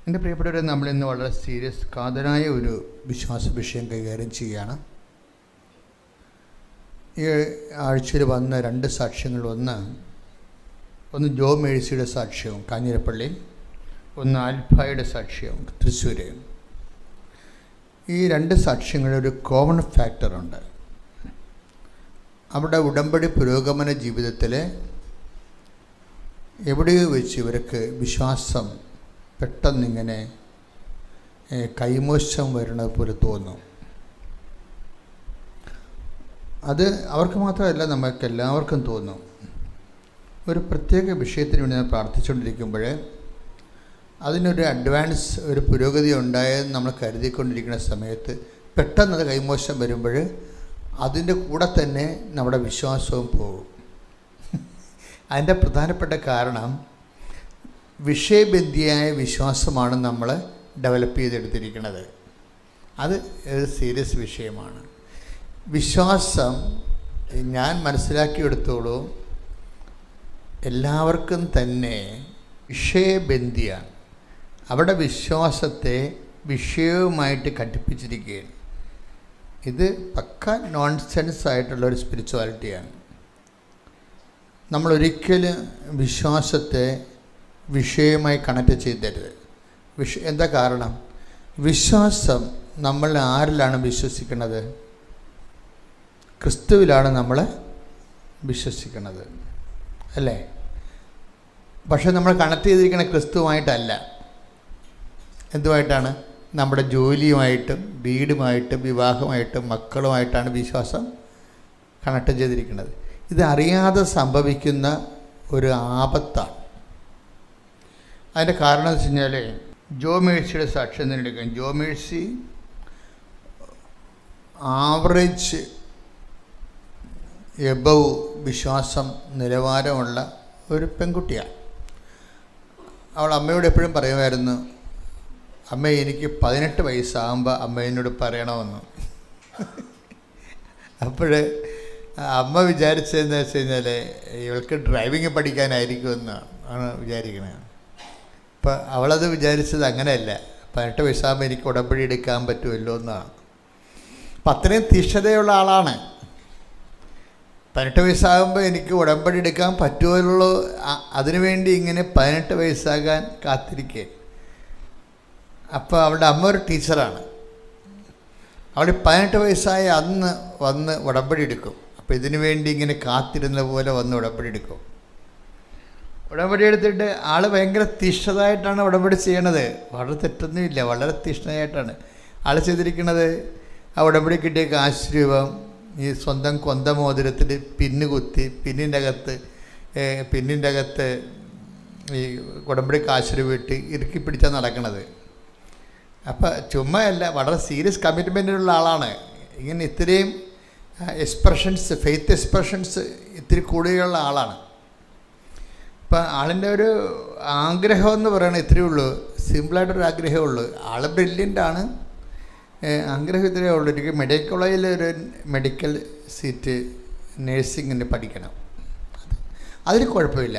എൻ്റെ പ്രിയപ്പെട്ടവരെ, നമ്മളിന്ന് വളരെ സീരിയസ് കാതലായ ഒരു വിശ്വാസ വിഷയം കൈകാര്യം ചെയ്യുകയാണ്. ഈ ആഴ്ചയിൽ വന്ന രണ്ട് സാക്ഷ്യങ്ങൾ, ഒന്ന് ജോ മേഴ്സിയുടെ സാക്ഷ്യവും കാഞ്ഞിരപ്പള്ളി, ഒന്ന് ആൽഫായുടെ സാക്ഷ്യവും തൃശ്ശൂർ. ഈ രണ്ട് സാക്ഷ്യങ്ങളൊരു കോമൺ ഫാക്ടറുണ്ട്. അവിടെ ഉടമ്പടി പുരോഗമന ജീവിതത്തിൽ എവിടെയോ വെച്ച് ഇവർക്ക് വിശ്വാസം പെട്ടെന്നിങ്ങനെ കൈമോശം വരുന്നത് പോലെ തോന്നും. അത് അവർക്ക് മാത്രമല്ല, നമുക്ക് എല്ലാവർക്കും തോന്നും. ഒരു പ്രത്യേക വിഷയത്തിന് വേണ്ടി നമ്മൾ പ്രാർത്ഥിച്ചുകൊണ്ടിരിക്കുമ്പോൾ അതിനൊരു അഡ്വാൻസ്, ഒരു പുരോഗതി ഉണ്ടായെന്ന് നമ്മൾ കരുതിക്കൊണ്ടിരിക്കുന്ന സമയത്ത് പെട്ടെന്നത് കൈമോശം വരുമ്പോൾ അതിൻ്റെ കൂടെ തന്നെ നമ്മുടെ വിശ്വാസവും പോകും. അതിൻ്റെ പ്രധാനപ്പെട്ട കാരണം വിഷയബന്ധിയായ വിശ്വാസമാണ് നമ്മൾ ഡെവലപ്പ് ചെയ്തെടുത്തിരിക്കുന്നത്. അത് ഒരു സീരിയസ് വിഷയമാണ്. വിശ്വാസം ഞാൻ മനസ്സിലാക്കിയെടുത്തോളൂ എല്ലാവർക്കും തന്നെ വിഷയബന്ധിയാണ്. അവിടെ വിശ്വാസത്തെ വിഷയവുമായിട്ട് ഘടിപ്പിച്ചിരിക്കുകയാണ്. ഇത് പക്ക നോൺസെൻസ് ആയിട്ടുള്ളൊരു സ്പിരിച്വാലിറ്റിയാണ്. നമ്മളൊരിക്കലും വിശ്വാസത്തെ വിഷയമായി കണക്ട് ചെയ്തരുത്. എന്താ കാരണം? വിശ്വാസം നമ്മൾ ആരിലാണ് വിശ്വസിക്കുന്നത്? ക്രിസ്തുവിലാണ് നമ്മൾ വിശ്വസിക്കുന്നത്, അല്ലേ? പക്ഷെ നമ്മൾ കണക്ട് ചെയ്തിരിക്കുന്ന ക്രിസ്തുവായിട്ടല്ല. എന്തുമായിട്ടാണ്? നമ്മുടെ ജോലിയുമായിട്ടും വീടുമായിട്ടും വിവാഹമായിട്ടും മക്കളുമായിട്ടാണ് വിശ്വാസം കണക്ട് ചെയ്തിരിക്കുന്നത്. ഇത് അറിയാതെ സംഭവിക്കുന്ന ഒരു ആപത്താണ്. അതിൻ്റെ കാരണം എന്ന് വെച്ച് കഴിഞ്ഞാൽ, ജോ മേഴ്സിയുടെ സാക്ഷ്യം തന്നെ എടുക്കാം. ജോ മേഴ്സി ആവറേജ് എബവ് വിശ്വാസം നിലവാരമുള്ള ഒരു പെൺകുട്ടിയാണ്. അവൾ അമ്മയോട് എപ്പോഴും പറയുമായിരുന്നു, അമ്മ എനിക്ക് 18 വയസ്സാകുമ്പോൾ അമ്മ എന്നോട് പറയണമെന്ന്. അപ്പോൾ അമ്മ വിചാരിച്ചതെന്ന് വെച്ച് കഴിഞ്ഞാൽ ഇവൾക്ക് ഡ്രൈവിങ് പഠിക്കാനായിരിക്കുമെന്നാണ് വിചാരിക്കുന്നത്. അപ്പോൾ അവളത് വിചാരിച്ചത് അങ്ങനെയല്ല. 18 വയസ്സാകുമ്പോൾ എനിക്ക് ഉടമ്പടി എടുക്കാൻ പറ്റുമല്ലോ എന്നാണ്. അപ്പം അത്രയും തീഷ്ണതയുള്ള ആളാണ്. 18 വയസ്സാകുമ്പോൾ എനിക്ക് ഉടമ്പടി എടുക്കാൻ പറ്റുമല്ലോ, അതിനുവേണ്ടി ഇങ്ങനെ 18 വയസ്സാകാൻ കാത്തിരിക്കുക. അപ്പോൾ അവളുടെ അമ്മ ഒരു ടീച്ചറാണ്. അവൾ 18 വയസ്സായ അന്ന് വന്ന് ഉടമ്പടി എടുക്കും. അപ്പോൾ ഇതിനു വേണ്ടി ഇങ്ങനെ കാത്തിരുന്ന പോലെ വന്ന് ഉടമ്പടി എടുക്കും. ഉടമ്പടി എടുത്തിട്ട് ആൾ ഭയങ്കര തീഷ്ണതായിട്ടാണ് ഉടമ്പടി ചെയ്യണത്. വളരെ തെറ്റൊന്നുമില്ല, വളരെ തീഷ്ണതായിട്ടാണ് ആൾ ചെയ്തിരിക്കുന്നത്. ആ ഉടമ്പടി കിട്ടിയ കാശ് രൂപം ഈ സ്വന്തം കൊന്തമോതിരത്തിൽ പിന്ന് കുത്തി പിന്നിൻ്റെ അകത്ത് ഈ ഉടമ്പടി കാശ് രൂപ ഇട്ട് ഇറുക്കി പിടിച്ചാണ് നടക്കണത്. അപ്പം ചുമ്മാ അല്ല, വളരെ സീരിയസ് കമ്മിറ്റ്മെൻറ്റിലുള്ള ആളാണ്. ഇങ്ങനെ ഇത്രയും എക്സ്പ്രഷൻസ്, ഫെയ്ത്ത് എക്സ്പ്രഷൻസ് ഇത്തിരി കൂടുതലുള്ള ആളാണ്. ഇപ്പം ആളിൻ്റെ ഒരു ആഗ്രഹം എന്ന് പറയുന്നത് ഇത്രയേ ഉള്ളൂ, സിമ്പിളായിട്ടൊരു ആഗ്രഹമേ ഉള്ളൂ. ആൾ ബ്രില്യൻ്റാണ്, ആഗ്രഹം ഇത്രയേ ഉള്ളൂ. എനിക്ക് മെഡിക്കൽ കോളേജിൽ ഒരു മെഡിക്കൽ സീറ്റ് നേഴ്സിങ്ങിന് പഠിക്കണം. അതിന് കുഴപ്പമില്ല,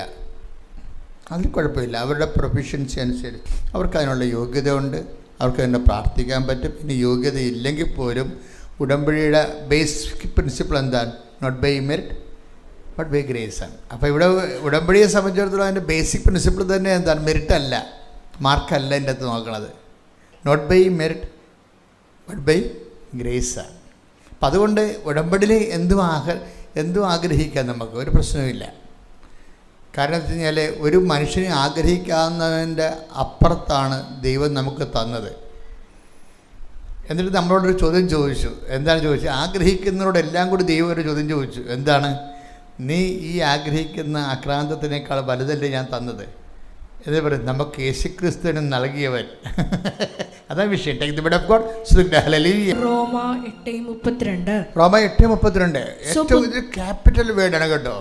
അവരുടെ പ്രൊഫഷൻസി അനുസരിച്ച് അവർക്ക് അതിനുള്ള യോഗ്യത ഉണ്ട്, അവർക്ക് തന്നെ പ്രാർത്ഥിക്കാൻ പറ്റും. ഇനി യോഗ്യത ഇല്ലെങ്കിൽ പോലും ഉടമ്പടിയുടെ ബേസിക് പ്രിൻസിപ്പിൾ എന്താണ്? Not by merit but by grace ആണ്. അപ്പോൾ ഇവിടെ ഉടമ്പടിയെ സംബന്ധിച്ചിടത്തോളം അതിൻ്റെ ബേസിക് പ്രിൻസിപ്പിൾ തന്നെ എന്താണ്? മെറിറ്റ് അല്ല, മാർക്കല്ല എൻ്റെ അകത്ത് നോക്കണത്. Not by merit but by grace ആണ്. അപ്പം അതുകൊണ്ട് ഉടമ്പടിയിൽ എന്തും ആഗ്രഹിക്കാൻ നമുക്ക് ഒരു പ്രശ്നവുമില്ല. കാരണം എന്ന് വെച്ച് കഴിഞ്ഞാൽ ഒരു മനുഷ്യനെ ആഗ്രഹിക്കാവുന്നതിൻ്റെ അപ്പുറത്താണ് ദൈവം നമുക്ക് തന്നത്. എന്നിട്ട് നമ്മളോടൊരു ചോദ്യം ചോദിച്ചു. എന്താണ് ചോദിച്ചത്? ആഗ്രഹിക്കുന്നവരോടെല്ലാം കൂടി ദൈവം ഒരു ചോദ്യം ചോദിച്ചു. എന്താണ്? നീ ഈ ആഗ്രഹിക്കുന്ന ആക്രാന്തത്തിനേക്കാൾ വലുതല്ലേ ഞാൻ തന്നത് എന്ന് പറയും. നമുക്ക് യേശുക്രിസ്തുവിന് നൽകിയവൻ. അതാണ് വിഷയം. Take the word of God. റോമ 8:32. റോമ 8:32 ഏറ്റവും ഇത് ക്യാപിറ്റൽ വേർഡാണ് കേട്ടോ.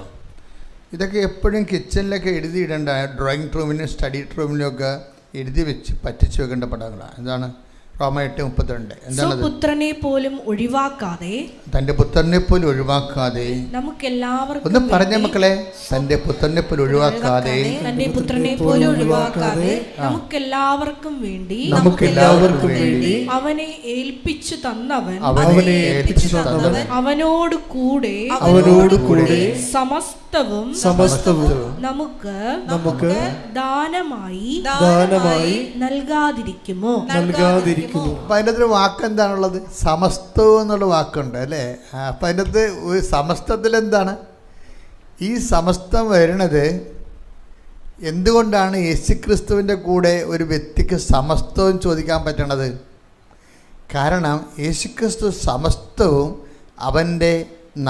ഇതൊക്കെ എപ്പോഴും കിച്ചണിലൊക്കെ എഴുതിയിടേണ്ട, ഡ്രോയിങ് റൂമിനും സ്റ്റഡി റൂമിനും ഒക്കെ എഴുതി വെച്ച് പറ്റിച്ച് വെക്കേണ്ട പടങ്ങളാണ്. എന്താണ്? റോമ 8:32. എന്താണത്? പുത്രനെ പോലും ഒഴിവാക്കാതെ, തൻ്റെ പുത്രനെ പോലും ഒഴിവാക്കാതെ, നമുക്കെല്ലാവർക്കും ഒന്ന് പറഞ്ഞ മക്കളെ, തൻ്റെ പുത്രനെ പോലും ഒഴിവാക്കാതെ, തന്റെ പുത്രനെ പോലും ഒഴിവാക്കാതെ നമുക്കെല്ലാവർക്കും വേണ്ടി അവനെ ഏൽപ്പിച്ചു തന്നവൻ, അവനോട് കൂടെ സമസ്തവും നമുക്ക് ദാനമായി നൽകാതിരിക്കുമോ? അപ്പം അതിൻ്റെ അകത്തൊരു വാക്ക് എന്താണുള്ളത്? സമസ്തവും എന്നുള്ള വാക്കുണ്ട് അല്ലേ? അപ്പം അതിൻ്റെ അകത്ത് ഒരു സമസ്തത്തിൽ എന്താണ് ഈ സമസ്തം വരുന്നത്? എന്തുകൊണ്ടാണ് യേശുക്രിസ്തുവിൻ്റെ കൂടെ ഒരു വ്യക്തിക്ക് സമസ്തവും ചോദിക്കാൻ പറ്റണത്? കാരണം യേശുക്രിസ്തു സമസ്തവും അവൻ്റെ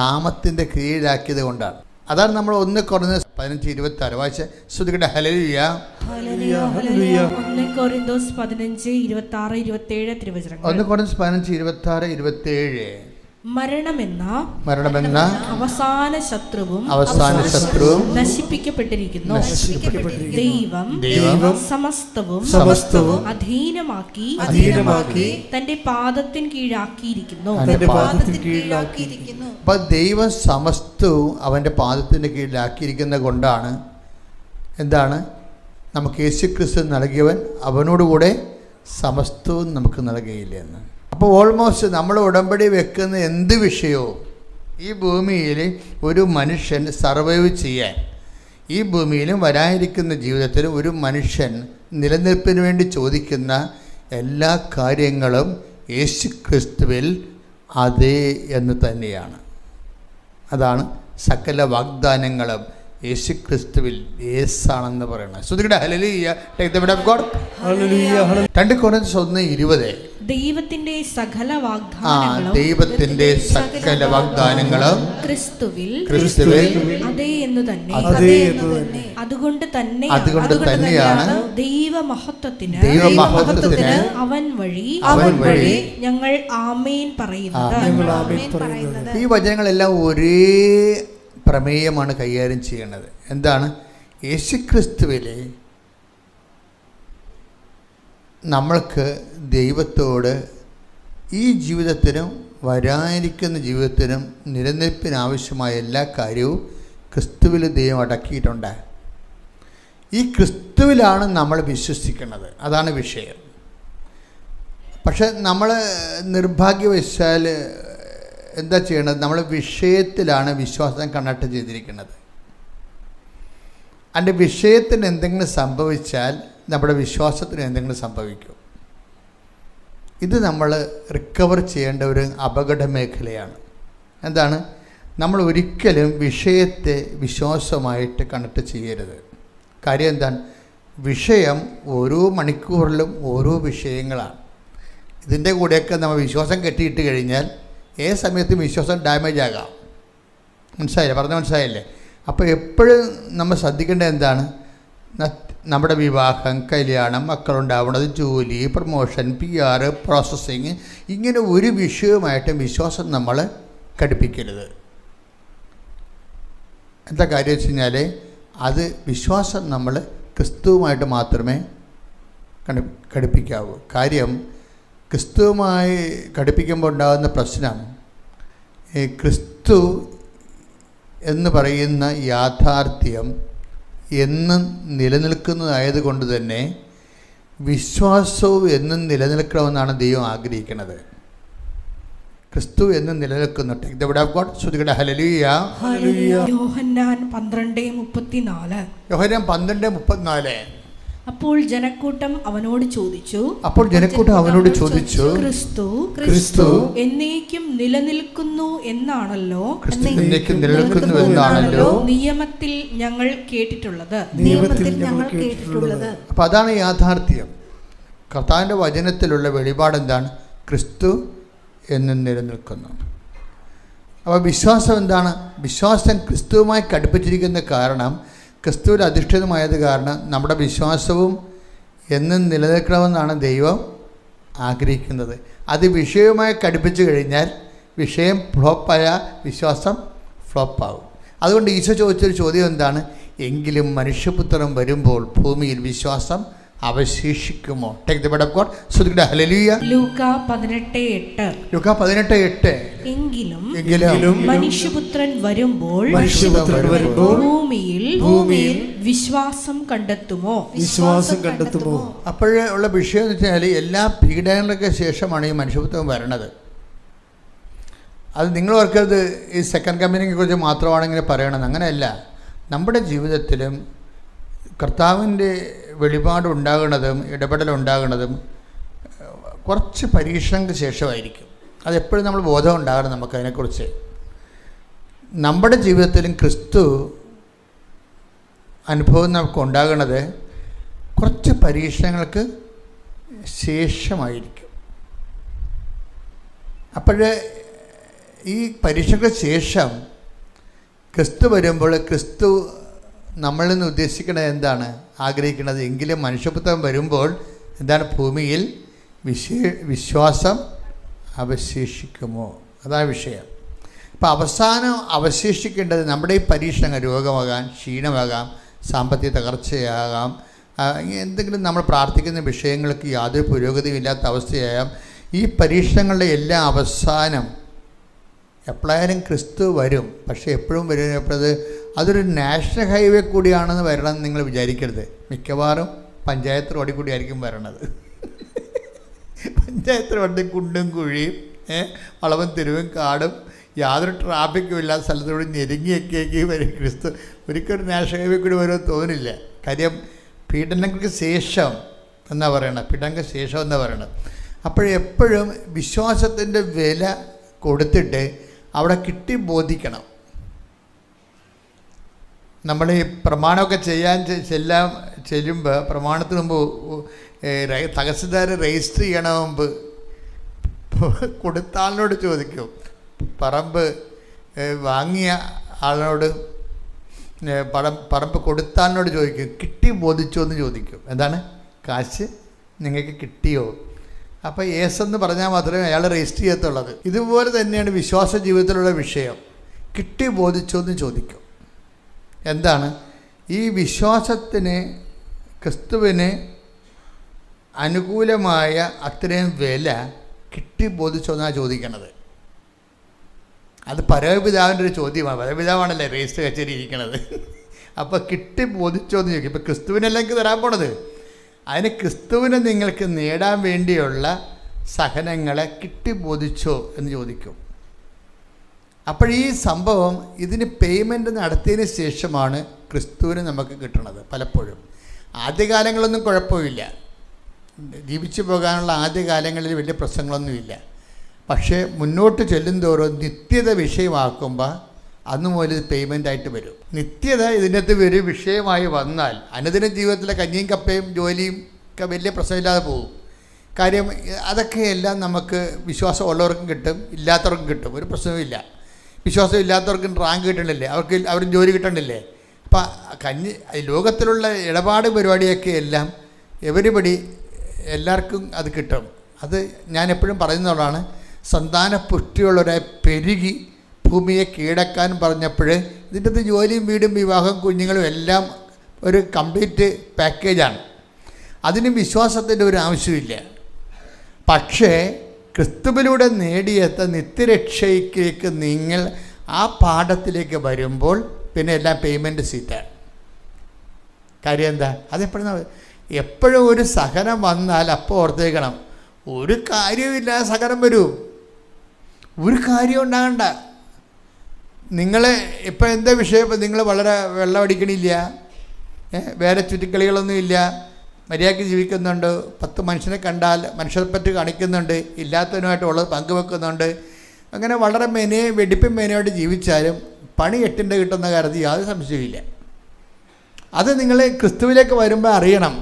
നാമത്തിൻ്റെ കീഴിലാക്കിയത് കൊണ്ടാണ്. അതാണ് നമ്മൾ 1 Corinthians 15:26 വായിച്ച ശ്രുതികട്ടെ. ഹല്ലേലൂയ. 1 Corinthians 15:26-27 തിരുവചനങ്ങൾ. 1 Corinthians 15:26-27. മരണമെന്ന അവസാന ശത്രുവും നശിപ്പിക്കപ്പെട്ടിരിക്കുന്നു. ദൈവം സമസ്തവും അധീനമാക്കി തന്റെ പാദത്തിന് കീഴാക്കിയിരിക്കുന്നു. അപ്പൊ ദൈവം സമസ്തവും അവൻ്റെ പാദത്തിൻ്റെ കീഴിലാക്കിയിരിക്കുന്നത് കൊണ്ടാണ് എന്താണ് നമുക്ക് യേശുക്രിസ്തു നൽകിയവൻ അവനോടുകൂടെ സമസ്തവും നമുക്ക് നൽകുകയില്ല എന്ന്. അപ്പോൾ ഓൾമോസ്റ്റ് നമ്മൾ ഉടമ്പടി വെക്കുന്ന എന്ത് വിഷയവും ഈ ഭൂമിയിൽ ഒരു മനുഷ്യൻ സർവൈവ് ചെയ്യാൻ, ഈ ഭൂമിയിലും വരാനിരിക്കുന്ന ജീവിതത്തിലും ഒരു മനുഷ്യൻ നിലനിൽപ്പിന് വേണ്ടി ചോദിക്കുന്ന എല്ലാ കാര്യങ്ങളും യേശുക്രിസ്തുവിൽ അതേ എന്ന് തന്നെയാണ്. അതാണ് സകല വാഗ്ദാനങ്ങളും യേശുക്രിസ്തുവിൽ യേസാണെന്ന് പറയുന്നത്. ശ്രുതികട്ടെ. ഹല്ലേലൂയ. Take the word of God. ഹല്ലേലൂയ. 2 Corinthians 1:20. ദൈവത്തിന്റെ സകല വാഗ്ദാനങ്ങളും ക്രിസ്തുവിൽ അതേ എന്ന് തന്നെ. അതുകൊണ്ട് തന്നെയാണ് ദൈവമഹത്വത്തിന് അവൻ വഴി ഞങ്ങൾ ആമേൻ പറയുന്നത്. ഈ വചനങ്ങളെല്ലാം ഒരേ പ്രമേയമാണ് കൈകാര്യം ചെയ്യേണ്ടത്. എന്താണ്? യേശുക്രിസ്തുവിലെ നമ്മൾക്ക് ദൈവത്തോട് ഈ ജീവിതത്തിനും വരാനിരിക്കുന്ന ജീവിതത്തിനും നിലനിൽപ്പിനാവശ്യമായ എല്ലാ കാര്യവും ക്രിസ്തുവിൽ ദൈവം അടക്കിയിട്ടുണ്ട്. ഈ ക്രിസ്തുവിലാണ് നമ്മൾ വിശ്വസിക്കുന്നത്. അതാണ് വിഷയം. പക്ഷെ നമ്മൾ നിർഭാഗ്യവശാൽ എന്താ ചെയ്യണത്? നമ്മൾ വിഷയത്തിലാണ് വിശ്വാസം കണക്ട് ചെയ്തിരിക്കുന്നത്. അതിൻ്റെ വിഷയത്തിന് എന്തെങ്കിലും സംഭവിച്ചാൽ നമ്മുടെ വിശ്വാസത്തിന് എന്തെങ്കിലും സംഭവിക്കും. ഇത് നമ്മൾ റിക്കവർ ചെയ്യേണ്ട ഒരു അപകട മേഖലയാണ്. എന്താണ്? നമ്മൾ ഒരിക്കലും വിഷയത്തെ വിശ്വാസമായിട്ട് കണക്ട് ചെയ്യരുത്. കാര്യം എന്താണ്? വിഷയം ഓരോ മണിക്കൂറിലും ഓരോ വിഷയങ്ങളാണ്. ഇതിൻ്റെ കൂടെയൊക്കെ നമ്മൾ വിശ്വാസം കെട്ടിയിട്ട് കഴിഞ്ഞാൽ ഏത് സമയത്തും വിശ്വാസം ഡാമേജ് ആകാം. മനസ്സിലായില്ലേ? അപ്പോൾ എപ്പോഴും നമ്മൾ ശ്രദ്ധിക്കേണ്ടത് എന്താണ്? നമ്മുടെ വിവാഹം, കല്യാണം, മക്കളുണ്ടാവുന്നത്, ജോലി, പ്രൊമോഷൻ, PR, പ്രോസസ്സിങ്, ഇങ്ങനെ ഒരു വിഷയവുമായിട്ട് വിശ്വാസം നമ്മൾ ഘടിപ്പിക്കരുത്. എന്താ കാര്യം വെച്ച് കഴിഞ്ഞാൽ അത് വിശ്വാസം നമ്മൾ ക്രിസ്തുവുമായിട്ട് മാത്രമേ ഘടിപ്പിക്കാവൂ. കാര്യം ക്രിസ്തുവുമായി ഘടിപ്പിക്കുമ്പോൾ ഉണ്ടാകുന്ന പ്രശ്നം, ഈ ക്രിസ്തു എന്ന് പറയുന്ന യാഥാർത്ഥ്യം എന്നും നിലനിൽക്കുന്നതായതുകൊണ്ട് തന്നെ വിശ്വാസവും എന്നും നിലനിൽക്കണമെന്നാണ് ദൈവം ആഗ്രഹിക്കുന്നത്. ക്രിസ്തു എന്നും നിലനിൽക്കുന്നു. Take the word of God. ശ്രുതികട്ടെ. ഹല്ലേലൂയ. യോഹന്നാൻ 12:34. യോഹന്നാൻ 12:34. അപ്പോൾ ജനക്കൂട്ടം അവനോട് ചോദിച്ചു, ക്രിസ്തു എന്നേക്കും നിലനിൽക്കുന്നു എന്നാണല്ലോ നിയമത്തിൽ ഞങ്ങൾ കേട്ടിട്ടുള്ളത്. അപ്പം അതാണ് യാഥാർത്ഥ്യം. കർത്താവിൻ്റെ വചനത്തിലുള്ള വെളിപാട് എന്താണ്? ക്രിസ്തു എന്നും നിലനിൽക്കുന്നു. അപ്പോൾ വിശ്വാസം എന്താണ്? വിശ്വാസം ക്രിസ്തുവുമായി ഘടിപ്പിച്ചിരിക്കുന്ന കാരണം, ക്രിസ്തുവിൽ അധിഷ്ഠിതമായത് കാരണം നമ്മുടെ വിശ്വാസവും എന്നും നിലനിൽക്കണമെന്നാണ് ദൈവം ആഗ്രഹിക്കുന്നത്. അത് വിഷയവുമായി ഘടിപ്പിച്ചു കഴിഞ്ഞാൽ വിഷയം ഫ്ലോപ്പായ വിശ്വാസം ഫ്ലോപ്പാകും. അതുകൊണ്ട് ഈശോ ചോദിച്ചൊരു ചോദ്യം എന്താണ്? എങ്കിലും മനുഷ്യപുത്രൻ വരുമ്പോൾ ഭൂമിയിൽ വിശ്വാസം അവശേഷിക്കുമോ? Take the word of God. ശ്രദ്ധിക്കട്ടെ. ഹല്ലേലൂയ. ലൂക്ക 18:8. ലൂക്ക 18:8. എങ്കിലും മനുഷ്യപുത്രൻ വരുമ്പോൾ ഭൂമിയിൽ വിശ്വാസം കണ്ടെത്തുമോ? അപ്പോഴുള്ള വിഷയം എന്ന് വെച്ചാൽ എല്ലാ പീഡനങ്ങൾക്ക് ശേഷമാണ് ഈ മനുഷ്യപുത്രൻ വരണത്. അത് നിങ്ങൾ ഓർക്കരുത് ഈ സെക്കൻഡ് കമ്മിങ്ങിനെ കുറിച്ച് മാത്രമാണ് ഇങ്ങനെ പറയണത്. അങ്ങനെയല്ല. നമ്മുടെ ജീവിതത്തിലും കർത്താവിൻ്റെ വെളിപാടുണ്ടാകുന്നതും ഇടപെടലുണ്ടാകുന്നതും കുറച്ച് പരീക്ഷണങ്ങൾക്ക് ശേഷമായിരിക്കും. അതെപ്പോഴും നമ്മൾ ബോധം ഉണ്ടാകണം നമുക്കതിനെക്കുറിച്ച്. നമ്മുടെ ജീവിതത്തിലും ക്രിസ്തു അനുഭവം നമുക്ക് ഉണ്ടാകുന്നത് കുറച്ച് പരീക്ഷണങ്ങൾക്ക് ശേഷമായിരിക്കും. അപ്പോൾ ഈ പരീക്ഷയ്ക്ക് ശേഷം ക്രിസ്തു വരുമ്പോൾ ക്രിസ്തു നമ്മളിൽ നിന്ന് ഉദ്ദേശിക്കുന്നത് എന്താണ്, ആഗ്രഹിക്കുന്നത്? എങ്കിലും മനുഷ്യപുത്രൻ വരുമ്പോൾ എന്താണ്? ഭൂമിയിൽ വിശ്വാസം അവശേഷിക്കുമോ? അതാണ് വിഷയം. അപ്പോൾ അവസാനം അവശേഷിക്കേണ്ടത് നമ്മുടെ ഈ പരീക്ഷണങ്ങൾ രോഗമാകാം, ക്ഷീണമാകാം, സാമ്പത്തിക തകർച്ചയാകാം, എന്തെങ്കിലും നമ്മൾ പ്രാർത്ഥിക്കുന്ന വിഷയങ്ങൾക്ക് യാതൊരു പുരോഗതിയും ഇല്ലാത്ത അവസ്ഥയാകാം. ഈ പരീക്ഷണങ്ങളുടെ എല്ലാ അവസാനം എപ്പോഴായാലും ക്രിസ്തു വരും. പക്ഷേ എപ്പോഴും വരുന്നത് അതൊരു നാഷണൽ ഹൈവേ കൂടിയാണെന്ന് വരണമെന്ന് നിങ്ങൾ വിചാരിക്കരുത്. മിക്കവാറും പഞ്ചായത്ത് റോഡിൽ കൂടി ആയിരിക്കും വരണത്. പഞ്ചായത്ത് റോഡിൽ കുണ്ടും കുഴിയും വളവും തിരുവും കാടും യാതൊരു ട്രാഫിക്കും ഇല്ലാത്ത സ്ഥലത്തോട് ഞെരുങ്ങിയൊക്കെ വരും ക്രിസ്തു. ഒരിക്കലും നാഷണൽ ഹൈവേ കൂടി വരുമെന്ന് തോന്നില്ല. കാര്യം പീഡനങ്ങൾക്ക് ശേഷം എന്നാണ് പറയണത്. പീഡനങ്ങൾക്ക് ശേഷം എന്നാണ് പറയണത്. അപ്പോഴെപ്പോഴും വിശ്വാസത്തിൻ്റെ വില കൊടുത്തിട്ട് അവിടെ കിട്ടി ബോധിക്കണം. നമ്മൾ ഈ പ്രമാണമൊക്കെ ചെല്ലുമ്പോൾ പ്രമാണത്തിന് മുമ്പ് തഹസിൽദാർ രജിസ്റ്റർ ചെയ്യണ മുമ്പ് കൊടുത്താളിനോട് ചോദിക്കും. പറമ്പ് വാങ്ങിയ ആളിനോട് പറമ്പ് കൊടുത്താളിനോട് ചോദിക്കും, കിട്ടി ബോധിച്ചോ എന്ന് ചോദിക്കും. എന്താണ്? കാശ് നിങ്ങൾക്ക് കിട്ടിയോ? അപ്പോൾ എന്ന് പറഞ്ഞാൽ മാത്രമേ അയാൾ രജിസ്റ്റർ ചെയ്യത്തുള്ളത്. ഇതുപോലെ തന്നെയാണ് വിശ്വാസ ജീവിതത്തിലുള്ള വിഷയം. കിട്ടി ബോധിച്ചോ എന്ന് ചോദിക്കും. എന്താണ്? ഈ വിശ്വാസത്തിന് ക്രിസ്തുവിന് അനുകൂലമായ അത്രയും വില കിട്ടി ബോധിച്ചോ എന്നാണ് ചോദിക്കണത്. അത് പരമപിതാവിൻ്റെ ഒരു ചോദ്യമാണ്. പരമപിതാവാണല്ലേ രജിസ്റ്റർ കച്ചേരി ഇരിക്കണത്. അപ്പോൾ കിട്ടി ബോധിച്ചോ എന്ന് ചോദിക്കും. ഇപ്പോൾ ക്രിസ്തുവിനല്ല എനിക്ക് തരാൻ പോണത്. അതിന് ക്രിസ്തുവിനെ നിങ്ങൾക്ക് നേടാൻ വേണ്ടിയുള്ള സഹനങ്ങളെ കിട്ടി ബോധിച്ചോ എന്ന് ചോദിക്കും. അപ്പോൾ ഈ സംഭവം ഇതിന് പേയ്മെൻറ്റ് നടത്തിയതിന് ശേഷമാണ് ക്രിസ്തുവിന് നമുക്ക് കിട്ടണത്. പലപ്പോഴും ആദ്യകാലങ്ങളൊന്നും കുഴപ്പമില്ല, ജീവിച്ചു പോകാനുള്ള ആദ്യകാലങ്ങളിൽ വലിയ പ്രശ്നങ്ങളൊന്നുമില്ല. പക്ഷേ മുന്നോട്ട് ചെല്ലുന്തോറും നിത്യത വിഷയമാക്കുമ്പോൾ അന്ന് മുതൽ ഇത് പേയ്മെൻ്റായിട്ട് വരും. നിത്യത ഇതിനകത്ത് ഒരു വിഷയമായി വന്നാൽ അനുദിന ജീവിതത്തിലെ കഞ്ഞിയും കപ്പയും ജോലിയും ഒക്കെ വലിയ പ്രശ്നമില്ലാതെ പോകും. കാര്യം അതൊക്കെ എല്ലാം നമുക്ക് വിശ്വാസം ഉള്ളവർക്കും കിട്ടും, ഇല്ലാത്തവർക്കും കിട്ടും, ഒരു പ്രശ്നവുമില്ല. വിശ്വാസം ഇല്ലാത്തവർക്കും റാങ്ക് കിട്ടണില്ലേ, അവർ ജോലി കിട്ടണില്ലേ. അപ്പം ലോകത്തിലുള്ള ഇടപാട് പരിപാടിയൊക്കെ എല്ലാം എവരിബഡി എല്ലാവർക്കും അത് കിട്ടും. അത് ഞാൻ എപ്പോഴും പറയുന്നതാണ്. സന്താന പുഷ്ടിയുള്ളവരായി പെരുകി ഭൂമിയെ കീഴടക്കാൻ പറഞ്ഞപ്പോൾ ഇതിൻ്റെ അകത്ത് ജോലിയും വീടും വിവാഹം കുഞ്ഞുങ്ങളും എല്ലാം ഒരു കംപ്ലീറ്റ് പാക്കേജാണ്. അതിന് വിശ്വാസത്തിൻ്റെ ഒരു ആവശ്യമില്ല. പക്ഷേ ക്രിസ്തുവിലൂടെ നേടിയെത്ത നിത്യരക്ഷയ്ക്ക് നിങ്ങൾ ആ പാഠത്തിലേക്ക് വരുമ്പോൾ പിന്നെ എല്ലാം പേയ്മെൻറ്റ് സീറ്റാണ്. കാര്യം എന്താ? എപ്പോഴും ഒരു സഹനം വന്നാൽ അപ്പോൾ ഓർത്തേക്കണം, ഒരു കാര്യമില്ലാതെ സഹനം വരൂ, ഒരു കാര്യം ഉണ്ടാകണ്ട. നിങ്ങൾ ഇപ്പം എന്താ വിഷയം? ഇപ്പം നിങ്ങൾ വളരെ വെള്ളം അടിക്കണില്ല, വേറെ ചുറ്റിക്കളികളൊന്നുമില്ല, മര്യാദയ്ക്ക് ജീവിക്കുന്നുണ്ട്, 10 മനുഷ്യനെ കണ്ടാൽ മനുഷ്യപ്പറ്റ് കാണിക്കുന്നുണ്ട്, ഇല്ലാത്തവനുമായിട്ടുള്ളത് പങ്കുവെക്കുന്നുണ്ട്. അങ്ങനെ വളരെ വെടിപ്പും മേനയോട്ട് ജീവിച്ചാലും പണി എട്ടിൻ്റെ കിട്ടുന്ന കാര്യത്തിൽ യാതൊരു സംശയമില്ല. അത് നിങ്ങൾ ക്രിസ്തുവിലേക്ക് വരുമ്പോൾ അറിയണം.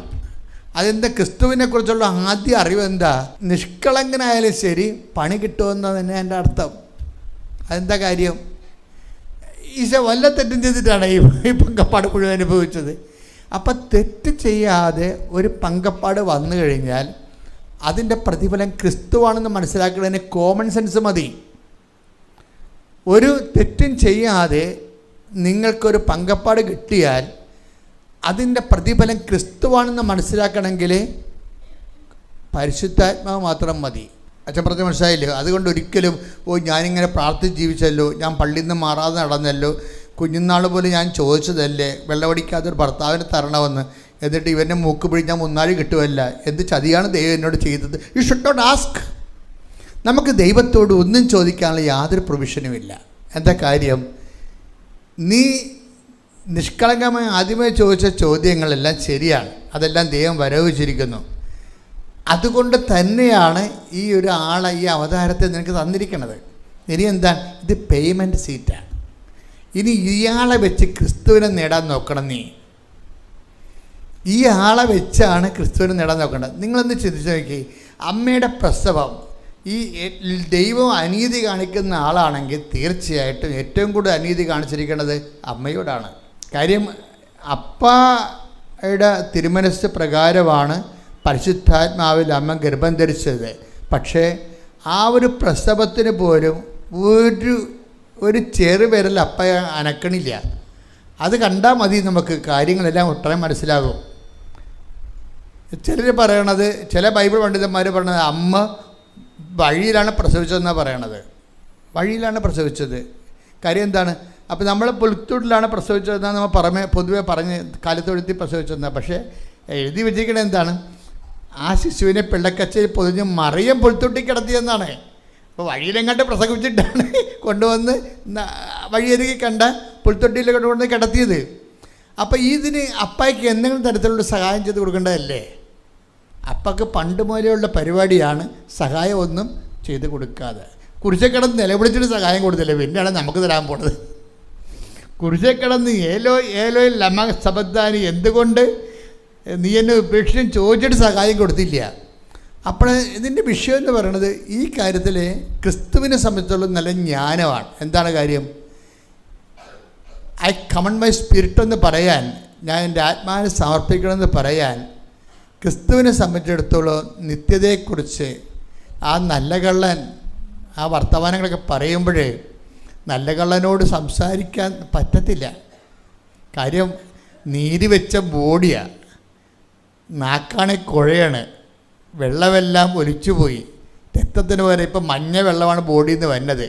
അതെന്താ? ക്രിസ്തുവിനെക്കുറിച്ചുള്ള ആദ്യ അറിവ് എന്താ? നിഷ്കളങ്കനായാലും ശരി പണി കിട്ടുമെന്ന് തന്നെ എൻ്റെ അർത്ഥം. അതെന്താ കാര്യം? ഈശോ വല്ല തെറ്റും ചെയ്തിട്ടാണ് ഈ പങ്കപ്പാട് മുഴുവൻ അനുഭവിച്ചത്. അപ്പം തെറ്റ് ചെയ്യാതെ ഒരു പങ്കപ്പാട് വന്നു കഴിഞ്ഞാൽ അതിൻ്റെ പ്രതിഫലം ക്രിസ്തുവാണെന്ന് മനസ്സിലാക്കുന്നതിന് കോമൺ സെൻസ് മതി. ഒരു തെറ്റും ചെയ്യാതെ നിങ്ങൾക്കൊരു പങ്കപ്പാട് കിട്ടിയാൽ അതിൻ്റെ പ്രതിഫലം ക്രിസ്തുവാണെന്ന് മനസ്സിലാക്കണമെങ്കിൽ പരിശുദ്ധാത്മാവ് മാത്രം മതി. അച്ഛൻ പറഞ്ഞ മനസ്സിലായില്ലോ? അതുകൊണ്ട് ഒരിക്കലും ഞാനിങ്ങനെ പ്രാർത്ഥിച്ച് ജീവിച്ചല്ലോ, ഞാൻ പള്ളിയിൽ നിന്ന് മാറാതെ നടന്നല്ലോ, കുഞ്ഞുനാൾ പോലും ഞാൻ ചോദിച്ചതല്ലേ വെള്ളമടിക്കാത്തൊരു ഭർത്താവിനെ തരണമെന്ന്, എന്നിട്ട് ഇവൻ്റെ മൂക്ക് പിടി ഞാൻ മുന്നാഴി കിട്ടുമല്ല, എന്ത് ചതിയാണ് ദൈവം എന്നോട് ചെയ്തത്. You should not ask. നമുക്ക് ദൈവത്തോട് ഒന്നും ചോദിക്കാനുള്ള യാതൊരു പ്രൊവിഷനുമില്ല. എന്താ കാര്യം? നീ നിഷ്കളങ്കമായി ആദ്യമേ ചോദിച്ച ചോദ്യങ്ങളെല്ലാം ശരിയാണ്, അതെല്ലാം ദൈവം വരവിച്ചിരിക്കുന്നു. അതുകൊണ്ട് തന്നെയാണ് ഈ ഒരു ആളെ, ഈ അവതാരത്തെ നിനക്ക് തന്നിരിക്കുന്നത്. ഇനി എന്താണ്? ഇത് പേയ്മെൻറ്റ് സീറ്റാണ്. ഇനി ഇയാളെ വെച്ച് ക്രിസ്തുവിനെ നേടാൻ നോക്കണം. നീ ഈ ആളെ വെച്ചാണ് ക്രിസ്തുവിനെ നേടാൻ നോക്കേണ്ടത്. നിങ്ങളൊന്ന് ചിന്തിച്ച് നോക്കി, അമ്മയുടെ പ്രസവം, ഈ ദൈവം അനീതി കാണിക്കുന്ന ആളാണെങ്കിൽ തീർച്ചയായിട്ടും ഏറ്റവും കൂടുതൽ അനീതി കാണിച്ചിരിക്കുന്നത് അമ്മയോടാണ്. കാര്യം അപ്പയുടെ തിരുമനസ് പ്രകാരമാണ് പരിശുദ്ധാത്മാവിൽ അമ്മ ഗർഭം ധരിച്ചത്. പക്ഷേ ആ ഒരു പ്രസവത്തിന് പോലും ഒരു ചെറുവിരൽ അപ്പ അനക്കണില്ല. അത് കണ്ടാൽ മതി, നമുക്ക് കാര്യങ്ങളെല്ലാം ഒട്ടനെ മനസ്സിലാകും. ചിലർ പറയണത്, ചില ബൈബിൾ പണ്ഡിതന്മാർ പറയണത് അമ്മ വഴിയിലാണ് പ്രസവിച്ചതെന്നാണ് പറയണത്. വഴിയിലാണ് പ്രസവിച്ചത്. കാര്യം എന്താണ്? അപ്പോൾ നമ്മൾ പുൽത്തൊട്ടിലാണ് പ്രസവിച്ചതെന്നാണ് നമ്മൾ പൊതുവെ പറഞ്ഞ് കാലത്തൊഴുത്തി പ്രസവിച്ചതെന്നാണ്. പക്ഷേ എഴുതി വെച്ചിരിക്കണത് എന്താണ്? ആ ശിശുവിനെ പിള്ളക്കച്ചയിൽ പൊതിഞ്ഞ് മറിയം പുൽത്തൊട്ടി കിടത്തിയെന്നാണ്. അപ്പോൾ വഴിയിലെങ്ങാണ്ട് പ്രസവിച്ചിട്ടാണ് കൊണ്ടുവന്ന് വഴിയരികെ കണ്ട പുൽത്തൊട്ടിയിൽ കൊണ്ടുവന്ന് കിടത്തിയത്. അപ്പോൾ ഇതിന് അപ്പായ്ക്ക് എന്തെങ്കിലും തരത്തിലുള്ള സഹായം ചെയ്ത് കൊടുക്കേണ്ടതല്ലേ? അപ്പക്ക് പണ്ട് മുതലുള്ള പരിപാടിയാണ് സഹായം ഒന്നും ചെയ്ത് കൊടുക്കാതെ. കുരിശക്കിടന്ന് നിലവിളിച്ചിട്ട് സഹായം കൊടുത്തില്ല, പിന്നെയാണ് നമുക്ക് തരാൻ പോണത്. കുരിശക്കിടന്ന് ഏലോയിൽ ലമ സബദ്ധാനി, എന്തുകൊണ്ട് നീ എന്നെ ഉപേക്ഷിച്ചും ചോദിച്ചിട്ട് സഹായം കൊടുത്തില്ല. അപ്പോൾ ഇതിൻ്റെ വിഷയം എന്ന് പറയുന്നത് ഈ കാര്യത്തിൽ ക്രിസ്തുവിനെ സംബന്ധിച്ചുള്ള നല്ല ജ്ഞാനമാണ്. എന്താണ് കാര്യം? ഐ കമൺ മൈ സ്പിരിറ്റ് എന്ന് പറയാൻ, ഞാൻ എൻ്റെ ആത്മാവിനെ സമർപ്പിക്കണമെന്ന് പറയാൻ, ക്രിസ്തുവിനെ സംബന്ധിച്ചിടത്തോളം നിത്യതയെക്കുറിച്ച് ആ നല്ല കള്ളൻ ആ വർത്തമാനങ്ങളൊക്കെ പറയുമ്പോഴേ നല്ല കള്ളനോട് സംസാരിക്കാൻ പറ്റത്തില്ല. കാര്യം നീര് വെച്ച ബോഡിയാണ്, നാക്കാണെ കുഴയാണ്, വെള്ളമെല്ലാം ഒലിച്ചുപോയി, രക്തത്തിന് പോലെ ഇപ്പം മഞ്ഞ വെള്ളമാണ് ബോഡിയിൽ നിന്ന് വരുന്നത്.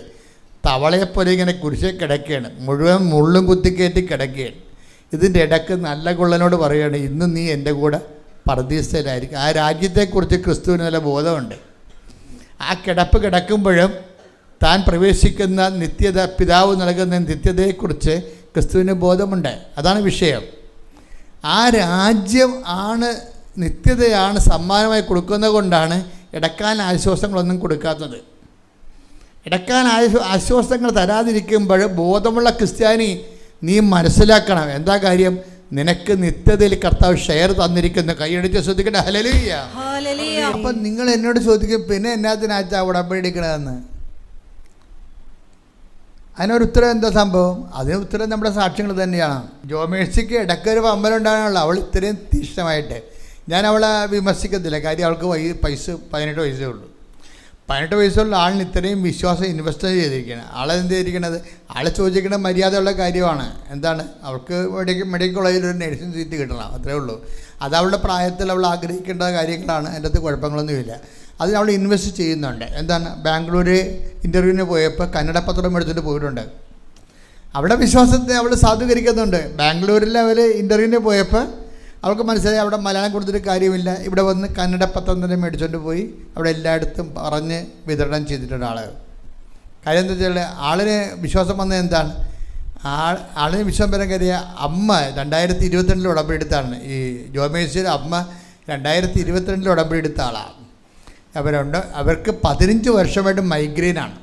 തവളയെപ്പോലെ ഇങ്ങനെ കുരിശെ കിടക്കുകയാണ്, മുഴുവൻ മുള്ളും കുത്തിക്കയറ്റി കിടക്കുകയാണ്. ഇതിൻ്റെ ഇടയ്ക്ക് നല്ല കൊള്ളനോട് പറയുകയാണ്, ഇന്ന് നീ എൻ്റെ കൂടെ പർദീസയിലായിരിക്കും. ആ രാജ്യത്തെക്കുറിച്ച് ക്രിസ്തുവിന് നല്ല ബോധമുണ്ട്. ആ കിടപ്പ് കിടക്കുമ്പോഴും താൻ പ്രവേശിക്കുന്ന നിത്യത, പിതാവ് നൽകുന്ന നിത്യതയെക്കുറിച്ച് ക്രിസ്തുവിന് ബോധമുണ്ട്. അതാണ് വിഷയം. ആ രാജ്യം ആണ്, നിത്യതയാണ് സമ്മാനമായി കൊടുക്കുന്നത് കൊണ്ടാണ് ഇടക്കാല ആശ്വാസങ്ങളൊന്നും കൊടുക്കാത്തത്. ഇടക്കാല ആശ്വാസങ്ങൾ തരാതിരിക്കുമ്പോൾ ബോധമുള്ള ക്രിസ്ത്യാനി നീ മനസ്സിലാക്കണം. എന്താ കാര്യം? നിനക്ക് നിത്യതയിൽ കർത്താവ് ഷെയർ തന്നിരിക്കുന്നു. കൈയടിച്ച് ശ്രദ്ധിക്കട്ടെ. ഹല്ലേലൂയ. അപ്പം നിങ്ങൾ എന്നോട് ചോദിക്കും, പിന്നെ എന്നാത്തിനാച്ചാ ഉടമ്പടി എടുക്കണതെന്ന്. അതിനൊരു ഉത്തരം എന്താ സംഭവം? അതിന് ഉത്തരം നമ്മുടെ സാക്ഷ്യങ്ങൾ തന്നെയാണ്. ജോമേഴ്സിക്ക് ഇടയ്ക്കൊരു അമ്പലം ഉണ്ടാകാനുള്ള അവൾ ഇത്രയും തീക്ഷ്ണമായിട്ട്, ഞാൻ അവളെ വിമർശിക്കത്തില്ല. കാര്യം അവൾക്ക് 18 വയസ്സേ ഉള്ളൂ. 18 വയസ്സുള്ള ആളിന് ഇത്രയും വിശ്വാസം ഇൻവെസ്റ്റ് ചെയ്തിരിക്കുകയാണ്. ആളെന്ത് ചെയ്തിരിക്കണത്? ആളെ ചോദിക്കുന്ന മര്യാദയുള്ള കാര്യമാണ്. എന്താണ്? അവൾക്ക് മെഡിക്കൽ കോളേജിൽ ഒരു നഴ്സിംഗ് സീറ്റ് കിട്ടണം, അത്രേ ഉള്ളൂ. അത് അവളുടെ പ്രായത്തിൽ അവൾ ആഗ്രഹിക്കേണ്ട കാര്യങ്ങളാണ്. അതിൻ്റെ അകത്ത് കുഴപ്പങ്ങളൊന്നുമില്ല. അതിന് അവൾ ഇൻവെസ്റ്റ് ചെയ്യുന്നുണ്ട്. എന്താണ്? ബാംഗ്ലൂർ ഇൻ്റർവ്യൂവിന് പോയപ്പോൾ കന്നഡ പത്രം എടുത്തിട്ട് പോയിട്ടുണ്ട്. അവിടെ വിശ്വാസത്തെ അവൾ സാധൂകരിക്കുന്നുണ്ട്. ബാംഗ്ലൂരിൽ അവർ ഇൻ്റർവ്യൂവിന് പോയപ്പോൾ അവൾക്ക് മനസ്സിലായി അവിടെ മലയാളം കൊടുത്തിട്ട് കാര്യമില്ല. ഇവിടെ വന്ന് കന്നഡ പത്രം തന്നെ മേടിച്ചുകൊണ്ട് പോയി അവിടെ എല്ലായിടത്തും പറഞ്ഞ് വിതരണം ചെയ്തിട്ടുണ്ട് ആൾ. കാര്യം എന്താ വെച്ചാൽ ആളിന് വിശ്വാസം വന്നത് എന്താണ്? ആളിന് വിശ്വാസം വരാൻ കാര്യം അമ്മ 2022 ഉടമ്പടിയെടുത്താണ്. ഈ ജോമേശ്വര അമ്മ 2022 ഉടമ്പടിയെടുത്ത ആളാണ്. അവർക്ക് 15 വർഷമായിട്ട് മൈഗ്രെയിനാണ്.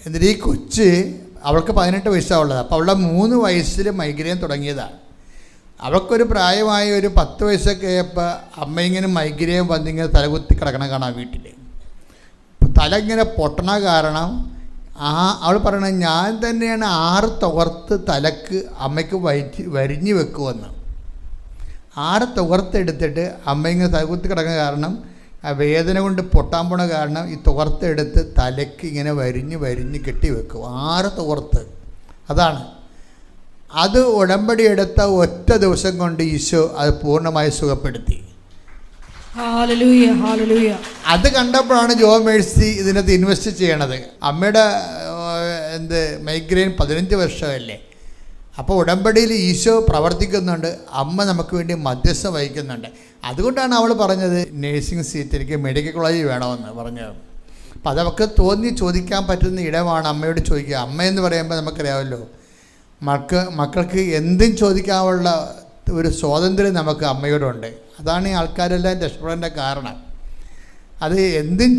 എന്നിട്ട് ഈ കൊച്ച്, അവൾക്ക് 18 വയസ്സാണുള്ളത്. അപ്പോൾ അവളുടെ 3 വയസ്സിൽ മൈഗ്രെയിൻ തുടങ്ങിയതാണ്. അവൾക്കൊരു പ്രായമായ ഒരു 10 വയസ്സൊക്കെ ആയപ്പോൾ അമ്മ ഇങ്ങനെ മൈഗ്രെയിൻ വന്നിങ്ങനെ തലകുത്തി കിടക്കണം കാണാം വീട്ടിൽ. തല ഇങ്ങനെ പൊട്ടണ കാരണം അവൾ പറയണത് ഞാൻ തന്നെയാണ് 6 തുകർത്ത് തലക്ക് അമ്മയ്ക്ക് വരിഞ്ഞ് വെക്കുമെന്ന്. 6 തുകർത്തെടുത്തിട്ട് അമ്മ ഇങ്ങനെ തലകുത്തി കിടക്കുന്ന കാരണം, ആ വേദന കൊണ്ട് പൊട്ടാൻ പോണ കാരണം ഈ തുകർത്തെടുത്ത് തലയ്ക്ക് ഇങ്ങനെ വരിഞ്ഞ് കെട്ടി വെക്കും. 6 തുകർത്ത്. അതാണ് അത് ഉടമ്പടി എടുത്ത ഒറ്റ ദിവസം കൊണ്ട് ഈശോ അത് പൂർണ്ണമായി സുഖപ്പെടുത്തി. അത് കണ്ടപ്പോഴാണ് ജോ മേഴ്സി ഇതിനകത്ത് ഇൻവെസ്റ്റ് ചെയ്യണത്. അമ്മയുടെ മൈഗ്രെയിൻ 15 വർഷമല്ലേ. അപ്പോൾ ഉടമ്പടിയിൽ ഈശോ പ്രവർത്തിക്കുന്നുണ്ട്, അമ്മ നമുക്ക് വേണ്ടി മധ്യസ്ഥം വഹിക്കുന്നുണ്ട്. അതുകൊണ്ടാണ് അവൾ പറഞ്ഞത് നേഴ്സിംഗ് സീറ്റ് എനിക്ക് മെഡിക്കൽ കോളേജിൽ വേണമെന്ന് പറഞ്ഞത്. അപ്പം അതവർക്ക് ചോദിക്കാൻ പറ്റുന്ന ഇടമാണ് അമ്മയോട് ചോദിക്കുക. അമ്മയെന്ന് പറയുമ്പോൾ നമുക്കറിയാമല്ലോ, മക്കൾക്ക് എന്തും ചോദിക്കാനുള്ള ഒരു സ്വാതന്ത്ര്യം നമുക്ക് അമ്മയോടുണ്ട്. അതാണ് ഈ ആൾക്കാരെല്ലാം രക്ഷപ്പെടേണ്ട കാരണം. അത് എന്തും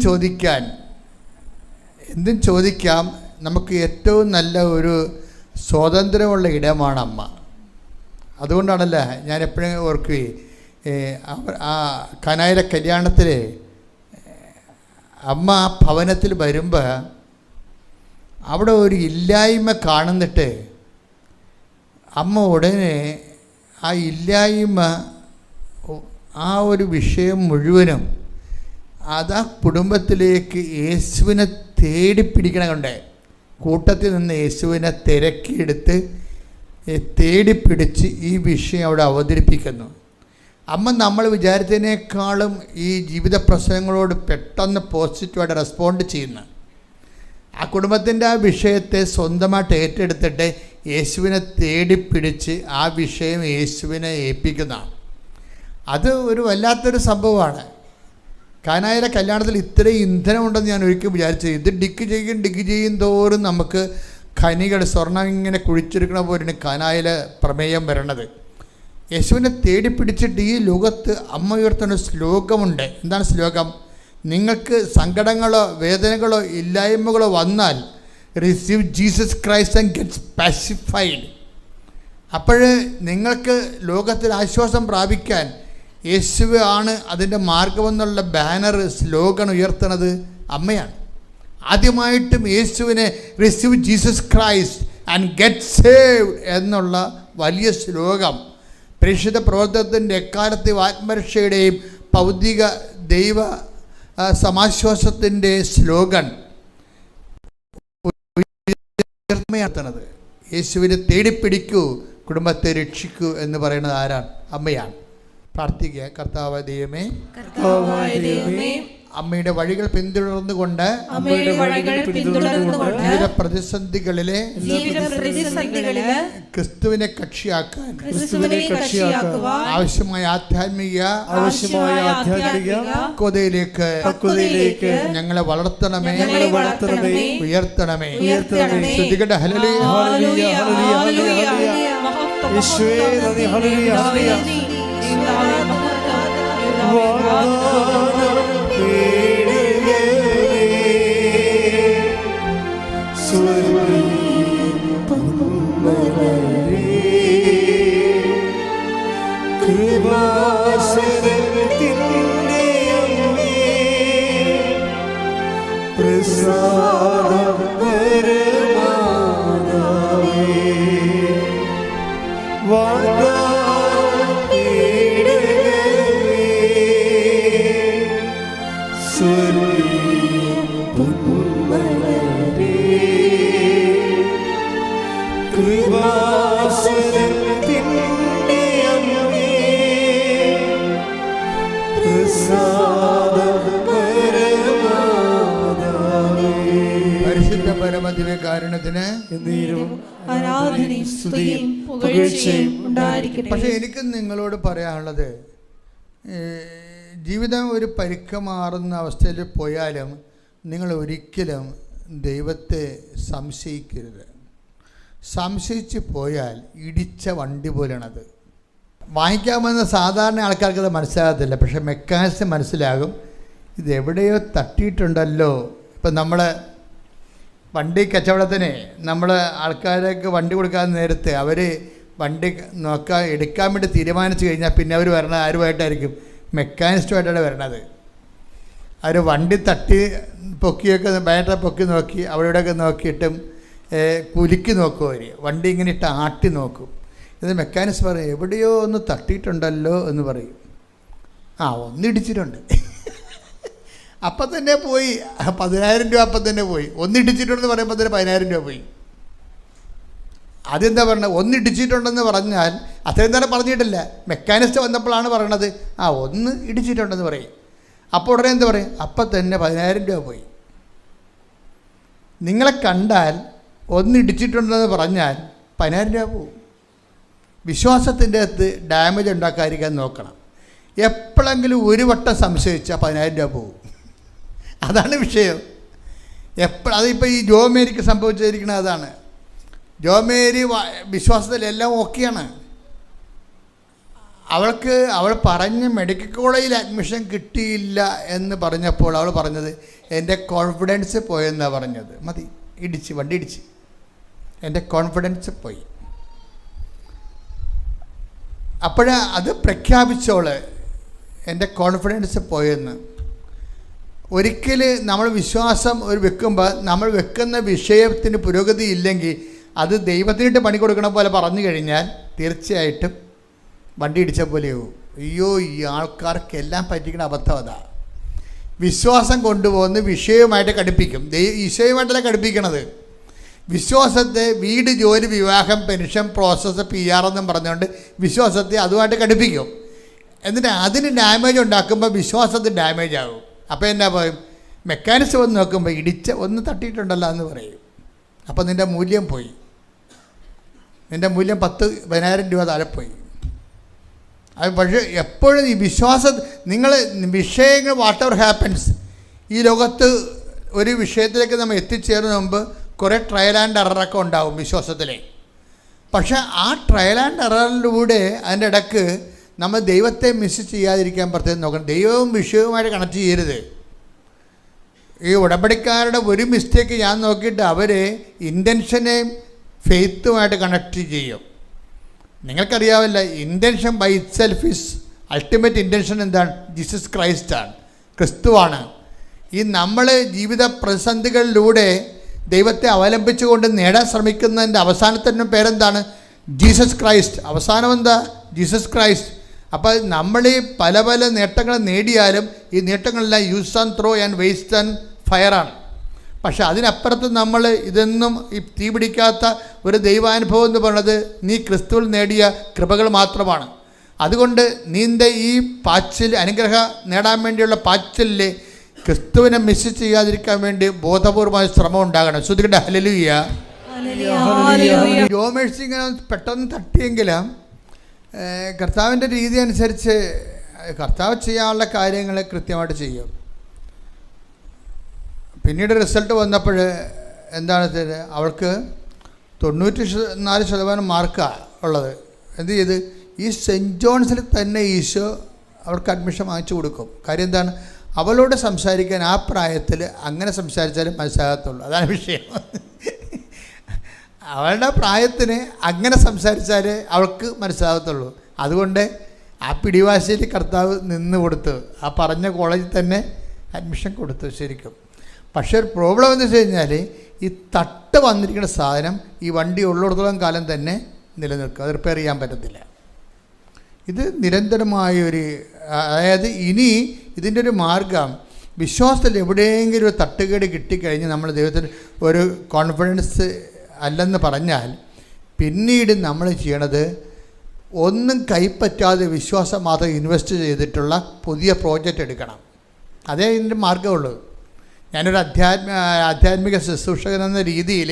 ചോദിക്കാം. നമുക്ക് ഏറ്റവും നല്ല ഒരു സ്വാതന്ത്ര്യമുള്ള ഇടമാണ് അമ്മ. അതുകൊണ്ടാണല്ലോ ഞാൻ എപ്പോഴും ഓർക്കുകയും ആ കനായിലെ കല്യാണത്തിൽ അമ്മ ആ ഭവനത്തിൽ വരുമ്പോൾ അവിടെ ഒരു ഇല്ലായ്മ കാണുന്നിട്ട് അമ്മ ഉടനെ ആ ഇല്ലായ്മ, ആ ഒരു വിഷയം മുഴുവനും അത് ആ കുടുംബത്തിലേക്ക് യേശുവിനെ തേടിപ്പിടിക്കണമുണ്ട്. കൂട്ടത്തിൽ നിന്ന് യേശുവിനെ തിരക്കിയെടുത്ത് തേടിപ്പിടിച്ച് ഈ വിഷയം അവിടെ അവതരിപ്പിക്കുന്നു. അമ്മ നമ്മൾ വിചാരിച്ചതിനേക്കാളും ഈ ജീവിത പ്രശ്നങ്ങളോട് പെട്ടെന്ന് പോസിറ്റീവായിട്ട് റെസ്പോണ്ട് ചെയ്യുന്നു. ആ കുടുംബത്തിൻ്റെ ആ വിഷയത്തെ സ്വന്തമായിട്ട് ഏറ്റെടുത്തിട്ട് യേശുവിനെ തേടിപ്പിടിച്ച് ആ വിഷയം യേശുവിനെ ഏൽപ്പിക്കുന്നതാണ്. അത് ഒരു വല്ലാത്തൊരു സംഭവമാണ്. കാനായിലെ കല്യാണത്തിൽ ഇത്രയും ഇന്ധനമുണ്ടെന്ന് ഞാൻ ഒരിക്കലും വിചാരിച്ചത്. ഇത് ഡിഗ് ചെയ്യും തോറും നമുക്ക് ഖനികൾ, സ്വർണ്ണം ഇങ്ങനെ കുഴിച്ചെടുക്കണ പോലെയാണ് കാനായിലെ പ്രമേയം വരണത്. യേശുവിനെ തേടിപ്പിടിച്ചിട്ട് ഈ ലോകത്ത് അമ്മ ഉയർത്തുന്ന ശ്ലോകമുണ്ട്. എന്താണ് ശ്ലോകം? നിങ്ങൾക്ക് സങ്കടങ്ങളോ വേദനകളോ ഇല്ലായ്മകളോ വന്നാൽ receive Jesus Christ and gets pacified. അപ്പോൾ നിങ്ങൾക്ക് ലോകത്തിൽ ആശ്വാസം പ്രാപിക്കാൻ യേശുവെ ആണ് അതിൻ്റെ മാർഗമെന്നുള്ള ബാനർ, സ്ലോഗൻ ഉയർത്തുന്നത് അമ്മയാണ്. ആദ്യമായിട്ടും യേശുവിനെ receive Jesus Christ and get saved എന്നുള്ള വലിയ ശ്ലോകം പ്രേക്ഷിത പ്രവർത്തനത്തിൻ്റെ എക്കാലത്തെ ആത്മരക്ഷയുടെയും ഭൗതിക ദൈവ സമാശ്വാസത്തിൻ്റെ സ്ലോഗൻ ഉയർത്തുന്നത്. യേശുവിനെ തേടിപ്പിടിക്കൂ, കുടുംബത്തെ രക്ഷിക്കൂ എന്ന് പറയുന്നത് ആരാണ്? അമ്മയാണ്. പ്രാർത്ഥിക്കുക. കർത്താവായ ദൈവമേ, അമ്മയുടെ വഴികൾ പിന്തുടർന്നുകൊണ്ട് ജീവിത പ്രതിസന്ധികളിലെ ക്രിസ്തുവിനെ കക്ഷിയാക്കാൻ ആവശ്യമായ ആധ്യാത്മിക പക്വതയിലേക്ക് ഞങ്ങളെ വളർത്തണമേ, ഉയർത്തണമേ. ശ്രുതികട ഹല്ലേലൂയ. പരമദിവ്യകാരുണ്യത്തിന് പക്ഷെ എനിക്ക് നിങ്ങളോട് പറയാനുള്ളത്, ജീവിതം ഒരു പരുക്കമാറുന്ന അവസ്ഥയിൽ പോയാലും നിങ്ങൾ ഒരിക്കലും ദൈവത്തെ സംശയിക്കരുത്. സംശയിച്ച് പോയാൽ ഇടിച്ച വണ്ടി പോലെയാണത്. വാങ്ങിക്കാമെന്ന് സാധാരണ ആൾക്കാർക്കത് മനസ്സിലാകത്തില്ല, പക്ഷെ മെക്കാനിസം മനസ്സിലാകും. ഇതെവിടെയോ തട്ടിയിട്ടുണ്ടല്ലോ. ഇപ്പം നമ്മൾ വണ്ടി കച്ചവടത്തിന് നമ്മൾ ആൾക്കാർക്ക് വണ്ടി കൊടുക്കാൻ നേരത്തെ അവർ വണ്ടി എടുക്കാൻ വേണ്ടി തീരുമാനിച്ചു കഴിഞ്ഞാൽ പിന്നെ അവർ വരണത് ആരുമായിട്ടായിരിക്കും? മെക്കാനിസ്റ്റുമായിട്ടാണ് വരണത്. അവർ വണ്ടി തട്ടി പൊക്കിയൊക്കെ ബാറ്ററി പൊക്കി നോക്കി അവിടെയൊക്കെ നോക്കിയിട്ടും കുലുക്കി നോക്കും. അവർ വണ്ടി ഇങ്ങനെ ഇട്ട് ആട്ടി നോക്കും. ഇത് മെക്കാനിസ്റ്റ് പറയും എവിടെയോ ഒന്ന് തട്ടിയിട്ടുണ്ടല്ലോ എന്ന് പറയും. ഒന്നിടിച്ചിട്ടുണ്ട്. അപ്പം തന്നെ പോയി 10,000 രൂപ. അപ്പം തന്നെ പോയി. ഒന്നിടിച്ചിട്ടുണ്ടെന്ന് പറയുമ്പോൾ തന്നെ 10,000 രൂപ പോയി. അതെന്താ പറഞ്ഞത്? ഒന്നിടിച്ചിട്ടുണ്ടെന്ന് പറഞ്ഞാൽ അത്രയും നേരം പറഞ്ഞിട്ടില്ല. മെക്കാനിസ്റ്റ് വന്നപ്പോഴാണ് പറയണത് ഒന്ന് ഇടിച്ചിട്ടുണ്ടെന്ന് പറയും. അപ്പോൾ ഉടനെ എന്താ പറയും? അപ്പം തന്നെ 10,000 രൂപ പോയി. നിങ്ങളെ കണ്ടാൽ ഒന്നിടിച്ചിട്ടുണ്ടെന്ന് പറഞ്ഞാൽ 10,000 രൂപ പോകും. വിശ്വാസത്തിൻ്റെ അകത്ത് ഡാമേജ് ഉണ്ടാക്കാതിരിക്കാൻ നോക്കണം. എപ്പോഴെങ്കിലും ഒരു വട്ടം സംശയിച്ചാൽ 10,000 രൂപ പോകും. അതാണ് വിഷയം. അതിപ്പോൾ ഈ ജോമേരിക്ക് സംഭവിച്ചിരിക്കുന്നത് അതാണ്. ജോമേരി വിശ്വാസത്തിലെല്ലാം ഓക്കെയാണ്. അവൾ പറഞ്ഞ് മെഡിക്കൽ കോളേജിൽ അഡ്മിഷൻ കിട്ടിയില്ല എന്ന് പറഞ്ഞപ്പോൾ അവൾ പറഞ്ഞത് എൻ്റെ കോൺഫിഡൻസ് പോയെന്നാണ് പറഞ്ഞത്. മതി, വണ്ടി ഇടിച്ച് എൻ്റെ കോൺഫിഡൻസ് പോയി. അത് പ്രഖ്യാപിച്ചോള് എൻ്റെ കോൺഫിഡൻസ് പോയെന്ന്. ഒരിക്കൽ നമ്മൾ വിശ്വാസം വെക്കുമ്പോൾ നമ്മൾ വെക്കുന്ന വിഷയത്തിന് പുരോഗതി ഇല്ലെങ്കിൽ അത് ദൈവത്തിനിട്ട് പണി കൊടുക്കണ പോലെ പറഞ്ഞു കഴിഞ്ഞാൽ തീർച്ചയായിട്ടും വണ്ടി ഇടിച്ച പോലെയാവും. അയ്യോ, ഈ ആൾക്കാർക്കെല്ലാം പറ്റിക്കുന്ന അബദ്ധം അതാ. വിശ്വാസം കൊണ്ടുപോകുന്ന വിഷയവുമായിട്ട് ഘടിപ്പിക്കും. ഈശോയുമായിട്ടല്ല ഘടിപ്പിക്കണത്. വിശ്വാസത്തെ വീട്, ജോലി, വിവാഹം, പെൻഷൻ, പ്രോസസ്സ്, PR എന്നും പറഞ്ഞുകൊണ്ട് വിശ്വാസത്തെ അതുമായിട്ട് ഘടിപ്പിക്കും. എന്നിട്ട് അതിന് ഡാമേജ് ഉണ്ടാക്കുമ്പോൾ വിശ്വാസത്തിന് ഡാമേജ് ആകും. അപ്പോൾ എന്നാ പറയും? മെക്കാനിസം വന്ന് നോക്കുമ്പോൾ ഒന്ന് തട്ടിയിട്ടുണ്ടല്ലോ എന്ന് പറയും. അപ്പോൾ നിൻ്റെ മൂല്യം പോയി. നിൻ്റെ മൂല്യം 10,000 രൂപ താഴെ പോയി. അത് പക്ഷേ എപ്പോഴും ഈ നിങ്ങൾ വിഷയങ്ങൾ വാട്ട് ഹാപ്പൻസ്, ഈ ലോകത്ത് ഒരു വിഷയത്തിലേക്ക് നമ്മൾ എത്തിച്ചേരുന്ന മുമ്പ് കുറേ ട്രയൽ ആൻഡ് എററൊക്കെ ഉണ്ടാവും വിശ്വാസത്തിലെ. പക്ഷേ ആ ട്രയൽ ആൻഡ് എററിലൂടെ അതിൻ്റെ ഇടയ്ക്ക് നമ്മൾ ദൈവത്തെ മിസ് ചെയ്യാതിരിക്കാൻ പ്രത്യേകം നോക്കണം. ദൈവവും വിഷയവുമായിട്ട് കണക്ട് ചെയ്യരുത്. ഈ ഉടമ്പടിക്കാരുടെ ഒരു മിസ്റ്റേക്ക് ഞാൻ നോക്കിയിട്ട് അവർ ഇൻറ്റൻഷനെയും ഫെയ്ത്തുമായിട്ട് കണക്ട് ചെയ്യും. നിങ്ങൾക്കറിയാവില്ല, intention by itself is ultimate intention എന്താണ്? ജീസസ് ക്രൈസ്റ്റാണ്, ക്രിസ്തുവാണ്. ഈ നമ്മൾ ജീവിത പ്രതിസന്ധികളിലൂടെ ദൈവത്തെ അവലംബിച്ചുകൊണ്ട് നേടാൻ ശ്രമിക്കുന്നതിൻ്റെ അവസാനത്തിൻ്റെ പേരെന്താണ്? Jesus Christ. അവസാനം എന്താ? Jesus Christ. അപ്പോൾ നമ്മൾ ഈ പല നേട്ടങ്ങൾ നേടിയാലും ഈ നേട്ടങ്ങളെല്ലാം use and throw and waste and ഫയറാണ്. പക്ഷെ അതിനപ്പുറത്ത് നമ്മൾ ഇതൊന്നും ഈ തീ പിടിക്കാത്ത ഒരു ദൈവാനുഭവം എന്ന് പറയുന്നത് നീ ക്രിസ്തുവിൽ നേടിയ കൃപകൾ മാത്രമാണ്. അതുകൊണ്ട് നീൻ്റെ ഈ അനുഗ്രഹം നേടാൻ വേണ്ടിയുള്ള പാച്ചിലിൽ ക്രിസ്തുവിനെ മിസ് ചെയ്യാതിരിക്കാൻ വേണ്ടി ബോധപൂർവമായ ശ്രമം ഉണ്ടാകണം. ശ്രുതികട്ടെ ഹല്ലേലൂയ. ജോമേഴ്സി ഇങ്ങനെ പെട്ടെന്ന് തട്ടിയെങ്കിലും കർത്താവിൻ്റെ രീതി അനുസരിച്ച് കർത്താവ് ചെയ്യാനുള്ള കാര്യങ്ങൾ കൃത്യമായിട്ട് ചെയ്യും. പിന്നീട് റിസൾട്ട് വന്നപ്പോൾ എന്താണ് ചെയ്തത്? അവൾക്ക് 94% മാർക്കാണ് ഉള്ളത്. എന്ത് ചെയ്ത്? ഈ സെൻറ്റ് ജോൺസിൽ തന്നെ ഈശോ അവൾക്ക് അഡ്മിഷൻ വാങ്ങിച്ചു കൊടുക്കും. കാര്യം എന്താണ്? അവളോട് സംസാരിക്കാൻ ആ പ്രായത്തിൽ അങ്ങനെ സംസാരിച്ചാലും മനസ്സിലാകത്തുള്ളൂ. അതാണ് വിഷയം. അവളുടെ പ്രായത്തിന് അങ്ങനെ സംസാരിച്ചാലേ അവൾക്ക് മനസ്സിലാകത്തുള്ളൂ. അതുകൊണ്ട് ആ പിടിവാശിയിൽ കർത്താവ് നിന്ന് കൊടുത്തു. ആ പറഞ്ഞ കോളേജിൽ തന്നെ അഡ്മിഷൻ കൊടുത്തു ശരിക്കും. പക്ഷേ ഒരു പ്രോബ്ലം എന്ന് വെച്ച് കഴിഞ്ഞാൽ ഈ തട്ട് വന്നിരിക്കുന്ന സാധനം ഈ വണ്ടി ഉള്ളിടത്തോളം കാലം തന്നെ നിലനിൽക്കും. അത് റിപ്പയർ ചെയ്യാൻ പറ്റത്തില്ല. ഇത് നിരന്തരമായൊരു, അതായത് ഇനി ഇതിൻ്റെ ഒരു മാർഗം, വിശ്വാസത്തിൽ എവിടെയെങ്കിലും ഒരു തട്ടുകേട് കിട്ടിക്കഴിഞ്ഞ് നമ്മൾ ദൈവത്തിന് ഒരു കോൺഫിഡൻസ് അല്ലെന്ന് പറഞ്ഞാൽ പിന്നീട് നമ്മൾ ചെയ്യണത് ഒന്നും കൈപ്പറ്റാതെ വിശ്വാസം മാത്രം ഇൻവെസ്റ്റ് ചെയ്തിട്ടുള്ള പുതിയ പ്രോജക്റ്റ് എടുക്കണം. അതേ ഇതിൻ്റെ മാർഗമുള്ളൂ. ഞാനൊരു ആധ്യാത്മിക ശുശ്രൂഷകൻ എന്ന രീതിയിൽ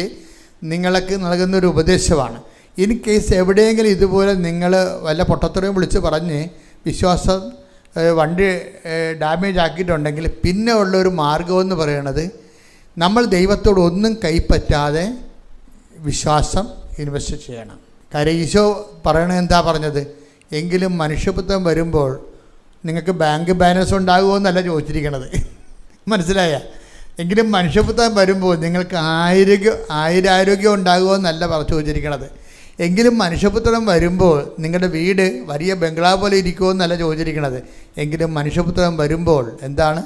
നിങ്ങൾക്ക് നൽകുന്നൊരു ഉപദേശമാണ്. ഇൻ കേസ് എവിടെയെങ്കിലും ഇതുപോലെ നിങ്ങൾ വല്ല പൊട്ടത്തറയും വിളിച്ച് പറഞ്ഞ് വിശ്വാസം വണ്ടി ഡാമേജ് ആക്കിയിട്ടുണ്ടെങ്കിൽ പിന്നെ ഉള്ളൊരു മാർഗമെന്ന് പറയണത് നമ്മൾ ദൈവത്തോട് ഒന്നും കൈപ്പറ്റാതെ വിശ്വാസം ഇൻവെസ്റ്റ് ചെയ്യണം. കാര്യം ഈശോ പറയണത് എന്താ പറഞ്ഞത്? എങ്കിലും മനുഷ്യപുത്രൻ വരുമ്പോൾ നിങ്ങൾക്ക് ബാങ്ക് ബാലൻസ് ഉണ്ടാകുമോ എന്നല്ല ചോദിച്ചിരിക്കണത്. മനസ്സിലായ? എങ്കിലും മനുഷ്യപുത്രൻ വരുമ്പോൾ നിങ്ങൾക്ക് ആരോഗ്യം ഉണ്ടാകുമോ എന്നല്ല ചോദിച്ചിരിക്കണത്. എങ്കിലും മനുഷ്യപുത്രൻ വരുമ്പോൾ നിങ്ങളുടെ വീട് വലിയ ബംഗ്ലാവ് പോലെ ഇരിക്കുമോ എന്നല്ല ചോദിച്ചിരിക്കണത്. എങ്കിലും മനുഷ്യപുത്രൻ വരുമ്പോൾ എന്താണ്?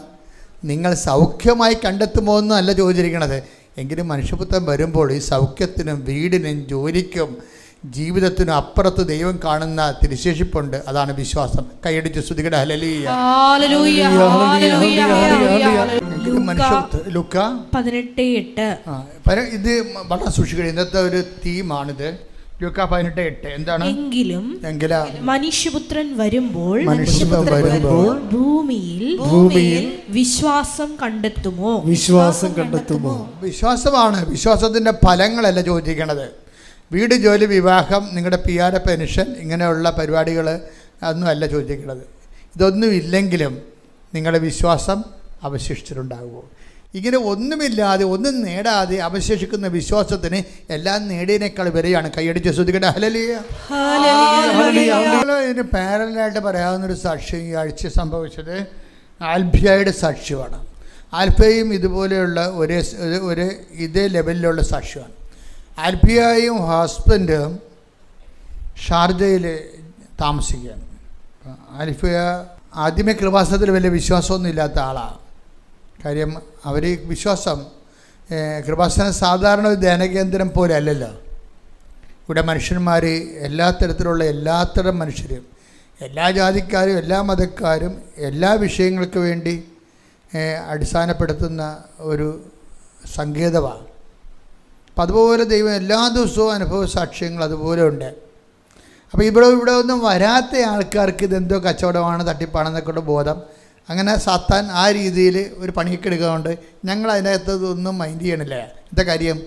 നിങ്ങൾ സൗഖ്യമായി കണ്ടെത്തുമോ എന്നല്ല ചോദിച്ചിരിക്കണത്. എങ്കിലും മനുഷ്യപുത്രൻ വരുമ്പോൾ ഈ സൗഖ്യത്തിനും വീടിനും ജോലിക്കും ജീവിതത്തിനും അപ്പുറത്ത് ദൈവം കാണുന്ന തിരുശേഷിപ്പുണ്ട്. അതാണ് വിശ്വാസം. കൈയടിച്ച് സ്തുതിക്കട്ടെ ഹല്ലേലൂയ. ലുക്കാ 18:8. ഇത് വളരെ സൂക്ഷിക്കണം. ഇന്നത്തെ ഒരു തീമാണിത്. ലൂക്ക 18:8 എന്താണ്? എങ്കിലും മനുഷ്യപുത്രൻ വരുമ്പോൾ ഭൂമിയിൽ വിശ്വാസം കണ്ടെത്തുമോ? വിശ്വാസമാണ്. വിശ്വാസത്തിൻ്റെ ഫലങ്ങളല്ല ചോദിക്കണത്. വീട്, ജോലി, വിവാഹം, നിങ്ങളുടെ PR, പെൻഷൻ, ഇങ്ങനെയുള്ള പരിപാടികൾ അതൊന്നും അല്ല ചോദിക്കുന്നത്. ഇതൊന്നും ഇല്ലെങ്കിലും നിങ്ങളുടെ വിശ്വാസം അവശേഷിച്ചിട്ടുണ്ടാകുമോ? ഇങ്ങനെ ഒന്നുമില്ലാതെ ഒന്നും നേടാതെ അവശേഷിക്കുന്ന വിശ്വാസത്തിന് എല്ലാം നേടിയതിനേക്കാൾ വരെയാണ്. കൈയടിച്ച് ശ്രദ്ധിക്കട്ടെ. ഹല്ലേലൂയ. ഇതിന് പാരലായിട്ട് പറയാവുന്നൊരു സാക്ഷ്യം ഈ ആഴ്ച സംഭവിച്ചത് ആൽഫിയയുടെ സാക്ഷ്യമാണ്. ആൽഫയും ഇതുപോലെയുള്ള ഒരേ ഇതേ ലെവലിലുള്ള സാക്ഷ്യമാണ്. ആൽഫിയയും ഹസ്ബൻഡും ഷാർജയിൽ താമസിക്കുകയാണ്. ആൽഫിയ ആദ്യമേ കൃപാസനത്തിൽ വലിയ വിശ്വാസമൊന്നും ഇല്ലാത്ത ആളാണ്. കാര്യം അവർ വിശ്വാസം കൃപാസനം സാധാരണ ഒരു ധ്യാനകേന്ദ്രം പോലെ അല്ലല്ലോ. ഇവിടെ മനുഷ്യന്മാർ എല്ലാത്തരം മനുഷ്യരും, എല്ലാ ജാതിക്കാരും, എല്ലാ മതക്കാരും, എല്ലാ വിഷയങ്ങൾക്ക് വേണ്ടി അടിസ്ഥാനപ്പെടുത്തുന്ന ഒരു സങ്കേതമാണ്. അപ്പം അതുപോലെ ദൈവം എല്ലാ ദിവസവും അനുഭവ സാക്ഷ്യങ്ങൾ അതുപോലെ ഉണ്ട്. അപ്പോൾ ഇവിടെ ഒന്നും വരാത്ത ആൾക്കാർക്ക് ഇതെന്തോ കച്ചവടമാണ്, തട്ടിപ്പാണെന്നൊക്കെ ബോധം. അങ്ങനെ സാത്താൻ ആ രീതിയിൽ ഒരു പണിയൊക്കെ എടുക്കുന്നതുകൊണ്ട് ഞങ്ങൾ അതിനകത്തൊന്നും മൈൻഡ് ചെയ്യണില്ല. എന്താ കാര്യം?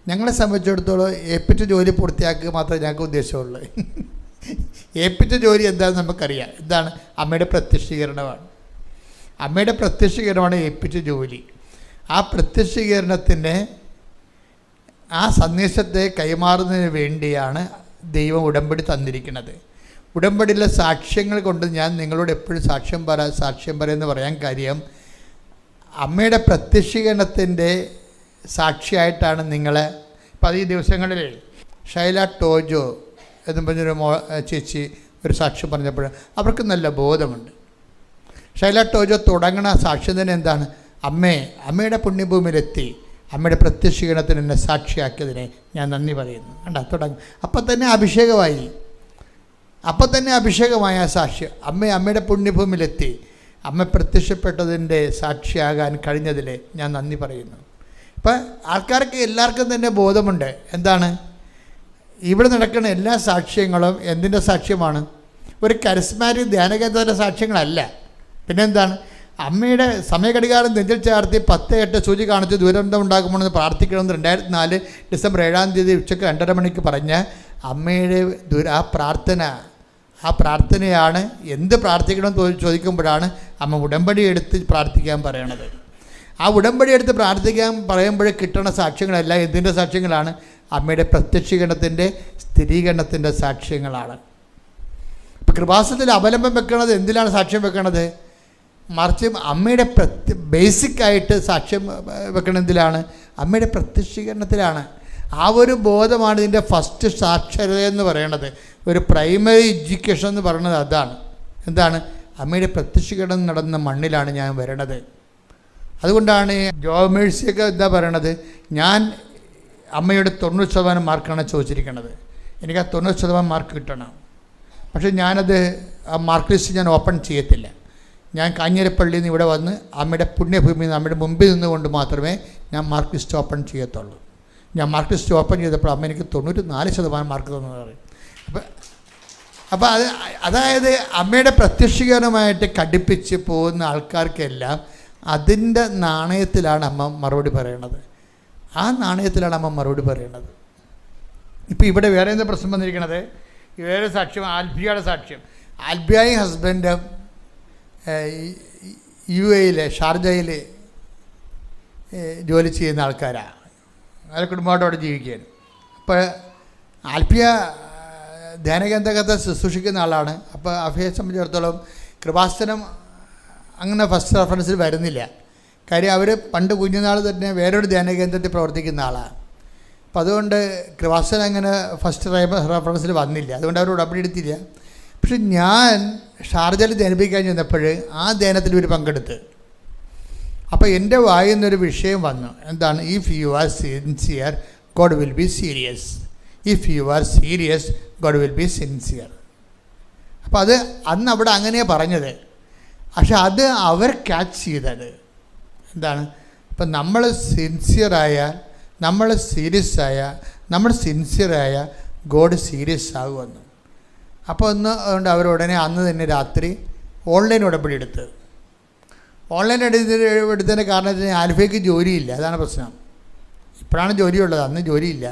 ഞങ്ങളെ സംബന്ധിച്ചിടത്തോളം ഏൽപ്പിച്ച ജോലി പൂർത്തിയാക്കുക മാത്രമേ ഞങ്ങൾക്ക് ഉദ്ദേശമുള്ളൂ. ഏൽപ്പിച്ച ജോലി എന്താണെന്ന് നമുക്കറിയാം. എന്താണ്? അമ്മയുടെ പ്രത്യക്ഷീകരണമാണ്. അമ്മയുടെ പ്രത്യക്ഷീകരണമാണ് ഏൽപ്പിച്ച ജോലി. ആ പ്രത്യക്ഷീകരണത്തിൻ്റെ ആ സന്ദേശത്തെ കൈമാറുന്നതിന് വേണ്ടിയാണ് ദൈവം ഉടമ്പടി തന്നിരിക്കുന്നത്. ഉടമ്പടിയിലെ സാക്ഷ്യങ്ങൾ കൊണ്ട് ഞാൻ നിങ്ങളോട് എപ്പോഴും സാക്ഷ്യം പറയുമെന്ന് പറയാൻ കാര്യം, അമ്മയുടെ പ്രത്യക്ഷീകരണത്തിൻ്റെ സാക്ഷിയായിട്ടാണ് നിങ്ങളെ. ഇപ്പം ഈ ദിവസങ്ങളിൽ ഷൈല ടോജോ എന്ന് പറഞ്ഞൊരു ചേച്ചി ഒരു സാക്ഷ്യം പറഞ്ഞപ്പോൾ അവർക്ക് നല്ല ബോധമുണ്ട്. ഷൈല ടോജോ തുടങ്ങണ സാക്ഷ്യം തന്നെ എന്താണ്? അമ്മയുടെ പുണ്യഭൂമിയിലെത്തി അമ്മയുടെ പ്രത്യക്ഷീകരണത്തിന് എന്നെ സാക്ഷിയാക്കിയതിനെ ഞാൻ നന്ദി പറയുന്നു. കണ്ടാ തുടങ്ങും. അപ്പം തന്നെ അഭിഷേകമായ സാക്ഷ്യം. അമ്മയുടെ പുണ്യഭൂമിയിലെത്തി അമ്മ പ്രത്യക്ഷപ്പെട്ടതിൻ്റെ സാക്ഷിയാകാൻ കഴിഞ്ഞതിൽ ഞാൻ നന്ദി പറയുന്നു. ഇപ്പം ആൾക്കാർക്ക് എല്ലാവർക്കും തന്നെ ബോധമുണ്ട്. എന്താണ്? ഇവിടെ നടക്കുന്ന എല്ലാ സാക്ഷ്യങ്ങളും എന്തിൻ്റെ സാക്ഷ്യമാണ്? ഒരു കരിസ്മാറ്റിക് ധ്യാനകേന്ദ്രത്തിൻ്റെ സാക്ഷ്യങ്ങളല്ല. പിന്നെന്താണ്? അമ്മയുടെ സമയഘടികാരം നെഞ്ചിൽ ചേർത്തി 10:8 സൂചി കാണിച്ച് ദുരന്തം ഉണ്ടാകുമെന്ന് പ്രാർത്ഥിക്കണമെന്ന് 2004 ഡിസംബർ 7 ഉച്ചയ്ക്ക് 2:30 മണിക്ക് പറഞ്ഞ അമ്മയുടെ ആ പ്രാർത്ഥനയാണ്. എന്ത് പ്രാർത്ഥിക്കണമെന്ന് ചോദിക്കുമ്പോഴാണ് അമ്മ ഉടമ്പടി എടുത്ത് പ്രാർത്ഥിക്കാൻ പറയണത്. ആ ഉടമ്പടി എടുത്ത് പ്രാർത്ഥിക്കാൻ പറയുമ്പോഴേ കിട്ടുന്ന സാക്ഷ്യങ്ങളല്ല എന്തിൻ്റെ സാക്ഷ്യങ്ങളാണ്? അമ്മയുടെ പ്രത്യക്ഷീകരണത്തിൻ്റെ സ്ഥിരീകരണത്തിൻ്റെ സാക്ഷ്യങ്ങളാണ്. ഇപ്പം കൃപാസനത്തിൽ അവലംബം വെക്കണത് എന്തിലാണ് സാക്ഷ്യം വെക്കണത്? മറിച്ച് അമ്മയുടെ ബേസിക്കായിട്ട് സാക്ഷ്യം വെക്കണതിലാണ്? അമ്മയുടെ പ്രത്യക്ഷീകരണത്തിലാണ്. ആ ഒരു ബോധമാണ് ഇതിൻ്റെ ഫസ്റ്റ് സാക്ഷരത എന്ന് പറയണത്. ഒരു പ്രൈമറി എഡ്യൂക്കേഷൻ എന്ന് പറയുന്നത് അതാണ്. എന്താണ്? അമ്മയുടെ പ്രത്യക്ഷീകരണം നടന്ന മണ്ണിലാണ് ഞാൻ വരണത്. അതുകൊണ്ടാണ് ജോമേഴ്സിയൊക്കെ എന്താ പറയണത്? ഞാൻ അമ്മയുടെ 90% മാർക്കാണ് ചോദിച്ചിരിക്കുന്നത്. എനിക്ക് ആ 90% മാർക്ക് കിട്ടണം. പക്ഷേ ഞാനത് ആ മാർക്ക് ലിസ്റ്റ് ഞാൻ ഓപ്പൺ ചെയ്യത്തില്ല. ഞാൻ കാഞ്ഞിരപ്പള്ളിയിൽ നിന്ന് ഇവിടെ വന്ന് അമ്മയുടെ പുണ്യഭൂമിയിൽ നിന്ന് അമ്മയുടെ മുമ്പിൽ നിന്നുകൊണ്ട് മാത്രമേ ഞാൻ മാർക്ക് ലിസ്റ്റ് ഓപ്പൺ ചെയ്യത്തുള്ളൂ. ഞാൻ മാർക്ക് ലിസ്റ്റ് ഓപ്പൺ ചെയ്തപ്പോൾ അമ്മ എനിക്ക് 94% മാർക്ക് തന്നെന്ന് പറയും. അപ്പോൾ അതായത് അമ്മയുടെ പ്രത്യക്ഷീകരണമായിട്ട് ഘടിപ്പിച്ച് പോകുന്ന ആൾക്കാർക്കെല്ലാം അതിൻ്റെ നാണയത്തിലാണ് അമ്മ മറുപടി പറയണത്. ആ നാണയത്തിലാണ് അമ്മ മറുപടി പറയണത്. ഇപ്പോൾ ഇവിടെ വേറെ എന്താ പ്രശ്നം വന്നിരിക്കണത്? വേറെ സാക്ഷ്യം ആൽഫിയയുടെ സാക്ഷ്യം. ആൽഫിയയും ഹസ്ബൻഡും UAE ഷാർജയിൽ ജോലി ചെയ്യുന്ന ആൾക്കാരാണ്. അവരുടെ കുടുംബമായിട്ട് അവിടെ ജീവിക്കുകയാണ്. അപ്പോൾ ആൽഫിയ ധ്യാനകേന്ദ്രത്തെ ശുശ്രൂഷിക്കുന്ന ആളാണ്. അപ്പോൾ ആൽഫിയയെ സംബന്ധിച്ചിടത്തോളം കൃപാസനം അങ്ങനെ ഫസ്റ്റ് റെഫറൻസിൽ വരുന്നില്ല. കാര്യം അവർ പണ്ട് കുഞ്ഞുനാൾ തന്നെ വേറൊരു ധ്യാനകേന്ദ്രത്തിൽ പ്രവർത്തിക്കുന്ന ആളാണ്. അപ്പം അതുകൊണ്ട് കൃപാസനം അങ്ങനെ ഫസ്റ്റ് റെഫറൻസിൽ വന്നില്ല. അതുകൊണ്ട് അവർ ഉടമ്പടി എടുത്തില്ല. പക്ഷെ ഞാൻ ഷാർജയിൽ ധ്യാനിപ്പിക്കാൻ ചെന്നപ്പോൾ ആ ധ്യാനത്തിൽ ഒരു പങ്കെടുത്ത്. അപ്പോൾ എൻ്റെ വായിൽ നിന്നൊരു വിഷയം വന്നു. എന്താണ്? If you are sincere God will be serious. If you are serious God will be sincere. അപ്പോൾ അത് അന്ന് അവിടെ അങ്ങനെയാണ് പറഞ്ഞത്. പക്ഷെ അത് അവർ ക്യാച്ച് ചെയ്തത് എന്താണ്? ഇപ്പം നമ്മൾ സിൻസിയറായാൽ, നമ്മൾ സീരിയസ് ആയാൽ, നമ്മൾ സിൻസിയറായ ഗോഡ് സീരിയസ് ആകുമെന്ന്. അപ്പോൾ അതുകൊണ്ട് അവരുടനെ അന്ന് തന്നെ രാത്രി ഓൺലൈൻ ഉടമ്പടി എടുത്ത്. ഓൺലൈൻ എടുത്തതിൻ്റെ കാരണം വെച്ച് കഴിഞ്ഞാൽ ആൽഫയ്ക്ക് ജോലിയില്ല, അതാണ് പ്രശ്നം. ഇപ്പോഴാണ് ജോലിയുള്ളത്, അന്ന് ജോലിയില്ല.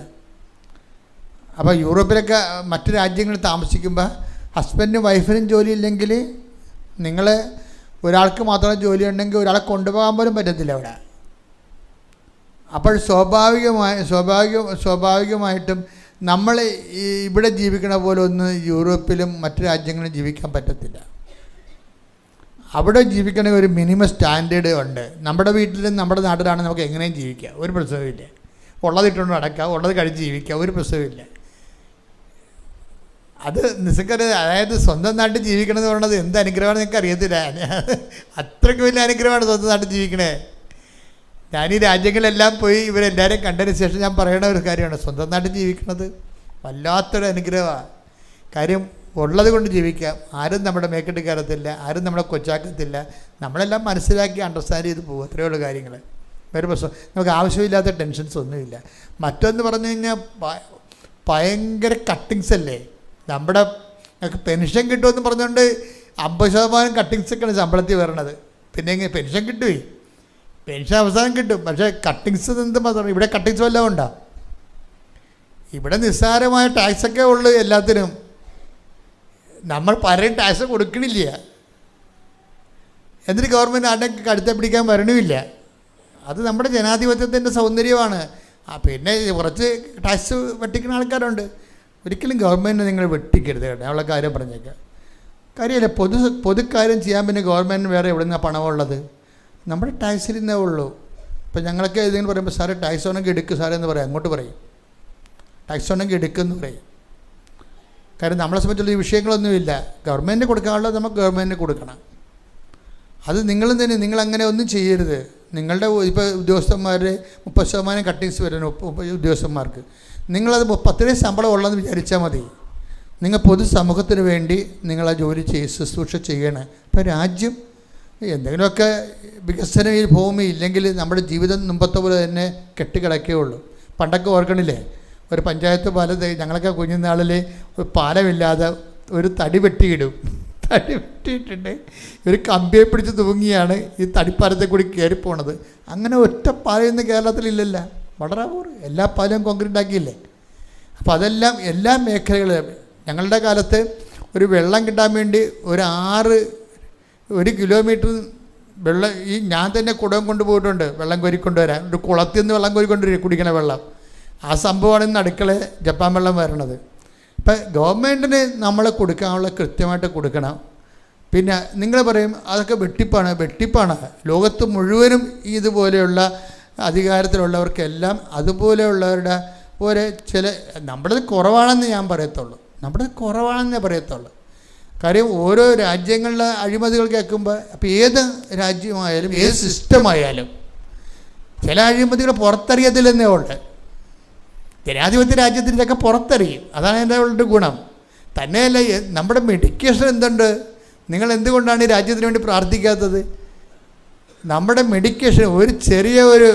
അപ്പോൾ യൂറോപ്പിലൊക്കെ മറ്റു രാജ്യങ്ങളിൽ താമസിക്കുമ്പോൾ ഹസ്ബൻഡും വൈഫിനും ജോലിയില്ലെങ്കിൽ നിങ്ങൾ ഒരാൾക്ക് മാത്രം ജോലി ഉണ്ടെങ്കിൽ ഒരാളെ കൊണ്ടുപോകാൻ പോലും പറ്റത്തില്ല അവിടെ. അപ്പോൾ സ്വാഭാവികമായിട്ടും നമ്മൾ ഇവിടെ ജീവിക്കണ പോലെ ഒന്നും യൂറോപ്പിലും മറ്റു രാജ്യങ്ങളിലും ജീവിക്കാൻ പറ്റത്തില്ല. അവിടെ ജീവിക്കണമെങ്കിൽ ഒരു മിനിമം സ്റ്റാൻഡേർഡ് ഉണ്ട്. നമ്മുടെ വീട്ടിലും നമ്മുടെ നാട്ടിലാണ് നമുക്ക് എങ്ങനെയും ജീവിക്കാം, ഒരു പ്രശ്നവുമില്ല. ഉള്ളതിട്ടുകൊണ്ട് നടക്കാം, ഉള്ളത് കഴിച്ച് ജീവിക്കാം, ഒരു പ്രശ്നവുമില്ല. അത് നിസ്സംഗത, അതായത് സ്വന്തം നാട്ടിൽ ജീവിക്കണമെന്ന് പറയുന്നത് എന്ത് അനുഗ്രഹമാണ് നിങ്ങൾക്ക് അറിയത്തില്ല. അത്രയ്ക്ക് വലിയ അനുഗ്രഹമാണ് സ്വന്തം നാട്ടിൽ ജീവിക്കണേ. ഞാൻ ഈ രാജ്യങ്ങളെല്ലാം പോയി ഇവരെല്ലാവരെയും കണ്ടതിന് ശേഷം ഞാൻ പറയണ ഒരു കാര്യമാണ്, സ്വന്തം നാട്ടിൽ ജീവിക്കുന്നത് വല്ലാത്തൊരു അനുഗ്രഹമാണ്. കാര്യം ഉള്ളത് കൊണ്ട് ജീവിക്കാം, ആരും നമ്മുടെ മേക്കെട്ട് കയറത്തില്ല, ആരും നമ്മളെ കൊച്ചാക്കത്തില്ല. നമ്മളെല്ലാം മനസ്സിലാക്കി അണ്ടർസ്റ്റാൻഡ് ചെയ്ത് പോകും, അത്രയേ ഉള്ളൂ കാര്യങ്ങൾ. വേറെ പ്രശ്നം നമുക്ക് ആവശ്യമില്ലാത്ത ടെൻഷൻസ് ഒന്നുമില്ല. മറ്റൊന്ന് പറഞ്ഞു കഴിഞ്ഞാൽ ഭയങ്കര കട്ടിങ്സ് അല്ലേ. നമ്മുടെ പെൻഷൻ കിട്ടുമെന്ന് പറഞ്ഞുകൊണ്ട് 50% കട്ടിങ്സൊക്കെയാണ് ശമ്പളത്തിൽ വരണത്. പിന്നെ എങ്ങനെ പെൻഷൻ കിട്ടുമേ, പെൻഷൻ അവസാനം കിട്ടും, പക്ഷേ കട്ടിങ്സ് എന്ത് മാത്രം. ഇവിടെ കട്ടിങ്സ് വല്ലതും ഉണ്ടോ? ഇവിടെ നിസ്സാരമായ ടാക്സൊക്കെ ഉള്ളു എല്ലാത്തിനും. നമ്മൾ പലരും ടാക്സ് കൊടുക്കണില്ല, എന്നിട്ട് ഗവൺമെൻറ് ആരുടെ കടുത്ത പിടിക്കാൻ വരണമില്ല. അത് നമ്മുടെ ജനാധിപത്യത്തിൻ്റെ സൗന്ദര്യമാണ്. പിന്നെ കുറച്ച് ടാക്സ് വെട്ടിക്കുന്ന ആൾക്കാരുണ്ട്. ഒരിക്കലും ഗവൺമെൻറ് നിങ്ങൾ വെട്ടിക്കരുത് കേട്ടോ, ഉള്ള കാര്യം പറഞ്ഞേക്കാം. കാര്യമല്ല, പൊതുക്കാര്യം ചെയ്യാൻ പിന്നെ ഗവൺമെൻറ് വേറെ എവിടെ നിന്നാണ് പണമുള്ളത്? നമ്മുടെ ടാക്സിൽ നിന്നേ ഉള്ളൂ. ഇപ്പം ഞങ്ങളൊക്കെ ഏതെങ്കിലും പറയുമ്പോൾ സാറേ ടാക്സ് ഉണ്ടെങ്കിൽ എടുക്കും സാറേ എന്ന് പറയാം, അങ്ങോട്ട് പറയും ടാക്സ് ഉണ്ടെങ്കിൽ എടുക്കുമെന്ന് പറയും. കാര്യം നമ്മളെ സംബന്ധിച്ചുള്ള ഈ വിഷയങ്ങളൊന്നുമില്ല. ഗവൺമെൻറ് കൊടുക്കാനുള്ളത് നമുക്ക് ഗവൺമെൻറ് കൊടുക്കണം. അത് നിങ്ങളും തന്നെ നിങ്ങളങ്ങനെ ഒന്നും ചെയ്യരുത്. നിങ്ങളുടെ ഇപ്പോൾ ഉദ്യോഗസ്ഥന്മാർ 30% കട്ടിങ്സ് വരുന്നു ഉദ്യോഗസ്ഥന്മാർക്ക്. നിങ്ങളത് 10 ശമ്പളം ഉള്ളതെന്ന് വിചാരിച്ചാൽ മതി. നിങ്ങൾ പൊതുസമൂഹത്തിന് വേണ്ടി നിങ്ങളാ ജോലി ശുശ്രൂഷ ചെയ്യണം. ഇപ്പോൾ രാജ്യം എന്തെങ്കിലുമൊക്കെ വികസനം ഈ ഭൂമി ഇല്ലെങ്കിൽ നമ്മുടെ ജീവിതം മുമ്പത്തെ പോലെ തന്നെ കെട്ടിക്കിടക്കുകയുള്ളൂ. പണ്ടൊക്കെ ഓർക്കണില്ലേ, ഒരു പഞ്ചായത്ത് പാലം, ഞങ്ങളൊക്കെ കുഞ്ഞുനാളിൽ ഒരു പാലമില്ലാതെ ഒരു തടി വെട്ടിയിടും. തടി വെട്ടിയിട്ടുണ്ട് ഒരു കമ്പിയെ പിടിച്ച് തൂങ്ങിയാണ് ഈ തടിപ്പാലത്തെ കൂടി കയറിപ്പോണത്. അങ്ങനെ ഒറ്റ പാലം ഇന്ന് കേരളത്തിലില്ലല്ല, വളരെ എല്ലാ പാലവും കോൺക്രീറ്റ് ആക്കിയില്ലേ. അപ്പോൾ അതെല്ലാം എല്ലാ മേഖലകളിലും ഞങ്ങളുടെ കാലത്ത് ഒരു വെള്ളം കിട്ടാൻ വേണ്ടി ഒരു 1 കിലോമീറ്റർ വെള്ളം ഞാൻ തന്നെ കുടം കൊണ്ടുപോയിട്ടുണ്ട് വെള്ളം കോരിക്കൊണ്ടുവരാൻ. ഒരു കുളത്തിൽ നിന്ന് വെള്ളം കോരിക്കൊണ്ടുവരും കുടിക്കണ വെള്ളം. ആ സംഭവമാണ് ഇന്ന് അടുക്കള ജപ്പാൻ വെള്ളം വരണത്. ഇപ്പം ഗവൺമെൻറ്റിന് നമ്മൾ കൊടുക്കാനുള്ള കൃത്യമായിട്ട് കൊടുക്കണം. പിന്നെ നിങ്ങൾ പറയും അതൊക്കെ വെട്ടിപ്പാണ്. ലോകത്ത് മുഴുവനും ഇതുപോലെയുള്ള അധികാരത്തിലുള്ളവർക്കെല്ലാം അതുപോലെയുള്ളവരുടെ ചില നമ്മുടേത് കുറവാണെന്ന് ഞാൻ പറയത്തുള്ളൂ. കാര്യം ഓരോ രാജ്യങ്ങളിലെ അഴിമതികൾ കേൾക്കുമ്പോൾ അപ്പോൾ ഏത് രാജ്യമായാലും ഏത് സിസ്റ്റമായാലും ചില അഴിമതികൾ പുറത്തറിയത്തില്ലെന്നേ ഉള്ളു. ജനാധിപത്യ രാജ്യത്തിൻ്റെയൊക്കെ പുറത്തറിയും. അതാണ് എൻ്റെ ഉള്ള ഗുണം. തന്നെയല്ല നമ്മുടെ മെഡിക്കേഷൻ എന്തുണ്ട്? നിങ്ങൾ എന്തുകൊണ്ടാണ് ഈ രാജ്യത്തിന് വേണ്ടി പ്രാർത്ഥിക്കാത്തത്? നമ്മുടെ മെഡിക്കേഷൻ ഒരു ചെറിയ ഒരു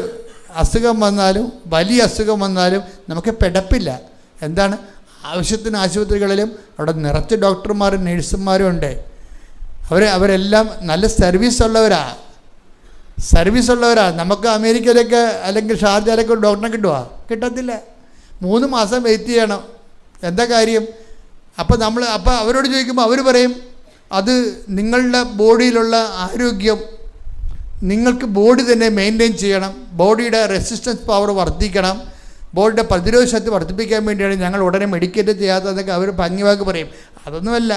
അസുഖം വന്നാലും വലിയ അസുഖം വന്നാലും നമുക്ക് പിടപ്പില്ല. എന്താണ്? ആവശ്യത്തിന് ആശുപത്രികളിലും അവിടെ നിറച്ച് ഡോക്ടർമാരും നഴ്സുമാരും ഉണ്ട്. അവരെല്ലാം നല്ല സർവീസ് ഉള്ളവരാ. നമുക്ക് അമേരിക്കയിലൊക്കെ അല്ലെങ്കിൽ ഷാർജയിലൊക്കെ ഒരു ഡോക്ടറെ കിട്ടത്തില്ല. 3 മാസം വെയിറ്റ് ചെയ്യണം. എന്താ കാര്യം? അപ്പോൾ അവരോട് ചോദിക്കുമ്പോൾ അവർ പറയും അത് നിങ്ങളുടെ ബോഡിയിലുള്ള ആരോഗ്യം, നിങ്ങൾക്ക് ബോഡി തന്നെ മെയിൻറ്റെയിൻ ചെയ്യണം, ബോഡിയുടെ റെസിസ്റ്റൻസ് പവർ വർദ്ധിക്കണം, ബോഡിയുടെ പ്രതിരോധ ശക്തി വർദ്ധിപ്പിക്കാൻ വേണ്ടിയാണ് ഞങ്ങൾ ഉടനെ മെഡിക്കേറ്റ് ചെയ്യാത്തതെന്നൊക്കെ അവർ ഭംഗിവാക്ക് പറയും. അതൊന്നുമല്ല,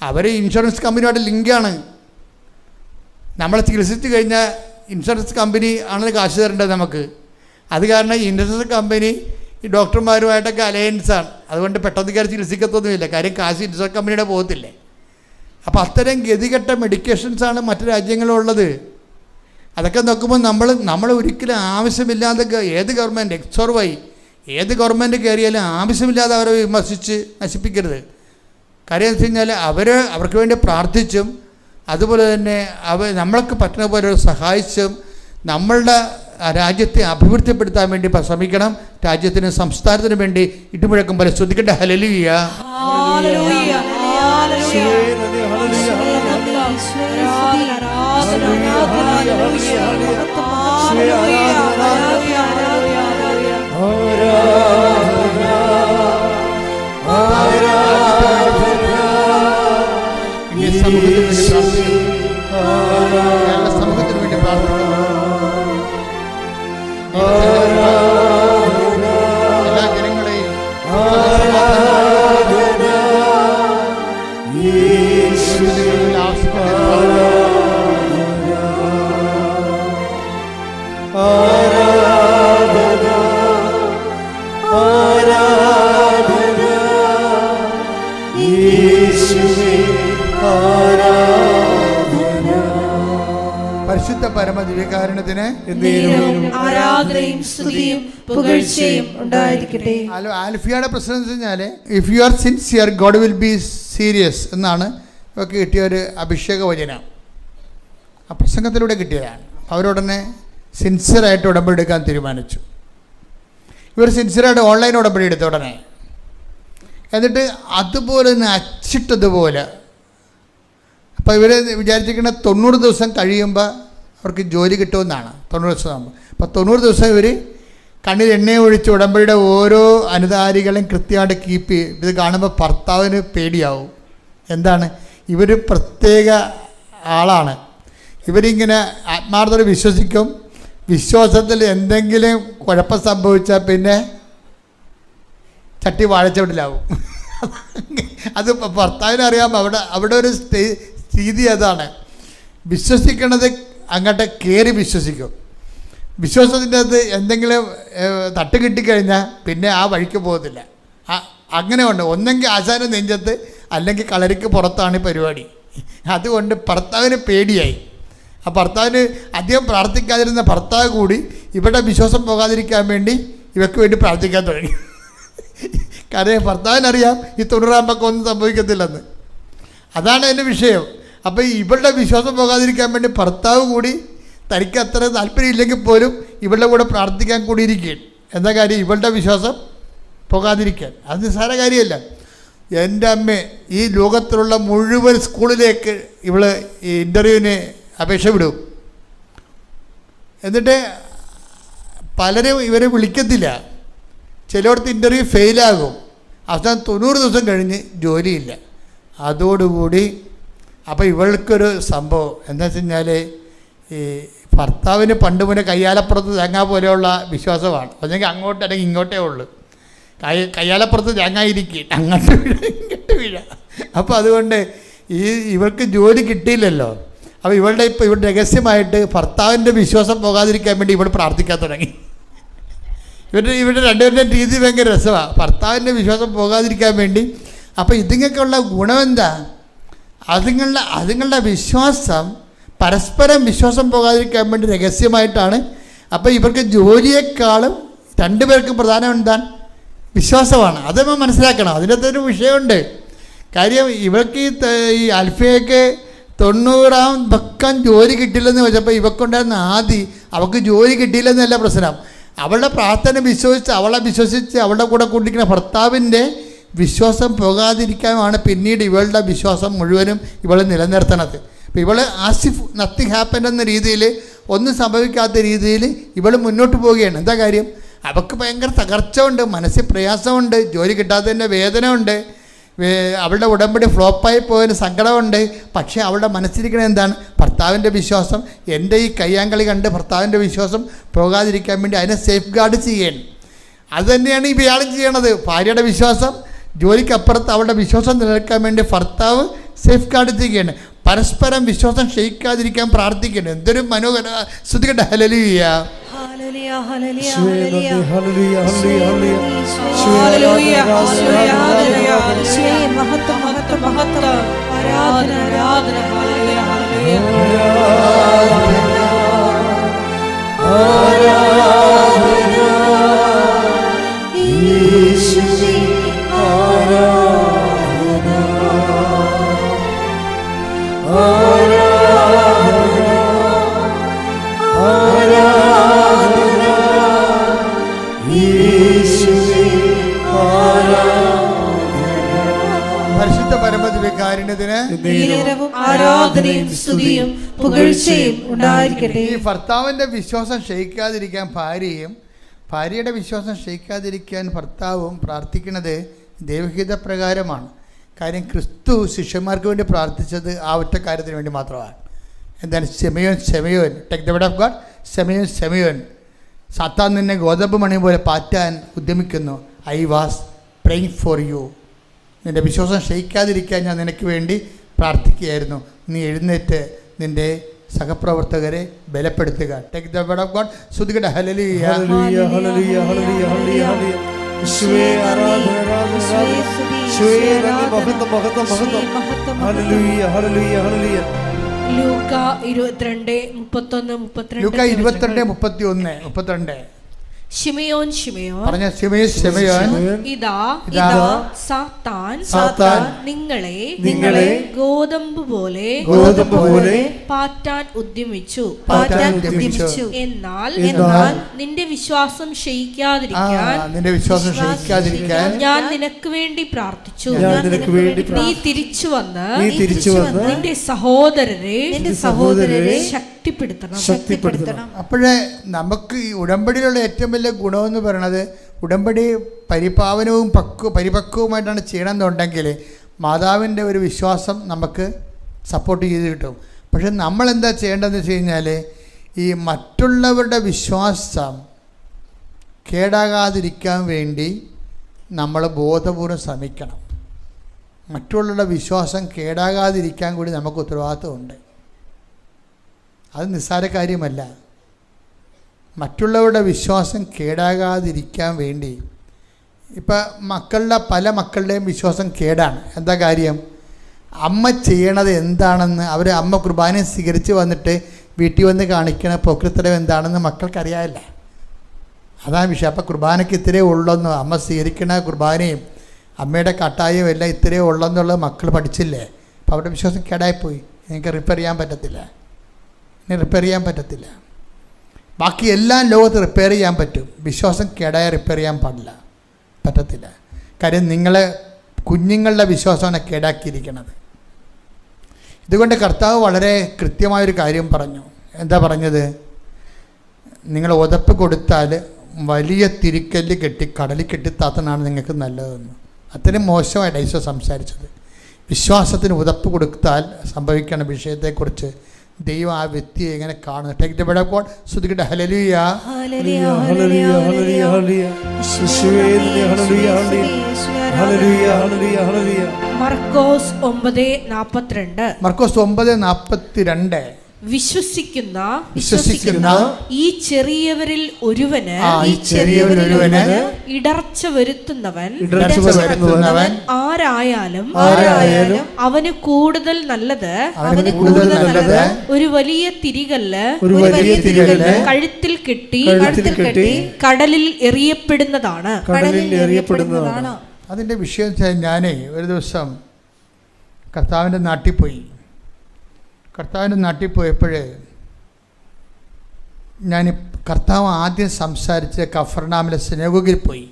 അവർ ഇൻഷുറൻസ് കമ്പനിയുമായിട്ട് ലിങ്കാണ്. നമ്മളെ ചികിത്സിച്ച് കഴിഞ്ഞാൽ ഇൻഷുറൻസ് കമ്പനി ആണ് കാശ് തരേണ്ടത് നമുക്ക്. അത് കാരണം ഇൻഷുറൻസ് കമ്പനി ഈ ഡോക്ടർമാരുമായിട്ടൊക്കെ അലയൻസാണ്. അതുകൊണ്ട് പെട്ടെന്ന് കയറി ചികിത്സിക്കത്തൊന്നുമില്ല. കാര്യം കാശ് ഇൻഷുറൻസ് കമ്പനിയുടെ പോകത്തില്ലേ. അപ്പോൾ അത്തരം ഗതികെട്ട മെഡിക്കേഷൻസാണ് മറ്റു രാജ്യങ്ങളുള്ളത്. അതൊക്കെ നോക്കുമ്പോൾ നമ്മൾ ഒരിക്കലും ആവശ്യമില്ലാതെ ഏത് ഗവൺമെൻറ് എക്സോർവായി ഏത് ഗവൺമെൻറ് കയറിയാലും ആവശ്യമില്ലാതെ അവരെ വിമർശിച്ച് നശിപ്പിക്കരുത്. കാര്യം എന്ന് വെച്ച് കഴിഞ്ഞാൽ അവർക്ക് വേണ്ടി പ്രാർത്ഥിച്ചും അതുപോലെ തന്നെ നമ്മൾക്ക് പറ്റുന്ന പോലെ സഹായിച്ചും നമ്മളുടെ രാജ്യത്തെ അഭിവൃദ്ധിപ്പെടുത്താൻ വേണ്ടി ശ്രമിക്കണം. രാജ്യത്തിനും സംസ്ഥാനത്തിനും വേണ്ടി ഇട്ടുമുഴക്കം പോലെ ശ്രദ്ധിക്കട്ടെ. ഹല്ലേലൂയ. സമൂഹത്തിന് വേണ്ടി പ്രാർത്ഥിക്കുന്നു. എല്ലാ ജനങ്ങളെയും പരിശുദ്ധ പരമദിവ്യകാരുണ്യത്തിന് ആരാധനയും സ്തുതിയും പുകഴ്ചയും ഉണ്ടായിരിക്കട്ടെ. ആൽഫിയയുടെ പ്രശ്നം എന്ന് വെച്ചാൽ if you are sincere God will be serious എന്നാണ് ഇവർക്ക് കിട്ടിയ ഒരു അഭിഷേക വചനം. ആ പ്രസംഗത്തിലൂടെ കിട്ടിയതാണ്. അവരുടനെ സിൻസിയറായിട്ട് ഉടമ്പടി എടുക്കാൻ തീരുമാനിച്ചു. ഇവർ സിൻസിയറായിട്ട് ഓൺലൈൻ ഉടമ്പടി എടുത്ത ഉടനെ എന്നിട്ട് അതുപോലെ തന്നെ അച്ചിട്ടതുപോലെ. അപ്പോൾ ഇവർ വിചാരിച്ചിരിക്കുന്ന 90 ദിവസം കഴിയുമ്പോൾ അവർക്ക് ജോലി കിട്ടുമെന്നാണ്. 90 ദിവസം ആകുമ്പോൾ. അപ്പോൾ 90 ദിവസം ഇവർ കണ്ണിൽ എണ്ണ ഒഴിച്ച് ഉടമ്പടിയുടെ ഓരോ അനുധാരികളെയും കൃത്യമായിട്ട് കീപ്പ് ചെയ്യും. ഇത് കാണുമ്പോൾ ഭർത്താവിന് പേടിയാവും. എന്താണ്, ഇവർ പ്രത്യേക ആളാണ്. ഇവരിങ്ങനെ ആത്മാർത്ഥത വിശ്വസിക്കും. വിശ്വാസത്തിൽ എന്തെങ്കിലും കുഴപ്പം സംഭവിച്ചാൽ പിന്നെ ചട്ടി വാഴച്ചവിട്ടിലാവും. അത് ഭർത്താവിനറിയാം. അവിടെ ഒരു രീതി അതാണ്. വിശ്വസിക്കണത് അങ്ങോട്ട് കയറി വിശ്വസിക്കും. വിശ്വാസത്തിൻ്റെ അകത്ത് എന്തെങ്കിലും തട്ട് കിട്ടിക്കഴിഞ്ഞാൽ പിന്നെ ആ വഴിക്ക് പോകത്തില്ല. അങ്ങനെ ഉണ്ട്. ഒന്നെങ്കിൽ ആശാന നെഞ്ചത്ത് അല്ലെങ്കിൽ കളരിക്ക് പുറത്താണ് ഈ പരിപാടി. അതുകൊണ്ട് ഭർത്താവിന് പേടിയായി. ആ ഭർത്താവിന് അധികം പ്രാർത്ഥിക്കാതിരുന്ന ഭർത്താവ് കൂടി ഇവിടെ വിശ്വാസം പോകാതിരിക്കാൻ വേണ്ടി ഇവർക്ക് വേണ്ടി പ്രാർത്ഥിക്കാൻ തുടങ്ങി. കാരണം ഭർത്താവിനറിയാം ഈ 90 ഒന്നും സംഭവിക്കത്തില്ലെന്ന്. അതാണ് എൻ്റെ വിഷയം. അപ്പോൾ ഇവളുടെ വിശ്വാസം പോകാതിരിക്കാൻ വേണ്ടി ഭർത്താവ് കൂടി തനിക്ക് അത്ര താല്പര്യമില്ലെങ്കിൽ പോലും ഇവളുടെ കൂടെ പ്രാർത്ഥിക്കാൻ കൂടിയിരിക്കുകയാണ്. എന്താ കാര്യം? ഇവളുടെ വിശ്വാസം പോകാതിരിക്കാൻ. അത് നിസ്സാര കാര്യമല്ല. എൻ്റെ അമ്മ ഈ ലോകത്തിലുള്ള മുഴുവൻ സ്കൂളിലേക്ക് ഇവള് ഈ ഇൻ്റർവ്യൂവിന് അപേക്ഷ വിടും. എന്നിട്ട് പലരും ഇവരെ വിളിക്കത്തില്ല. ചിലയിടത്ത് ഇൻ്റർവ്യൂ ഫെയിലാകും. അവസാനം 90 ദിവസം കഴിഞ്ഞ് ജോലിയില്ല. അതോടുകൂടി അപ്പോൾ ഇവൾക്കൊരു സംഭവം എന്താ വെച്ച് കഴിഞ്ഞാൽ ഈ ഭർത്താവിന് പണ്ട് മുന്നേ കയ്യാലപ്പുറത്ത് തേങ്ങ പോലെയുള്ള വിശ്വാസമാണ്. അല്ലെങ്കിൽ അങ്ങോട്ട് അല്ലെങ്കിൽ ഇങ്ങോട്ടേ ഉള്ളൂ. കയ്യാലപ്പുറത്ത് തേങ്ങായിരിക്കും, അങ്ങോട്ട് വീഴ ഇങ്ങോട്ട് വീഴ. അപ്പോൾ അതുകൊണ്ട് ഇവൾക്ക് ജോലി കിട്ടിയില്ലല്ലോ. അപ്പോൾ ഇവളുടെ രഹസ്യമായിട്ട് ഭർത്താവിൻ്റെ വിശ്വാസം പോകാതിരിക്കാൻ വേണ്ടി ഇവൾ പ്രാർത്ഥിക്കാൻ തുടങ്ങി. ഇവരുടെ രണ്ടുപേരുടെ രീതി ഭയങ്കര രസമാണ്. ഭർത്താവിൻ്റെ വിശ്വാസം പോകാതിരിക്കാൻ വേണ്ടി. അപ്പോൾ ഇതിങ്ങൾക്കുള്ള ഗുണമെന്താ? അതുങ്ങളുടെ വിശ്വാസം പരസ്പരം വിശ്വാസം പോകാതിരിക്കാൻ വേണ്ടി രഹസ്യമായിട്ടാണ്. അപ്പോൾ ഇവർക്ക് ജോലിയേക്കാളും രണ്ടുപേർക്കും പ്രധാനം എന്താണ്? വിശ്വാസമാണ്. അത് നമ്മൾ മനസ്സിലാക്കണം. അതിനകത്തൊരു വിഷയമുണ്ട്. കാര്യം ഇവർക്ക് ഈ ആൽഫിയയ്ക്ക് 90-ാം പക്കം ജോലി കിട്ടില്ലെന്ന് വെച്ചപ്പോൾ ഇവക്കുണ്ടായിരുന്ന അവൾക്ക് ജോലി കിട്ടിയില്ലെന്നല്ല പ്രശ്നം. അവളുടെ പ്രാർത്ഥന വിശ്വസിച്ച് അവളുടെ കൂടെ കൊണ്ടിരിക്കുന്ന ഭർത്താവിൻ്റെ വിശ്വാസം പോകാതിരിക്കാനാണ് പിന്നീട് ഇവളുടെ വിശ്വാസം മുഴുവനും ഇവൾ നിലനിർത്തണത്. അപ്പോൾ ഇവൾ ആസിഫ് നത്തിങ് ഹാപ്പൻ എന്ന രീതിയിൽ ഒന്നും സംഭവിക്കാത്ത രീതിയിൽ ഇവൾ മുന്നോട്ട് പോവുകയാണ്. എന്താ കാര്യം? അവൾക്ക് ഭയങ്കര തകർച്ച ഉണ്ട്, മനസ്സിൽ പ്രയാസമുണ്ട്, ജോലി കിട്ടാത്തതിൻ്റെ വേദന ഉണ്ട്, അവളുടെ ഉടമ്പടി ഫ്ലോപ്പായി പോയതിന് സങ്കടമുണ്ട്. പക്ഷേ അവളുടെ മനസ്സിരിക്കുന്നത് എന്താണ്? ഭർത്താവിൻ്റെ വിശ്വാസം. എൻ്റെ ഈ കയ്യാങ്കളി കണ്ട് ഭർത്താവിൻ്റെ വിശ്വാസം പോകാതിരിക്കാൻ വേണ്ടി അതിനെ സേഫ് ഗാർഡ് ചെയ്യണം. അതുതന്നെയാണ് ഇയാളും ചെയ്യണത്. ഭാര്യയുടെ വിശ്വാസം, ജോലിക്കപ്പുറത്ത് അവളുടെ വിശ്വാസം നിലനിൽക്കാൻ വേണ്ടി ഭർത്താവ് സേഫ് ഗാർഡ് ചെയ്യുകയാണ്. പരസ്പരം വിശ്വാസം ക്ഷയിക്കാതിരിക്കാൻ പ്രാർത്ഥിക്കണം. എന്തൊരു മനോഹര. ശ്രദ്ധിക്കട്ടെ. ഹല്ലേലൂയ. ആരാധന കാരുണ്യത്തിന് നേരവും ആരാധനയും സ്തുതിയും പുകഴ്ചയും ഉണ്ടായിരിക്കട്ടെ. ഈ ഭർത്താവിൻ്റെ വിശ്വാസം ക്ഷയിക്കാതിരിക്കാൻ ഭാര്യയും, ഭാര്യയുടെ വിശ്വാസം ക്ഷയിക്കാതിരിക്കാൻ ഭർത്താവും പ്രാർത്ഥിക്കുന്നത് ദൈവഹിത പ്രകാരമാണ്. കാര്യം ക്രിസ്തു ശിഷ്യന്മാർക്ക് വേണ്ടി പ്രാർത്ഥിച്ചത് ആ ഒറ്റ കാര്യത്തിന് വേണ്ടി മാത്രമാണ്. എന്താണ്? ശെമയോൻ take the word of God. ശെമയോൻ സാത്താൻ നിന്നെ ഗോതമ്പ് മണി പോലെ പാറ്റാൻ ഉദ്യമിക്കുന്നു. I was praying for you. നിൻ്റെ വിശ്വാസം ക്ഷയിക്കാതിരിക്കാൻ ഞാൻ നിനക്ക് വേണ്ടി പ്രാർത്ഥിക്കുകയായിരുന്നു. നീ എഴുന്നേറ്റ് നിൻ്റെ സഹപ്രവർത്തകരെ ബലപ്പെടുത്തുക. Take the word of God. സ്തുതിക്കട്ടെ. ഹല്ലേലൂയ, ഹല്ലേലൂയ, ഹല്ലേലൂയ, ഹല്ലേലൂയ, ഹല്ലേലൂയ. യേശുവേ ആരാധന, ആരാധന, യേശുവേ നന്ദി, മഹത്വം, മഹത്വം, മഹത്വം. ഹല്ലേലൂയ, ഹല്ലേലൂയ, ഹല്ലേലൂയ. ലൂക്ക 22:31-32. ലൂക്ക 22:31-32. ശിമയോൻ ശിമയോൻ പറഞ്ഞ ശിമയോൻ, ഇതാ സാത്താൻ നിങ്ങളെ ഗോതമ്പ് പോലെ പാറ്റാൻ ഉദ്യമിച്ചു. എന്നാൽ നിന്റെ വിശ്വാസം ക്ഷയിക്കാതിരിക്കാൻ ഞാൻ നിനക്ക് വേണ്ടി പ്രാർത്ഥിച്ചു. നീ തിരിച്ചു വന്ന് നിന്റെ സഹോദരരെ ശക്തിപ്പെടുത്തണം. അപ്പോഴേ നമുക്ക് ഈ ഉടമ്പടിയിലുള്ള ഏറ്റവും വലിയ ഗുണമെന്ന് പറയുന്നത്, ഉടമ്പടി പരിപാവനവും പരിപക്വവുമായിട്ടാണ് ചെയ്യണമെന്നുണ്ടെങ്കിൽ മാതാവിൻ്റെ ഒരു വിശ്വാസം നമുക്ക് സപ്പോർട്ട് ചെയ്ത് കിട്ടും. പക്ഷെ നമ്മളെന്താ ചെയ്യേണ്ടതെന്ന് വെച്ച് കഴിഞ്ഞാൽ, ഈ മറ്റുള്ളവരുടെ വിശ്വാസം കേടാകാതിരിക്കാൻ വേണ്ടി നമ്മൾ ബോധപൂർവ്വം ശ്രമിക്കണം. മറ്റുള്ളവരുടെ വിശ്വാസം കേടാകാതിരിക്കാൻ കൂടി നമുക്ക് ഉത്തരവാദിത്വമുണ്ട്. അത് നിസ്സാര കാര്യമല്ല. മറ്റുള്ളവരുടെ വിശ്വാസം കേടാകാതിരിക്കാൻ വേണ്ടി ഇപ്പം പല മക്കളുടെയും വിശ്വാസം കേടാണ്. എന്താ കാര്യം? അമ്മ ചെയ്യണത് എന്താണെന്ന് അമ്മ കുർബാന സ്വീകരിച്ച് വന്നിട്ട് വീട്ടിൽ വന്ന് കാണിക്കണ പ്രകൃതം എന്താണെന്ന് മക്കൾക്കറിയാമല്ല. അതാണ് വിഷയം. അപ്പം കുർബാനയ്ക്ക് ഇത്രയേ ഉള്ളെന്നോ, അമ്മ സ്വീകരിക്കണ കുർബാനയും അമ്മയുടെ കട്ടായും എല്ലാം ഇത്രയേ ഉള്ളെന്നുള്ളത് മക്കൾ പഠിച്ചില്ലേ? അപ്പോൾ അവരുടെ വിശ്വാസം കേടായിപ്പോയി. എനിക്ക് റിപ്പയർ ചെയ്യാൻ പറ്റത്തില്ല. ബാക്കി എല്ലാം ലോകത്ത് റിപ്പയർ ചെയ്യാൻ പറ്റും. വിശ്വാസം കേടായ റിപ്പയർ ചെയ്യാൻ പറ്റത്തില്ല. കാര്യം കുഞ്ഞുങ്ങളുടെ വിശ്വാസമാണ് കേടാക്കിയിരിക്കുന്നത്. ഇതുകൊണ്ട് കർത്താവ് വളരെ കൃത്യമായൊരു കാര്യം പറഞ്ഞു. എന്താ പറഞ്ഞത്? നിങ്ങൾ ഉതപ്പ് കൊടുത്താൽ വലിയ തിരിക്കല്ല് കെട്ടി കടലിൽ കെട്ടിത്താത്തനാണ് നിങ്ങൾക്ക് നല്ലതെന്ന്. അത്രയും മോശമായിട്ട് ഈശോ സംസാരിച്ചത്. വിശ്വാസത്തിന് ഉതപ്പ് കൊടുത്താൽ സംഭവിക്കുന്ന വിഷയത്തെക്കുറിച്ച് ദൈവം ആ വ്യക്തിയെ എങ്ങനെ കാണുന്നു. Take the word of God. സ്തുതിക്കട്ടെ. ഹല്ലേലൂയ, ഹല്ലേലൂയ, ഹല്ലേലൂയ, ഹല്ലേലൂയ, ഹല്ലേലൂയ. യേശുവേ നന്ദി, ഹല്ലേലൂയ, ഹല്ലേലൂയ, ഹല്ലേലൂയ, ഹല്ലേലൂയ. മർക്കോസ് 9:42. മർക്കോസ് 9:42. വിശ്വസിക്കുന്ന ഈ ചെറിയവരിൽ ഒരുവന് ഇടർച്ച വരുത്തുന്നവൻ ആരായാലും അവന് കൂടുതൽ നല്ലത് ഒരു വലിയ തിരികല്ല് കഴുത്തിൽ കെട്ടി കടലിൽ എറിയപ്പെടുന്നതാണ്. അതിൻ്റെ വിഷയം ഞാനേ ഒരു ദിവസം കർത്താവിൻ്റെ നാട്ടിൽ പോയപ്പോൾ കർത്താവ് ആദ്യം സംസാരിച്ച കഫർനാമിലെ സിനഗോഗിൽ പോയി.